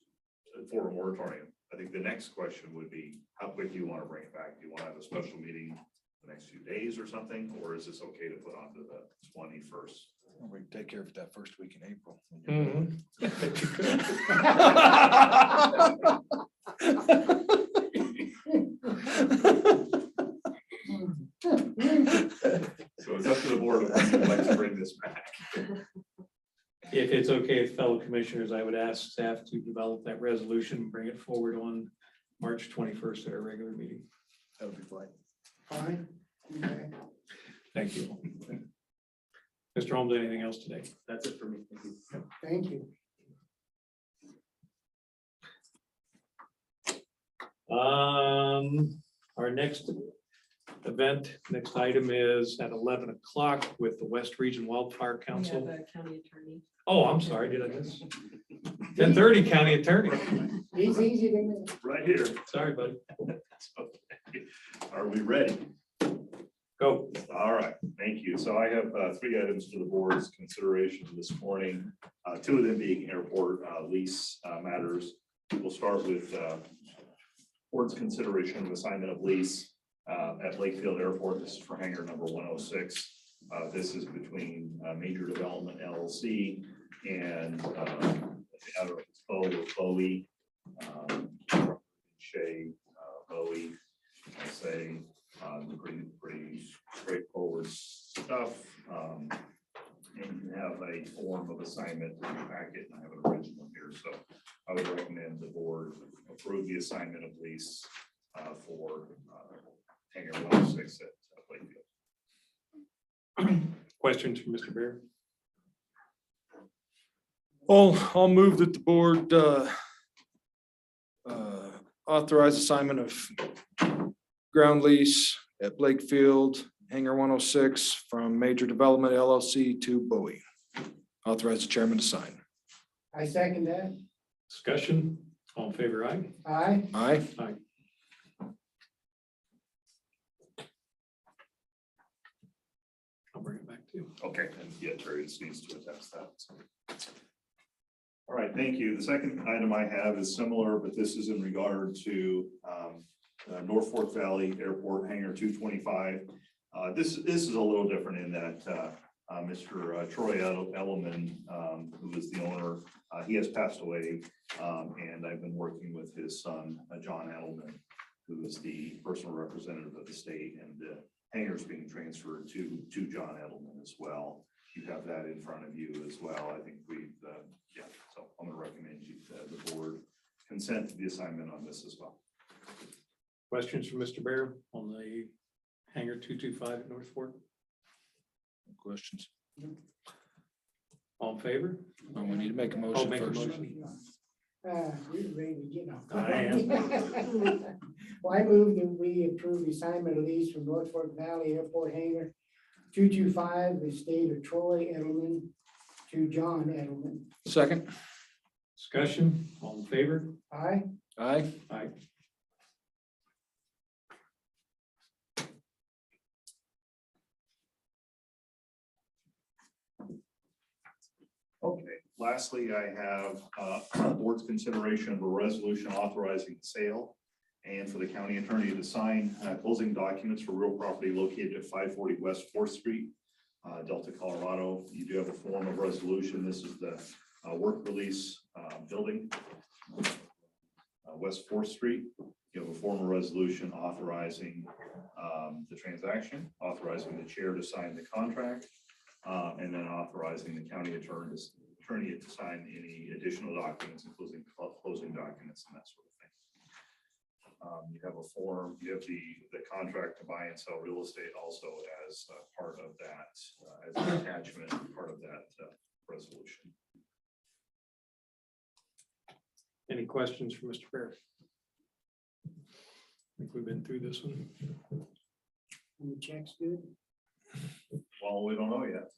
Speaker 3: for a moratorium, I think the next question would be, how quick do you want to bring it back? Do you want to have a special meeting the next few days or something? Or is this okay to put on to the 21st?
Speaker 5: we can take care of it that first week in April.
Speaker 3: So it's up to the board if you'd like to bring this back.
Speaker 1: If it's okay with fellow commissioners, I would ask staff to develop that resolution and bring it forward on March 21st at our regular meeting.
Speaker 5: That'll be fine.
Speaker 7: Fine. Okay.
Speaker 1: Thank you. Mr. Holmes, anything else today?
Speaker 16: That's it for me. Thank you.
Speaker 7: Thank you.
Speaker 1: Our next event, next item is at 11 o'clock with the West Region Wildfire
Speaker 13: We have
Speaker 1: Council.
Speaker 13: a county attorney.
Speaker 1: Oh, I'm sorry, did I miss? 10:30 county attorney.
Speaker 7: He's easy to miss.
Speaker 3: Right here.
Speaker 1: Sorry, buddy.
Speaker 3: Okay. Are we ready?
Speaker 1: Go.
Speaker 3: All right, thank you. So I have three items for the board's consideration this morning. Two of them being airport lease matters. We'll start with board's consideration of assignment of lease at Lakefield Airport. This is for hangar number 106. This is between Major Development LLC and Bowie, Shea, Bowie. I say pretty straightforward stuff. And you have a form of assignment in your packet, and I have an original here. So I would recommend the board approve the assignment of lease for hangar 106 at Lakefield.
Speaker 1: Questions for Mr. Bear?
Speaker 5: I'll move that the board authorize assignment of ground lease at Blakefield, hangar 106 from Major Development LLC to Bowie. Authorize the chairman to sign.
Speaker 7: I second that.
Speaker 1: Discussion, all in favor, aye?
Speaker 7: Aye.
Speaker 5: Aye.
Speaker 1: Aye. I'll bring it back to you.
Speaker 3: Okay, and yeah, Terry just needs to attest that. So. All right, thank you. The second item I have is similar, but this is in regard to North Fork Valley Airport Hangar 225. This is a little different in that Mr. Troy Ellerman, who is the owner, he has passed away, and I've been working with his son, John Edelman, who is the personal representative of the state, and the hangar is being transferred to John Edelman as well. You have that in front of you as well. I think we've, yeah, so I'm gonna recommend you, the board consent to the assignment on this as well.
Speaker 1: Questions for Mr. Bear on the hangar 225 at North Fork?
Speaker 5: Questions?
Speaker 1: All in favor?
Speaker 5: We need to make a
Speaker 1: Oh,
Speaker 5: motion
Speaker 1: make a
Speaker 5: first.
Speaker 1: motion.
Speaker 7: We're ready to get off.
Speaker 1: I am.
Speaker 7: Well, I move that we approve the assignment of lease from North Fork Valley Airport hangar 225, the state of Troy Edelman to John Edelman.
Speaker 5: Second.
Speaker 1: Discussion, all in favor?
Speaker 7: Aye.
Speaker 5: Aye.
Speaker 1: Aye.
Speaker 3: Okay, lastly, I have board's consideration of a resolution authorizing the sale and for the county attorney to sign closing documents for real property located at 540 West 4th Street, Delta, Colorado. You do have a form of resolution. This is the work release building, West 4th Street. You have a form of resolution authorizing the transaction, authorizing the chair to sign the contract, and then authorizing the county attorney to sign any additional documents, including closing documents and that sort of thing. You have a form, you have the contract to buy and sell real estate also as part of that, as an attachment, part of that resolution.
Speaker 1: Any questions for Mr. Bear? I think we've been through this one.
Speaker 7: And the check's good.
Speaker 3: Well, we don't know yet.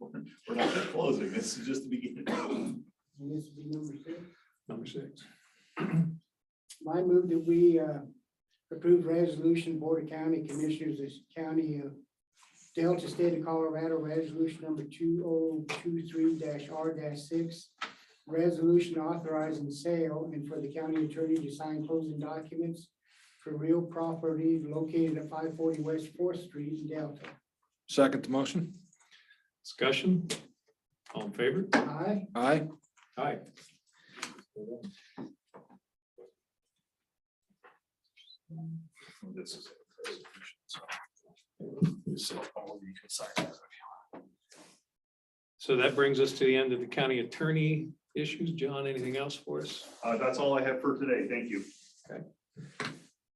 Speaker 7: Okay.
Speaker 3: We're not yet closing. This is just the beginning.
Speaker 7: And this will be number 6.
Speaker 1: Number 6.
Speaker 7: I move that we approve resolution Board of County Commissioners, this County of Delta, State of Colorado, resolution number 2023-R-6. Resolution authorizing sale and for the county attorney to sign closing documents for real property located at 540 West 4th Street in Delta.
Speaker 5: Second the motion.
Speaker 1: Discussion, all in favor?
Speaker 7: Aye.
Speaker 5: Aye.
Speaker 1: Aye.
Speaker 3: This is
Speaker 1: So that brings us to the end of the county attorney issues. John, anything else for us?
Speaker 3: That's all I have for today. Thank you.
Speaker 1: Okay.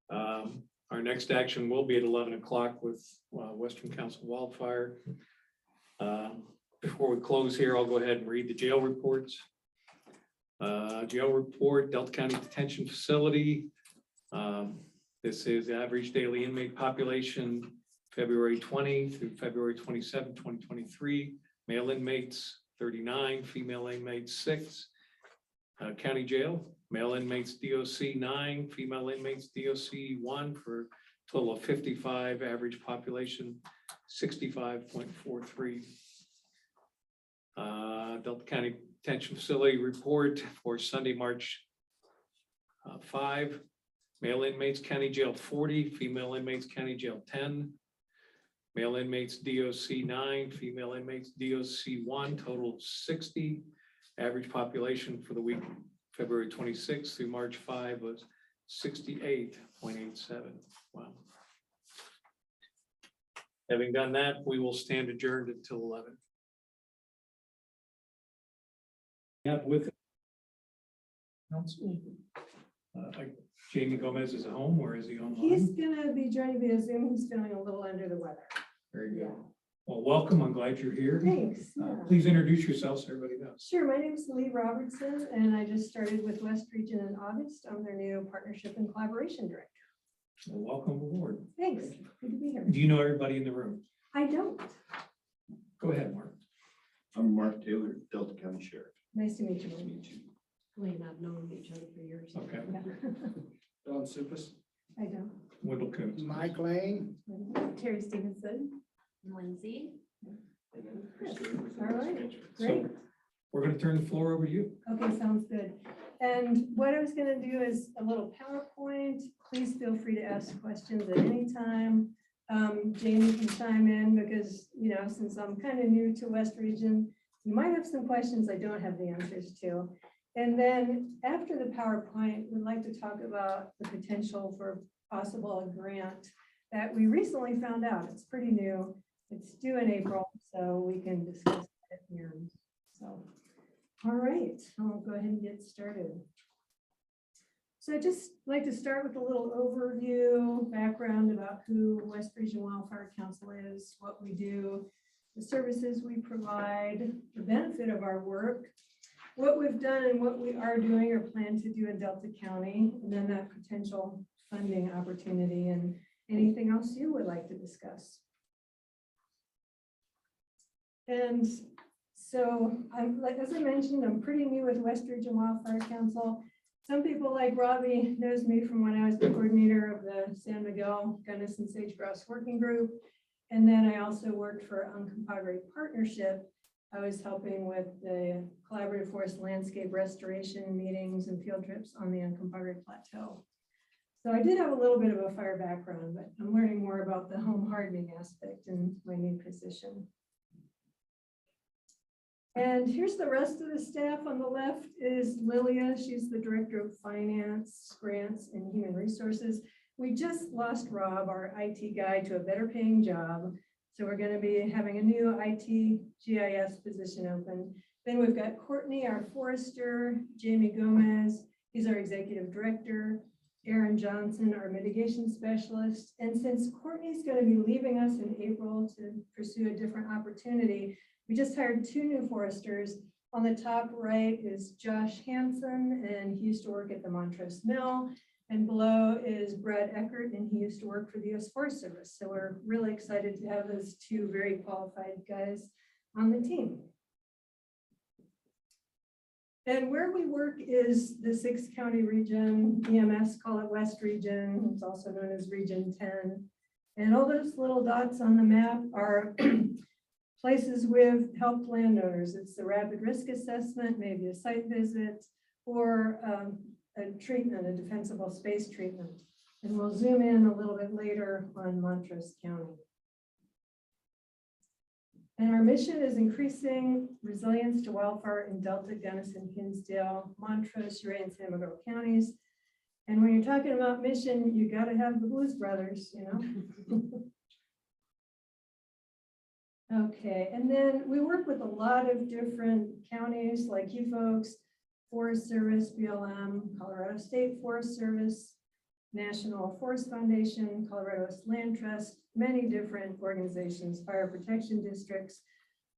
Speaker 1: Our Our next action will be at 11 o'clock with Western Council Wildfire. Before we close here, I'll go ahead and read the jail reports. Jail report, Delta County Detention Facility. This is the average daily inmate population, February 20 through February 27, 2023. Male inmates, 39, female inmates, 6. County Jail, male inmates DOC 9, female inmates DOC 1, for a total of 55, average population 65.43. Delta County Detention Facility report for Sunday, March 5. Male inmates County Jail 40, female inmates County Jail 10. Male inmates DOC 9, female inmates DOC 1, total 60. Average population for the week February 26th through March 5 was 68.87. Wow. Having done that, we will stand adjourned until 11. Yeah, with council. Jamie Gomez is at home, or is he online?
Speaker 20: He's gonna be joining via Zoom. He's feeling a little under the weather.
Speaker 1: Very good. Well, welcome. I'm glad you're here.
Speaker 20: Thanks. Yeah.
Speaker 1: Please introduce yourself so everybody knows.
Speaker 20: Sure, my name is Lee Robertson, and I just started with West Region in August. I'm their new partnership and collaboration director.
Speaker 1: Well, welcome aboard.
Speaker 20: Thanks. Good to be here.
Speaker 1: Do you know everybody in the room?
Speaker 20: I don't.
Speaker 1: Go ahead, Mark.
Speaker 19: I'm Mark Taylor, Delta County Sheriff.
Speaker 20: Nice to meet you.
Speaker 13: Lee and I've known each other for years.
Speaker 1: Okay.
Speaker 5: Don Supus.
Speaker 20: I don't.
Speaker 1: Wendell Coons.
Speaker 7: Mike Lane.
Speaker 10: Terry Stevenson, Lindsay.
Speaker 20: All right,
Speaker 1: So
Speaker 20: great.
Speaker 1: we're going to turn the floor over to you.
Speaker 20: Okay, sounds good. And what I was gonna do is a little PowerPoint. Please feel free to ask questions at any time. Jamie can chime in because, you know, since I'm kind of new to West Region, you might have some questions I don't have the answers to. And then after the PowerPoint, we'd like to talk about the potential for possible grant that we recently found out. It's pretty new. It's due in April, so we can discuss it here. So, all right, I'll go ahead and get started. So I'd just like to start with a little overview, background about who West Region Wildfire Council is, what we do, the services we provide, the benefit of our work, what we've done and what we are doing or plan to do in Delta County, and then that potential funding opportunity and anything else you would like to discuss. And so as I mentioned, I'm pretty new with West Region Wildfire Council. Some people like Robbie knows me from when I was the coordinator of the San Miguel Gunnison Sage-Grouse Working Group. And then I also worked for Uncompahgre Partnership. I was helping with the collaborative forest landscape restoration meetings and field trips on the Uncompahgre Plateau. So I did have a little bit of a fire background, but I'm learning more about the home hardening aspect in my new position. And here's the rest of the staff. On the left is Lilia. She's the Director of Finance, Grants, and Human Resources. We just lost Rob, our IT guy, to a better paying job. So we're going to be having a new IT GIS position open. Then we've got Courtney, our forester, Jamie Gomez, he's our Executive Director, Aaron Johnson, our mitigation specialist. And since Courtney's going to be leaving us in April to pursue a different opportunity, we just hired 2 new foresters. On the top right is Josh Hansen, and he used to work at the Montrose Mill. And below is Brad Eckert, and he used to work for the U.S. Forest Service. So we're really excited to have those 2 very qualified guys on the team. And where we work is the 6-county region. EMS call it West Region. It's also known as Region 10. And all those little dots on the map are places we've helped landowners. It's the rapid risk assessment, maybe a site visit, or a treatment, a defensible space treatment. And we'll zoom in a little bit later on Montrose County. And our mission is increasing resilience to wildfire in Delta, Gunnison, Hinsdale, Montrose, Uray, and San Miguel counties. And when you're talking about mission, you got to have the Blues Brothers, you know. Okay, and then we work with a lot of different counties like you folks, Forest Service, BLM, Colorado State Forest Service, National Forest Foundation, Colorado Land Trust, many different organizations, fire protection districts,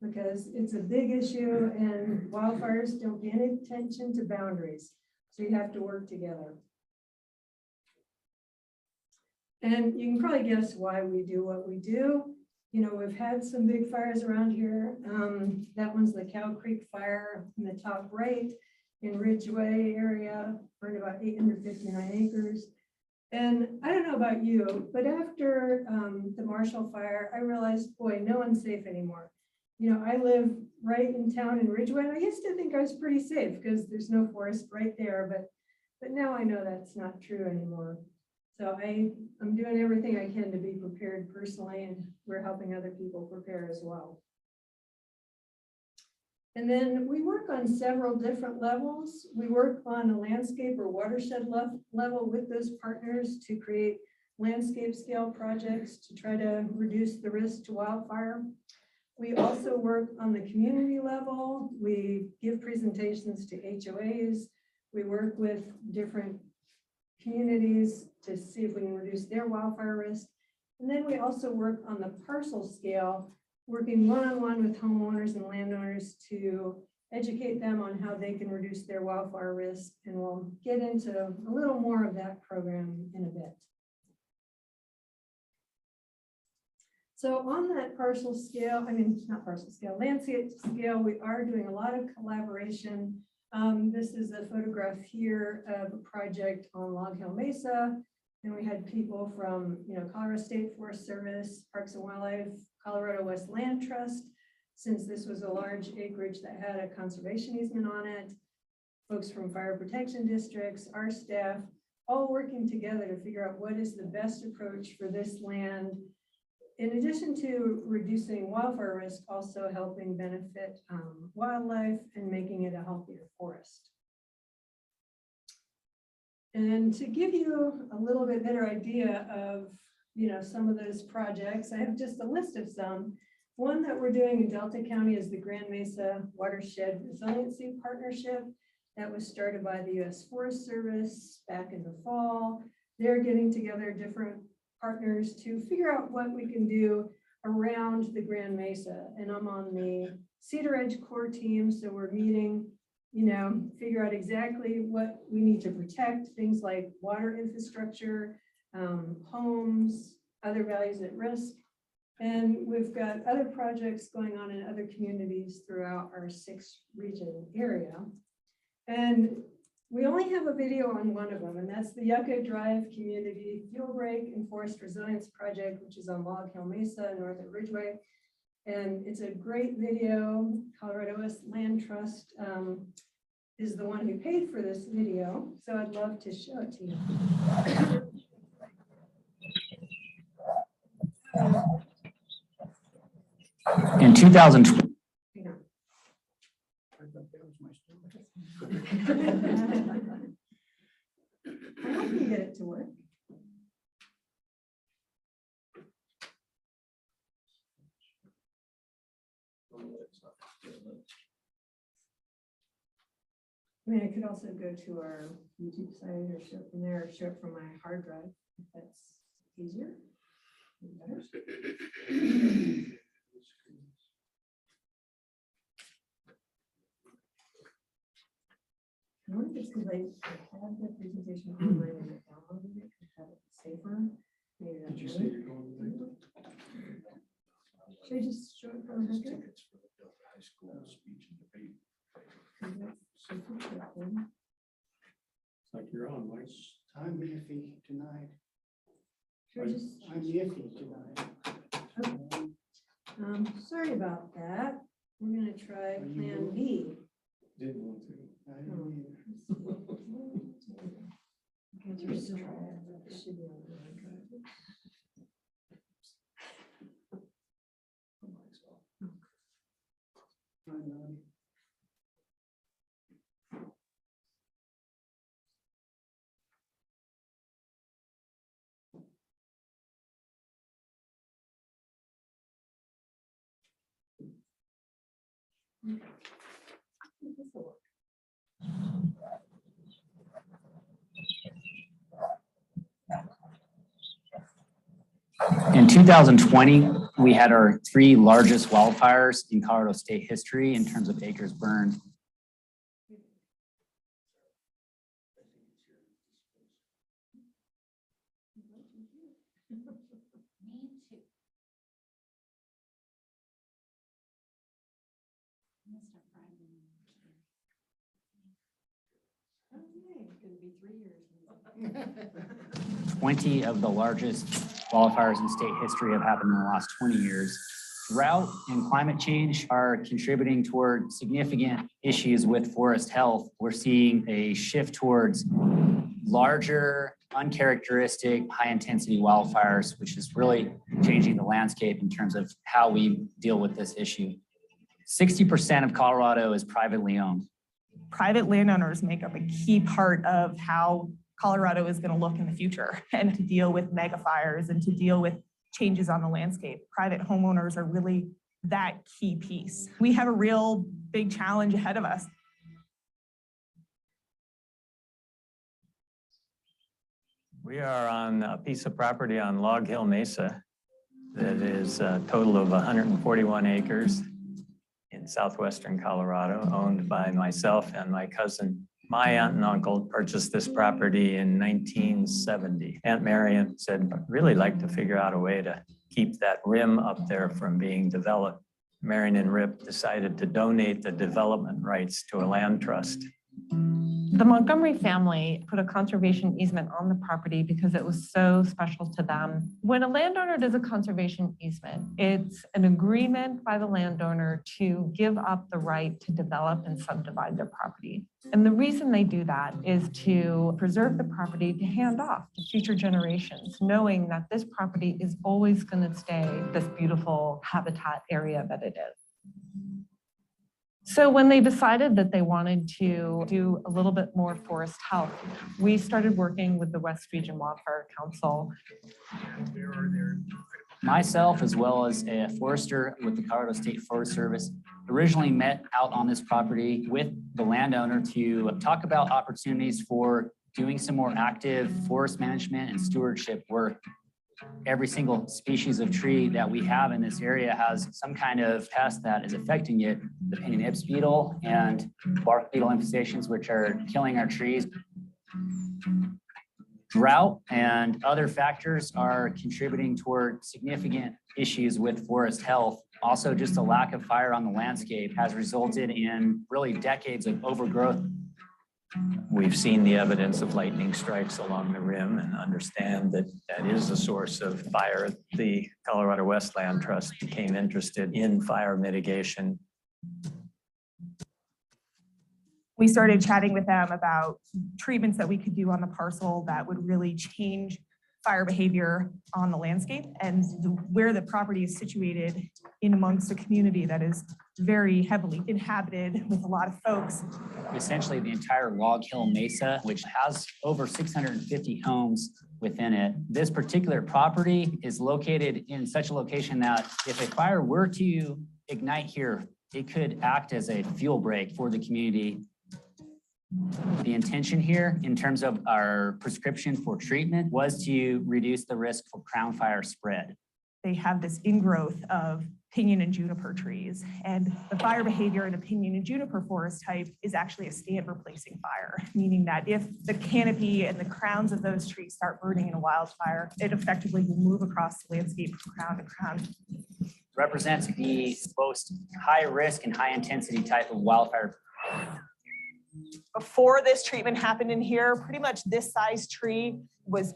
Speaker 20: because it's a big issue and wildfires don't pay any attention to boundaries. So you have to work together. And you can probably guess why we do what we do. You know, we've had some big fires around here. That one's the Cow Creek Fire in the top right in Ridgeway area, burned about 859 acres. And I don't know about you, but after the Marshall Fire, I realized, boy, no one's safe anymore. You know, I live right in town in Ridgeway, and I used to think I was pretty safe because there's no forest right there, but now I know that's not true anymore. So I'm doing everything I can to be prepared personally, and we're helping other people prepare as well. And then we work on several different levels. We work on a landscape or watershed level with those partners to create landscape scale projects to try to reduce the risk to wildfire. We also work on the community level. We give presentations to HOAs. We work with different communities to see if we can reduce their wildfire risk. And then we also work on the parcel scale, working one-on-one with homeowners and landowners to educate them on how they can reduce their wildfire risk. And we'll get into a little more of that program in a bit. So on that parcel scale, not parcel scale, landscape scale, we are doing a lot of collaboration. This is a photograph here of a project on Log Hill Mesa. And we had people from, Colorado State Forest Service, Parks and Wildlife, Colorado West Land Trust, since this was a large acreage that had a conservation easement on it, folks from fire protection districts, our staff, all working together to figure out what is the best approach for this land. In addition to reducing wildfire risk, also helping benefit wildlife and making it a healthier forest. And to give you a little bit better idea of, some of those projects, I have just a list of some. One that we're doing in Delta County is the Grand Mesa Watershed Resiliency Partnership that was started by the U.S. Forest Service back in the fall. They're getting together different partners to figure out what we can do around the Grand Mesa. And I'm on the Cedar Edge core team, so we're meeting, figure out exactly what we need to protect, things like water infrastructure, homes, other values at risk. And we've got other projects going on in other communities throughout our 6-region area. And we only have a video on one of them, and that's the Yucca Drive Community Fuel Break and Forest Resilience Project, which is on Log Hill Mesa, north of Ridgeway. And it's a great video. Colorado West Land Trust is the one who paid for this video, so I'd love to show it to you.
Speaker 21: In 2020.
Speaker 20: I hope you get it to work. I could also go to our YouTube site or show it from there, or show it from my hard drive, if that's easier. Better. I wonder if it's because I had the presentation online and I downloaded it to have it safer. Maybe that's
Speaker 1: Did you
Speaker 20: it.
Speaker 1: say you're going to?
Speaker 20: Should I just show it from here?
Speaker 19: Tickets for the Delta High School speech and debate.
Speaker 1: It's like you're on, Mike.
Speaker 7: I'm iffy tonight.
Speaker 20: Should I just?
Speaker 7: I'm iffy tonight.
Speaker 20: Okay. Sorry about that. We're gonna try Plan B.
Speaker 1: Didn't want to.
Speaker 7: I don't either.
Speaker 20: Just try it. It should be on the hard drive.
Speaker 7: I know.
Speaker 21: In 2020, we had our 3 largest wildfires in Colorado state history in terms of acres burned.
Speaker 13: It's gonna be 3 years.
Speaker 21: 20 of the largest wildfires in state history have happened in the last 20 years. Drought and climate change are contributing toward significant issues with forest health. We're seeing a shift towards larger, uncharacteristic, high-intensity wildfires, which is really changing the landscape in terms of how we deal with this issue. 60% of Colorado is privately owned.
Speaker 22: Private landowners make up a key part of how Colorado is going to look in the future and to deal with mega fires and to deal with changes on the landscape. Private homeowners are really that key piece. We have a real big challenge ahead of us.
Speaker 23: We are on a piece of property on Log Hill Mesa that is a total of 141 acres in southwestern Colorado, owned by myself and my cousin. My aunt and uncle purchased this property in 1970. Aunt Marion said, "I'd really like to figure out a way to keep that rim up there from being developed." Marion and Rip decided to donate the development rights to a land trust.
Speaker 24: The Montgomery family put a conservation easement on the property because it was so special to them. When a landowner does a conservation easement, it's an agreement by the landowner to give up the right to develop and subdivide their property. And the reason they do that is to preserve the property to hand off to future generations, knowing that this property is always going to stay this beautiful habitat area that it is. So when they decided that they wanted to do a little bit more forest health, we started working with the West Region Wildfire Council.
Speaker 21: Myself, as well as a forester with the Colorado State Forest Service, originally met out on this property with the landowner to talk about opportunities for doing some more active forest management and stewardship work. Every single species of tree that we have in this area has some kind of pest that is affecting it, the pinyon ips beetle and bark beetle infestations, which are killing our trees. Drought and other factors are contributing toward significant issues with forest health. Also, just a lack of fire on the landscape has resulted in really decades of overgrowth.
Speaker 23: We've seen the evidence of lightning strikes along the rim and understand that that is a source of fire. The Colorado West Land Trust became interested in fire mitigation.
Speaker 22: We started chatting with them about treatments that we could do on the parcel that would really change fire behavior on the landscape and where the property is situated in amongst a community that is very heavily inhabited with a lot of folks.
Speaker 21: Essentially the entire Log Hill Mesa, which has over 650 homes within it. This particular property is located in such a location that if a fire were to ignite here, it could act as a fuel break for the community. The intention here in terms of our prescription for treatment was to reduce the risk for crown fire spread.
Speaker 22: They have this ingrowth of pinyon and juniper trees, and the fire behavior in a pinyon and juniper forest type is actually a stand replacing fire, meaning that if the canopy and the crowns of those trees start burning in a wildfire, it effectively will move across the landscape from crown to crown.
Speaker 21: Represents the most high risk and high intensity type of wildfire.
Speaker 22: Before this treatment happened in here, pretty much this size tree was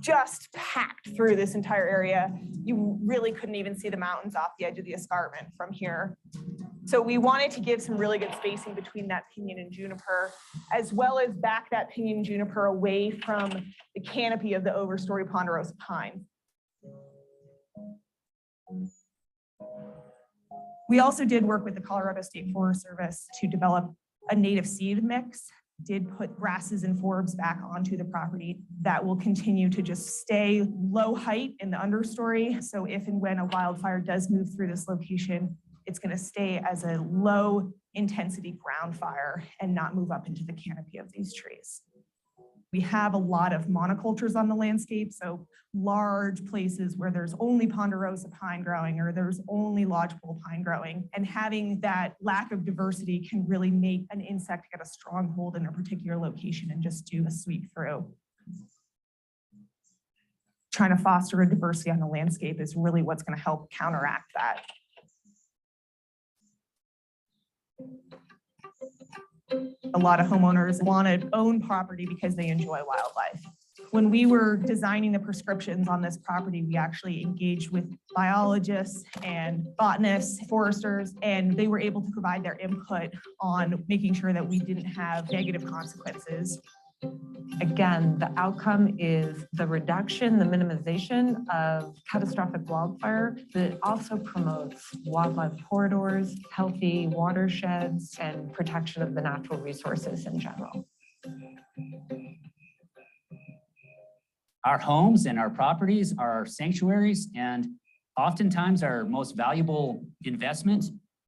Speaker 22: just packed through this entire area. You really couldn't even see the mountains off the edge of the escarpment from here. So we wanted to give some really good spacing between that pinyon and juniper, as well as back that pinyon and juniper away from the canopy of the overstory ponderosa pine. We also did work with the Colorado State Forest Service to develop a native seed mix, did put grasses and forbs back onto the property that will continue to just stay low height in the understory. So if and when a wildfire does move through this location, it's going to stay as a low intensity ground fire and not move up into the canopy of these trees. We have a lot of monocultures on the landscape, so large places where there's only ponderosa pine growing or there's only lodgepole pine growing. And having that lack of diversity can really make an insect get a stronghold in a particular location and just do a sweep through. Trying to foster a diversity on the landscape is really what's going to help counteract that. A lot of homeowners want to own property because they enjoy wildlife. When we were designing the prescriptions on this property, we actually engaged with biologists and botanists, foresters, and they were able to provide their input on making sure that we didn't have negative consequences.
Speaker 24: Again, the outcome is the reduction, the minimization of catastrophic wildfire, but it also promotes wildlife corridors, healthy watersheds, and protection of the natural resources in general.
Speaker 21: Our homes and our properties are our sanctuaries and oftentimes our most valuable investment.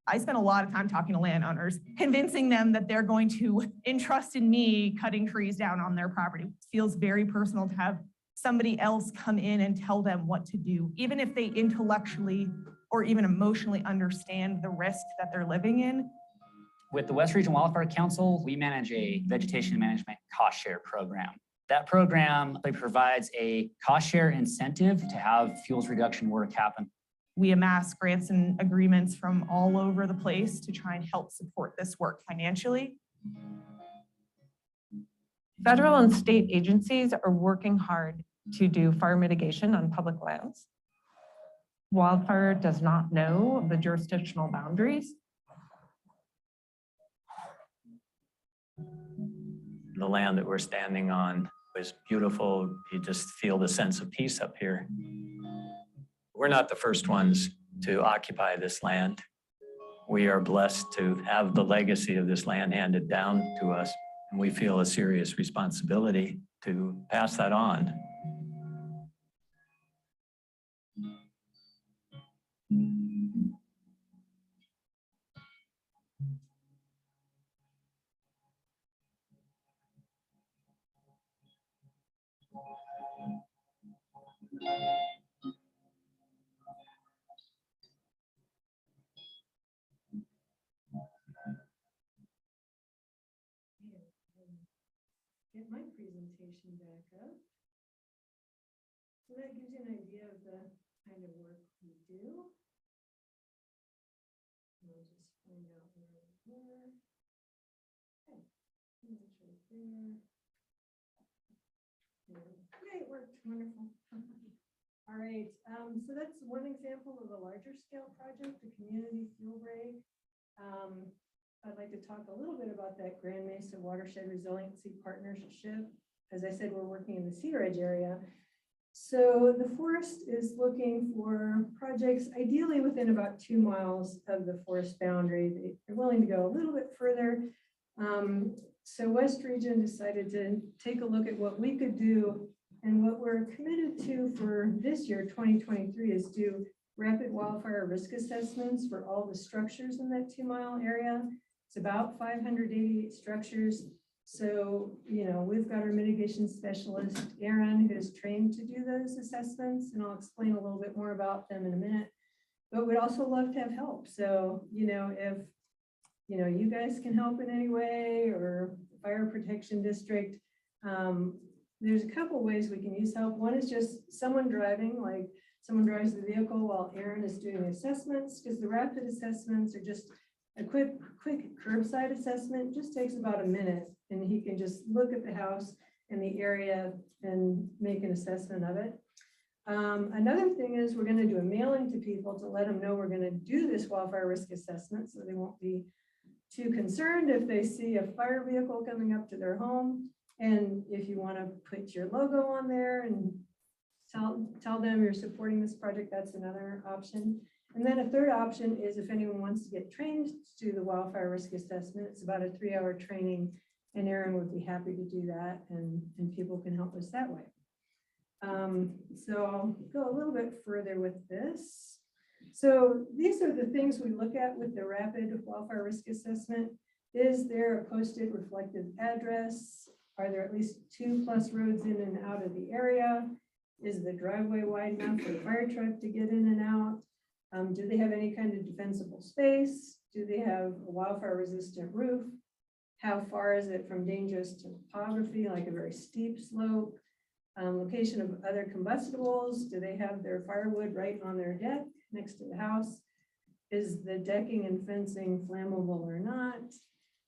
Speaker 22: I spent a lot of time talking to landowners, convincing them that they're going to entrust in me cutting trees down on their property. It feels very personal to have somebody else come in and tell them what to do, even if they intellectually or even emotionally understand the risk that they're living in.
Speaker 21: With the West Region Wildfire Council, we manage a vegetation management cost share program. That program provides a cost share incentive to have fuels reduction work happen.
Speaker 22: We amass grants and agreements from all over the place to try and help support this work financially.
Speaker 24: Federal and state agencies are working hard to do fire mitigation on public lands. Wildfire does not know the jurisdictional boundaries.
Speaker 23: The land that we're standing on was beautiful. You just feel the sense of peace up here. We're not the first ones to occupy this land. We are blessed to have the legacy of this land handed down to us, and we feel a serious responsibility to pass that on.
Speaker 20: Get my presentation back up. So that gives you an idea of the kind of work we do. I'll just find out where we were. Okay, that's right there. Yeah, it worked, wonderful. All right, so that's one example of a larger scale project, the community fuel break. I'd like to talk a little bit about that Grand Mesa Watershed Resiliency Partnership. As I said, we're working in the Sea Ridge area. So the forest is looking for projects ideally within about 2 miles of the forest boundary. They're willing to go a little bit further. So West Region decided to take a look at what we could do, and what we're committed to for this year, 2023, is do rapid wildfire risk assessments for all the structures in that 2-mile area. It's about 588 structures. So, you know, we've got our mitigation specialist, Aaron, who's trained to do those assessments, and I'll explain a little bit more about them in a minute. But we'd also love to have help. So, you know, if, you know, you guys can help in any way, or Fire Protection District, there's a couple ways we can use help. One is just someone driving, like someone drives the vehicle while Aaron is doing the assessments, because the rapid assessments are just a quick curbside assessment. Just takes about a minute, and he can just look at the house and the area and make an assessment of it. Another thing is we're going to do a mailing to people to let them know we're going to do this wildfire risk assessment, so they won't be too concerned if they see a fire vehicle coming up to their home. And if you want to put your logo on there and tell them you're supporting this project, that's another option. And then a third option is if anyone wants to get trained to do the wildfire risk assessment, it's about a 3-hour training, and Aaron would be happy to do that, and people can help us that way. So I'll go a little bit further with this. So these are the things we look at with the rapid wildfire risk assessment. Is there a posted reflective address? Are there at least 2+ roads in and out of the area? Is the driveway wide enough for a fire truck to get in and out? Do they have any kind of defensible space? Do they have a wildfire resistant roof? How far is it from dangerous topography, like a very steep slope? Location of other combustibles? Do they have their firewood right on their deck next to the house? Is the decking and fencing flammable or not?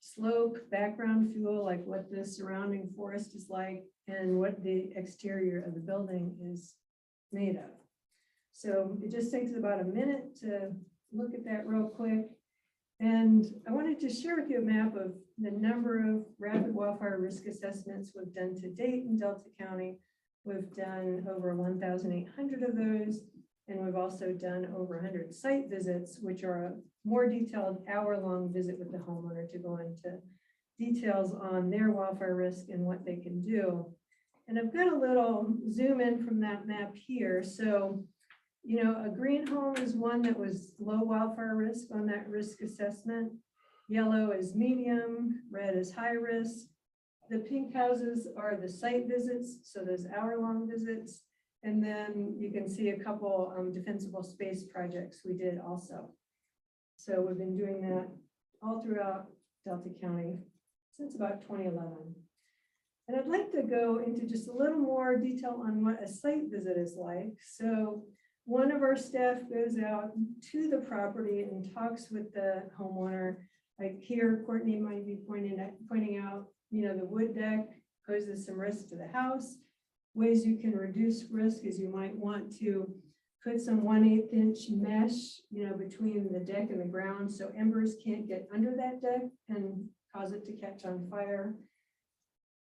Speaker 20: Slope, background fuel, like what the surrounding forest is like, and what the exterior of the building is made of. So it just takes about a minute to look at that real quick. And I wanted to share with you a map of the number of rapid wildfire risk assessments we've done to date in Delta County. We've done over 1,800 of those, and we've also done over 100 site visits, which are a more detailed hour-long visit with the homeowner to go into details on their wildfire risk and what they can do. And I've got a little zoom in from that map here. So, you know, a green home is one that was low wildfire risk on that risk assessment. Yellow is medium, red is high risk. The pink houses are the site visits, so those hour-long visits. And then you can see a couple defensible space projects we did also. So we've been doing that all throughout Delta County since about 2011. And I'd like to go into just a little more detail on what a site visit is like. So one of our staff goes out to the property and talks with the homeowner. Like here, Courtney might be pointing out, you know, the wood deck poses some risk to the house. Ways you can reduce risk is you might want to put some 1/8 inch mesh, you know, between the deck and the ground so embers can't get under that deck and cause it to catch on fire.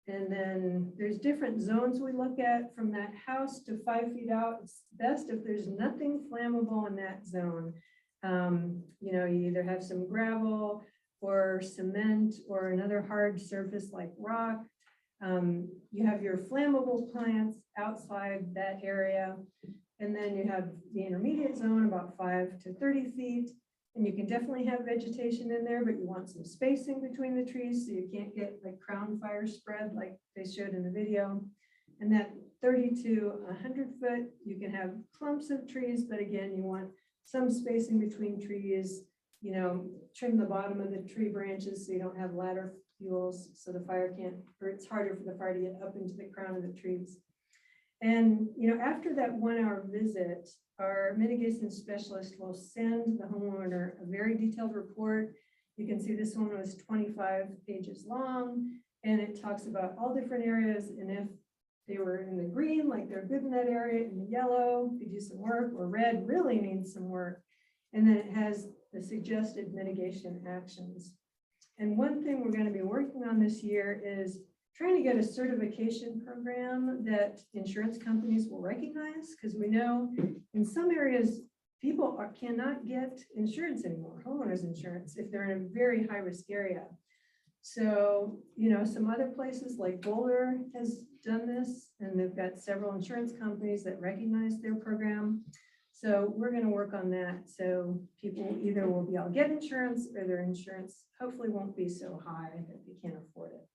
Speaker 20: And then there's different zones we look at from that house to 5 feet out. It's best if there's nothing flammable in that zone. You know, you either have some gravel or cement or another hard surface like rock. You have your flammable plants outside that area. And then you have the intermediate zone about 5 to 30 feet. And you can definitely have vegetation in there, but you want some spacing between the trees so you can't get like crown fire spread like they showed in the video. And that 30 to 100 foot, you can have clumps of trees, but again, you want some spacing between trees, you know, trim the bottom of the tree branches so you don't have ladder fuels so the fire can't, or it's harder for the fire to get up into the crown of the trees. And, you know, after that 1 hour visit, our mitigation specialist will send the homeowner a very detailed report. You can see this one was 25 pages long, and it talks about all different areas. And if they were in the green, like they're good in that area, in the yellow, could use some work, or red really needs some work. And then it has the suggested mitigation actions. And one thing we're going to be working on this year is trying to get a certification program that insurance companies will recognize, because we know in some areas people cannot get insurance anymore, homeowners insurance, if they're in a very high risk area. So, you know, some other places like Boulder has done this, and they've got several insurance companies that recognize their program. So we're going to work on that. So people either will be able to get insurance, or their insurance hopefully won't be so high that they can't afford it.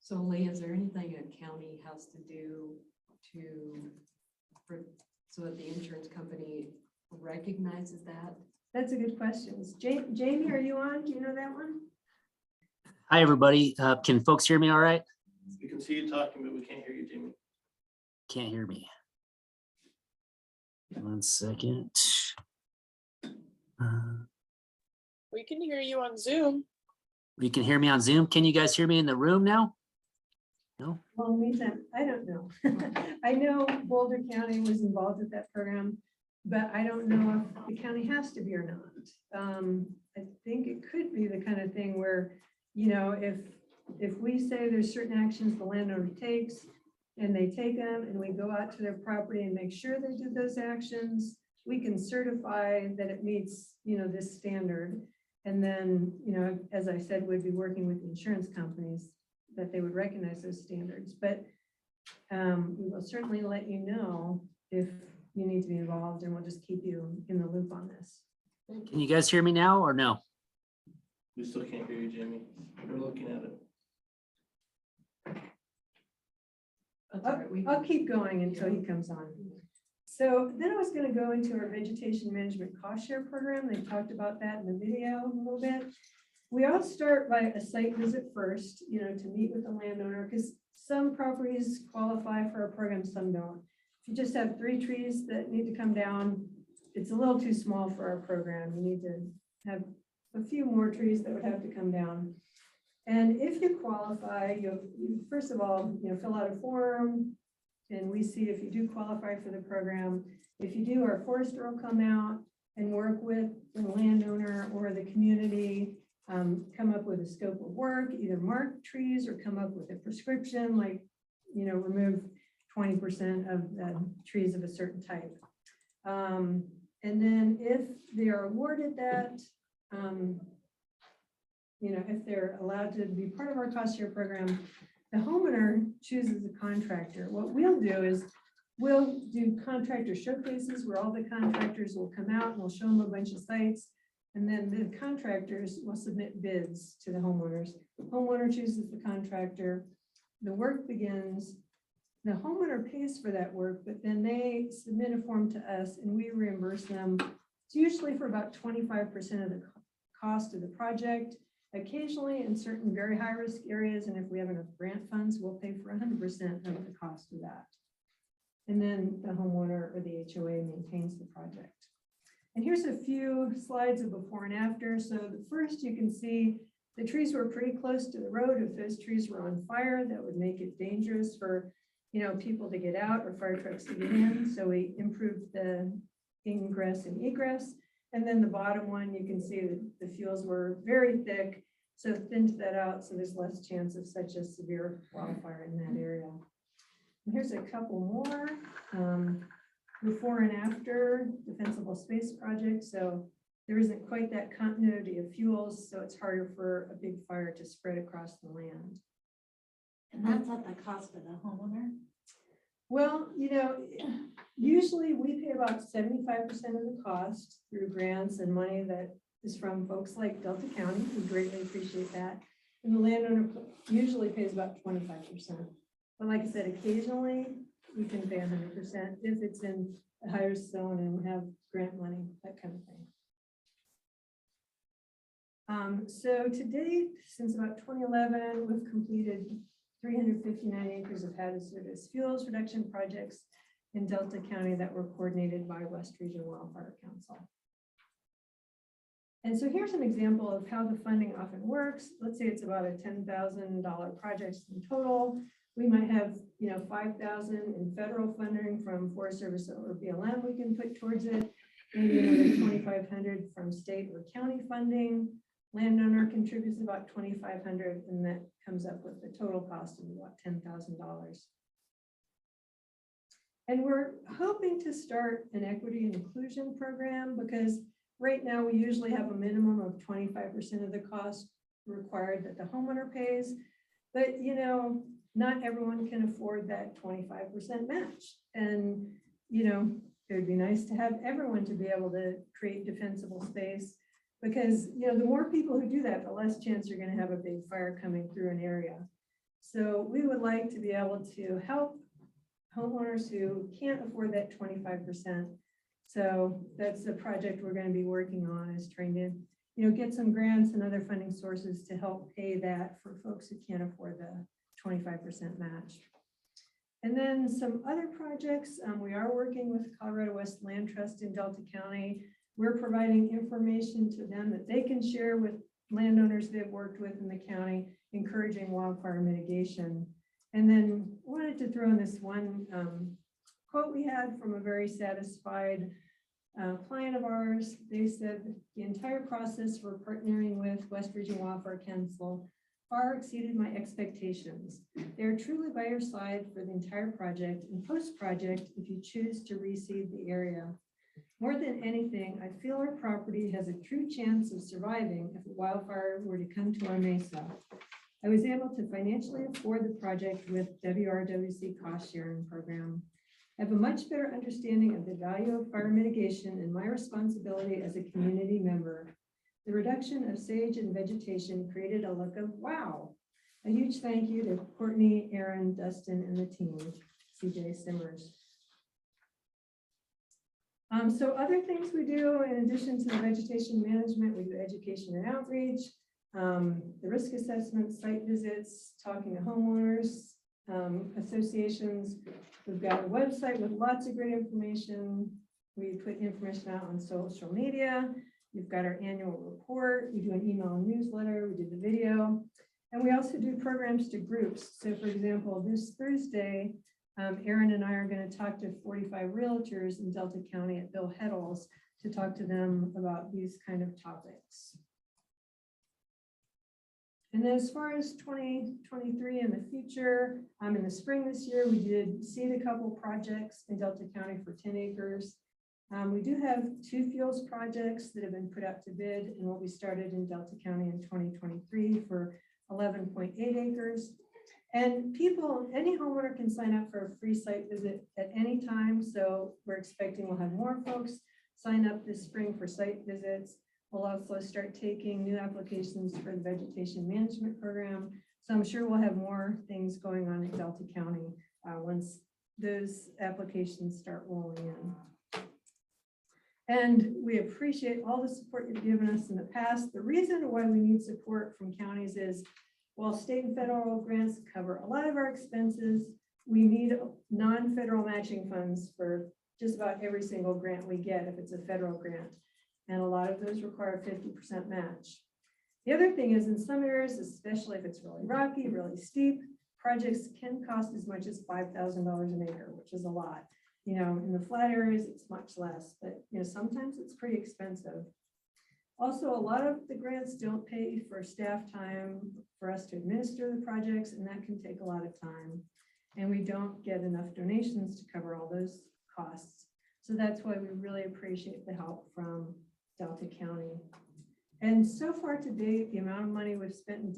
Speaker 13: So Lee, is there anything a county has to do so that the insurance company recognizes that?
Speaker 20: That's a good question. Jamie, are you on? Do you know that one?
Speaker 4: Hi, everybody. Can folks hear me all right?
Speaker 15: We can see you talking, but we can't hear you, Jamie.
Speaker 4: Can't hear me. 1 second.
Speaker 6: We can hear you on Zoom.
Speaker 4: You can hear me on Zoom. Can you guys hear me in the room now? No?
Speaker 20: Well, meantime, I don't know. I know Boulder County was involved with that program, but I don't know if the county has to be or not. I think it could be the kind of thing where, you know, if we say there's certain actions the landowner takes and they take them and we go out to their property and make sure they do those actions, we can certify that it meets, you know, this standard. And then, you know, as I said, we'd be working with insurance companies that they would recognize those standards. But we will certainly let you know if you need to be involved, and we'll just keep you in the loop on this.
Speaker 4: Can you guys hear me now or no?
Speaker 15: We still can't hear you, Jamie. We're looking at it.
Speaker 13: That's all right, we
Speaker 20: I'll
Speaker 13: can-
Speaker 20: keep going until he comes on. So then I was gonna go into our vegetation management cost share program. They talked about that in the video a little bit. We all start by a site visit first, to meet with the landowner, because some properties qualify for a program, some don't. If you just have 3 trees that need to come down, it's a little too small for our program. You need to have a few more trees that would have to come down. And if you qualify, you first of all, fill out a form, and we see if you do qualify for the program. If you do, our forester will come out and work with the landowner or the community, come up with a scope of work, either mark trees or come up with a prescription, like, remove 20% of the trees of a certain type. And then if they are awarded that, if they're allowed to be part of our cost share program, the homeowner chooses a contractor. What we'll do is we'll do contractor showcases where all the contractors will come out and we'll show them a bunch of sites. And then the contractors will submit bids to the homeowners. Homeowner chooses the contractor. The work begins. The homeowner pays for that work, but then they submit a form to us and we reimburse them. It's usually for about 25% of the cost of the project. Occasionally in certain very high risk areas, and if we have enough grant funds, we'll pay for 100% of the cost of that. And then the homeowner or the HOA maintains the project. And here's a few slides of before and after. So the first, you can see the trees were pretty close to the road. If those trees were on fire, that would make it dangerous for people to get out or fire trucks to get in. So we improved the ingress and egress. And then the bottom one, you can see that the fuels were very thick, so thinned that out, so there's less chance of such a severe wildfire in that area. And here's a couple more. Before and after defensible space project. So there isn't quite that continuity of fuels, so it's harder for a big fire to spread across the land.
Speaker 8: And that's at the cost of the homeowner?
Speaker 20: Well, usually we pay about 75% of the cost through grants and money that is from folks like Delta County. We greatly appreciate that. And the landowner usually pays about 25%. But like I said, occasionally we can pay 100% if it's in a higher zone and we have grant money, that kind of thing. So to date, since about 2011, we've completed 359 acres of hazardous fuels reduction projects in Delta County that were coordinated by West Region Wildfire Council. And so here's an example of how the funding often works. Let's say it's about a $10,000 project in total. We might have, $5,000 in federal funding from Forest Service or BLM we can put towards it. Maybe another $2,500 from state or county funding. Landowner contributes about $2,500, and that comes up with the total cost of about $10,000. And we're hoping to start an equity and inclusion program because right now we usually have a minimum of 25% of the cost required that the homeowner pays. But not everyone can afford that 25% match. And it would be nice to have everyone to be able to create defensible space. Because, the more people who do that, the less chance you're going to have a big fire coming through an area. So we would like to be able to help homeowners who can't afford that 25%. So that's the project we're going to be working on, is trying to, get some grants and other funding sources to help pay that for folks who can't afford the 25% match. And then some other projects, we are working with Colorado West Land Trust in Delta County. We're providing information to them that they can share with landowners they've worked with in the county, encouraging wildfire mitigation. And then wanted to throw in this one quote we had from a very satisfied client of ours. They said, the entire process for partnering with West Region Wildfire Council far exceeded my expectations. They are truly by your side for the entire project and post-project if you choose to reseed the area. More than anything, I feel our property has a true chance of surviving if a wildfire were to come to our mesa. I was able to financially afford the project with WRWC cost sharing program. I have a much better understanding of the value of fire mitigation and my responsibility as a community member. The reduction of sage and vegetation created a look of wow. A huge thank you to Courtney, Aaron, Dustin, and the team, CJ Simmers. So other things we do in addition to the vegetation management, we do education and outreach, the risk assessment, site visits, talking to homeowners, associations. We've got a website with lots of great information. We put information out on social media. We've got our annual report. We do an email newsletter. We do the video. And we also do programs to groups. So for example, this Thursday, Aaron and I are going to talk to 45 realtors in Delta County at Bill Heddles to talk to them about these kind of topics. And then as far as 2023 in the future, in the spring this year, we did seed a couple projects in Delta County for 10 acres. We do have 2 fuels projects that have been put out to bid and will be started in Delta County in 2023 for 11.8 acres. And people, any homeowner can sign up for a free site visit at any time. So we're expecting we'll have more folks sign up this spring for site visits. We'll also start taking new applications for the vegetation management program. So I'm sure we'll have more things going on in Delta County once those applications start rolling in. And we appreciate all the support you've given us in the past. The reason why we need support from counties is while state and federal grants cover a lot of our expenses, we need non-federal matching funds for just about every single grant we get if it's a federal grant. And a lot of those require 50% match. The other thing is in some areas, especially if it's really rocky, really steep, projects can cost as much as $5,000 an acre, which is a lot. You know, in the flat areas, it's much less, but you know, sometimes it's pretty expensive. Also, a lot of the grants don't pay for staff time for us to administer the projects, and that can take a lot of time. And we don't get enough donations to cover all those costs. So that's why we really appreciate the help from Delta County. And so far to date, the amount of money we've spent in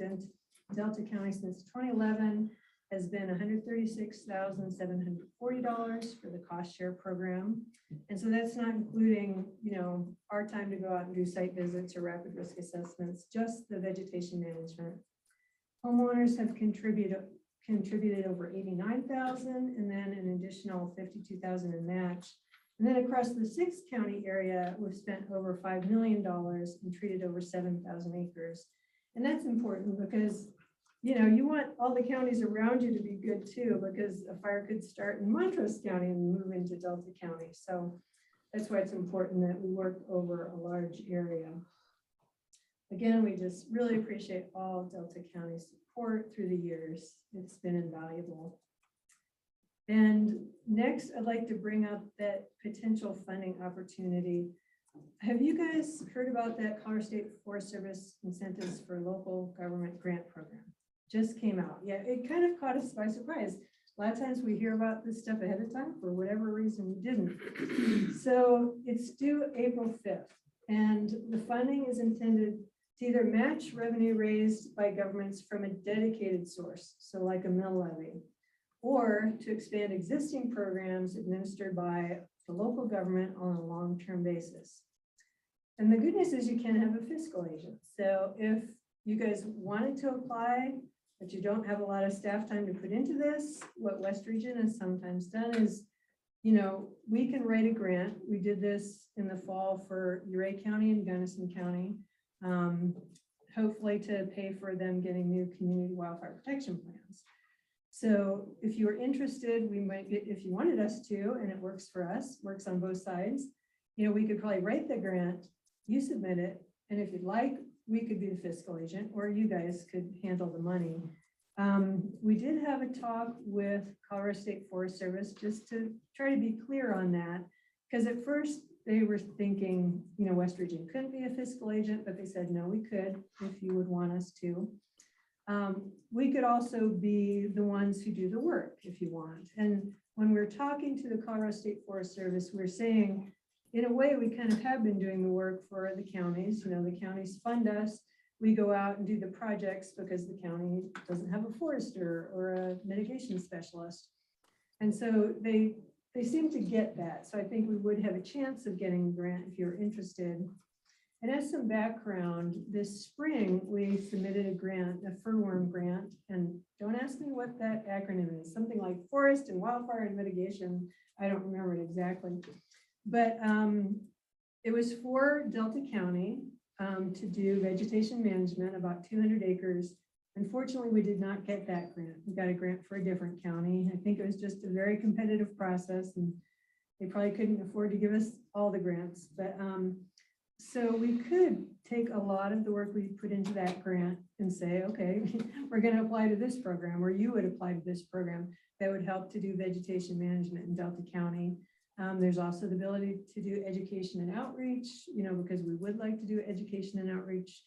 Speaker 20: Delta County since 2011 has been $136,740 for the cost share program. And so that's not including, you know, our time to go out and do site visits or rapid risk assessments, just the vegetation management. Homeowners have contributed over $89,000 and then an additional $52,000 in match. And then across the 6 county area, we've spent over $5 million and treated over 7,000 acres. And that's important because, you know, you want all the counties around you to be good too, because a fire could start in Montrose County and move into Delta County. So that's why it's important that we work over a large area. Again, we just really appreciate all of Delta County's support through the years. It's been invaluable. And next, I'd like to bring up that potential funding opportunity. Have you guys heard about that Colorado State Forest Service incentives for local government grant program? Just came out. Yeah, it kind of caught us by surprise. A lot of times we hear about this stuff ahead of time. For whatever reason, we didn't. So it's due April 5th. And the funding is intended to either match revenue raised by governments from a dedicated source, so like a mill levy, or to expand existing programs administered by the local government on a long-term basis. And the good news is you can have a fiscal agent. So if you guys wanted to apply, but you don't have a lot of staff time to put into this, what West Region has sometimes done is, you know, we can write a grant. We did this in the fall for Uray County and Gunnison County, hopefully to pay for them getting new community wildfire protection plans. So if you were interested, we might get, if you wanted us to, and it works for us, works on both sides, you know, we could probably write the grant, you submit it, and if you'd like, we could be the fiscal agent, or you guys could handle the money. We did have a talk with Colorado State Forest Service just to try to be clear on that, because at first they were thinking, you know, West Region couldn't be a fiscal agent, but they said, no, we could if you would want us to. We could also be the ones who do the work if you want. And when we're talking to the Colorado State Forest Service, we're saying, in a way, we kind of have been doing the work for the counties. You know, the counties fund us. We go out and do the projects because the county doesn't have a forester or a mitigation specialist. And so they seem to get that. So I think we would have a chance of getting a grant if you're interested. And as some background, this spring, we submitted a grant, a furworm grant, and don't ask me what that acronym is, something like Forest and Wildfire and Mitigation. I don't remember it exactly. But it was for Delta County to do vegetation management, about 200 acres. Unfortunately, we did not get that grant. We got a grant for a different county. I think it was just a very competitive process, and they probably couldn't afford to give us all the grants. But so we could take a lot of the work we put into that grant and say, okay, we're going to apply to this program, or you would apply to this program that would help to do vegetation management in Delta County. There's also the ability to do education and outreach, you know, because we would like to do education and outreach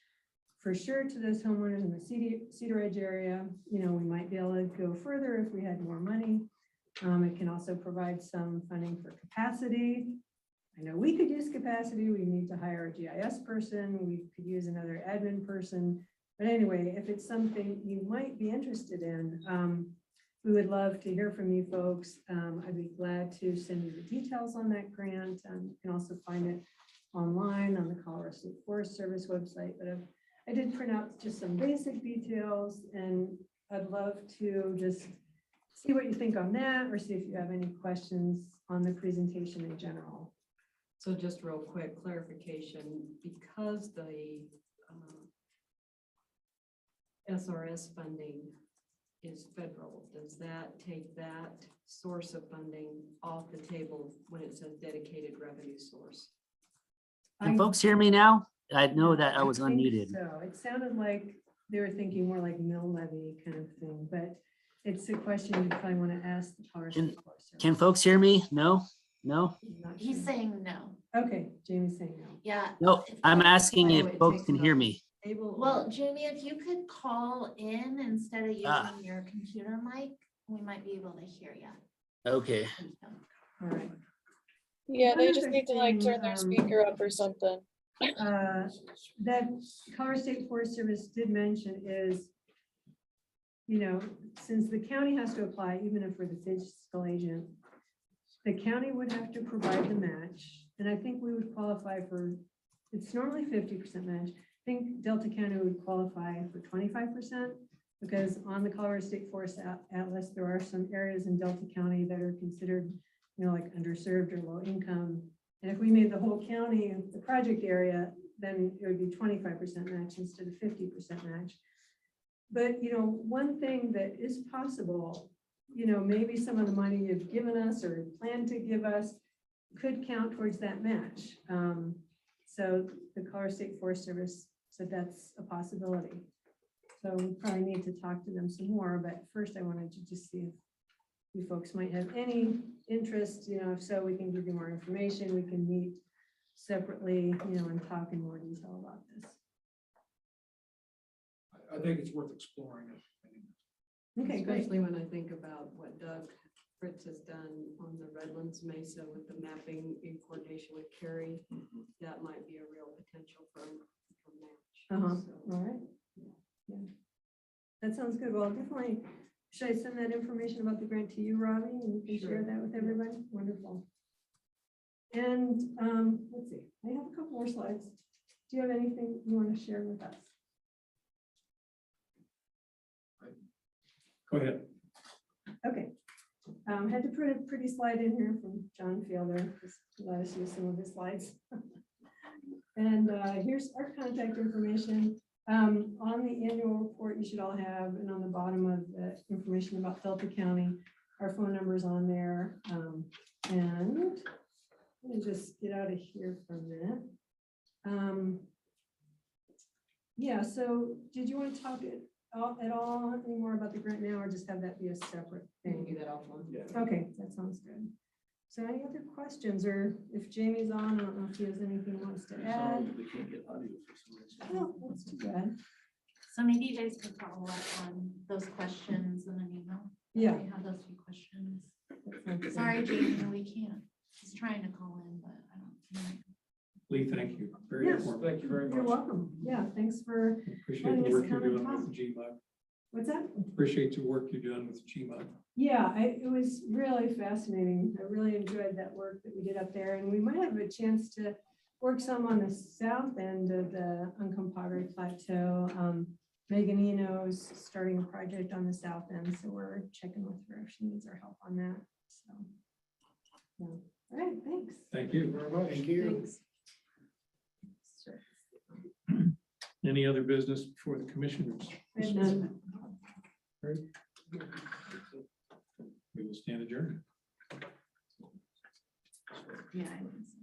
Speaker 20: for sure to those homeowners in the Cedar Ridge area. You know, we might be able to go further if we had more money. It can also provide some funding for capacity. I know we could use capacity. We need to hire a GIS person. We could use another admin person. But anyway, if it's something you might be interested in, we would love to hear from you folks. I'd be glad to send you the details on that grant. You can also find it online on the Colorado State Forest Service website. But I did print out just some basic details, and I'd love to just see what you think on that, or see if you have any questions on the presentation in general.
Speaker 13: So just real quick clarification, because the SRS funding is federal, does that take that source of funding off the table when it says dedicated revenue source?
Speaker 4: Can folks hear me now? I know that I was
Speaker 20: think
Speaker 4: unmuted.
Speaker 20: So it sounded like they were thinking more like mill levy kind of thing, but it's a question you probably want to ask the Colorado State Forest Service.
Speaker 4: Can folks hear me? No? No?
Speaker 20: Not
Speaker 8: He's
Speaker 20: sure.
Speaker 8: saying no.
Speaker 20: Okay, Jamie's saying no.
Speaker 8: Yeah.
Speaker 4: No, I'm asking
Speaker 13: Oh,
Speaker 4: if
Speaker 13: it
Speaker 4: folks
Speaker 13: takes
Speaker 4: can
Speaker 13: it
Speaker 4: hear
Speaker 13: off.
Speaker 4: me.
Speaker 8: Well, Jamie, if you could call in instead of using your computer mic, we might be able to hear you.
Speaker 4: Okay.
Speaker 20: All right.
Speaker 6: Yeah, they
Speaker 20: One
Speaker 6: just
Speaker 20: other
Speaker 6: need to like
Speaker 20: thing,
Speaker 6: turn their speaker up or something.
Speaker 20: That Colorado State Forest Service did mention is, you know, since the county has to apply, even if we're the fiscal agent, the county would have to provide the match. And I think we would qualify for, it's normally 50% match. I think Delta County would qualify for 25%, because on the Colorado State Forest Atlas, there are some areas in Delta County that are considered, you know, like underserved or low income. And if we made the whole county the project area, then it would be 25% match instead of 50% match. But, you know, one thing that is possible, you know, maybe some of the money you've given us or plan to give us could count towards that match. So the Colorado State Forest Service said that's a possibility. So we probably need to talk to them some more, but first I wanted to just see if you folks might have any interest, you know, if so, we can give you more information. We can meet separately, you know, and talk in more detail about this.
Speaker 5: I think it's worth exploring.
Speaker 20: Okay, great.
Speaker 13: Especially when I think about what Doug Fritz has done on the Redlands Mesa with the mapping in coordination with Kerry. That might be a real potential for match.
Speaker 20: All right. Yeah. That sounds good. Well, definitely, should I send that information about the grant to you, Robbie, and you can share that with everybody? Wonderful. And let's see, I have a couple more slides. Do you have anything you want to share with us?
Speaker 1: Go ahead.
Speaker 20: Okay. Had to put a pretty slide in here from John Fielder, just to let us use some of his slides. And here's our contact information. On the annual report you should all have, and on the bottom of the information about Delta County, our phone number's on there. And let me just get out of here for a minute. Yeah, so did you want to talk at all any more about the grant now, or just have that be a separate thing?
Speaker 13: Do that offline.
Speaker 5: Yeah.
Speaker 20: Okay, that sounds good. So any other questions, or if Jamie's on, I don't know if he has anything he wants to add.
Speaker 15: They can't get audio for some reason.
Speaker 20: Oh, that's too bad.
Speaker 8: So maybe you guys could follow up on those questions in an email.
Speaker 20: Yeah.
Speaker 8: We have those few questions.
Speaker 20: That sounds good.
Speaker 8: Sorry, Jamie, no, we can't. He's trying to call in, but I don't.
Speaker 1: Lee, thank you. Very
Speaker 20: Yes.
Speaker 1: informative.
Speaker 5: Thank you very
Speaker 20: You're
Speaker 5: much.
Speaker 20: welcome. Yeah, thanks for
Speaker 1: Appreciate
Speaker 20: letting
Speaker 1: the
Speaker 20: us
Speaker 1: work you're
Speaker 20: come and
Speaker 1: doing
Speaker 20: talk.
Speaker 1: with GMUG.
Speaker 20: What's that?
Speaker 1: Appreciate the work you're doing with GMUG.
Speaker 20: Yeah, it was really fascinating. I really enjoyed that work that we did up there, and we might have a chance to work some on the south end of the Uncompahgre Plateau. Megan Eno's starting a project on the south end, so we're checking with her if she needs our help on that, so. Yeah. All right, thanks.
Speaker 1: Thank you very much.
Speaker 7: Thank you.
Speaker 20: Thanks.
Speaker 1: Any other business before the commissioners?
Speaker 20: We have none.
Speaker 1: We will stand adjourned.
Speaker 20: Yeah, I was.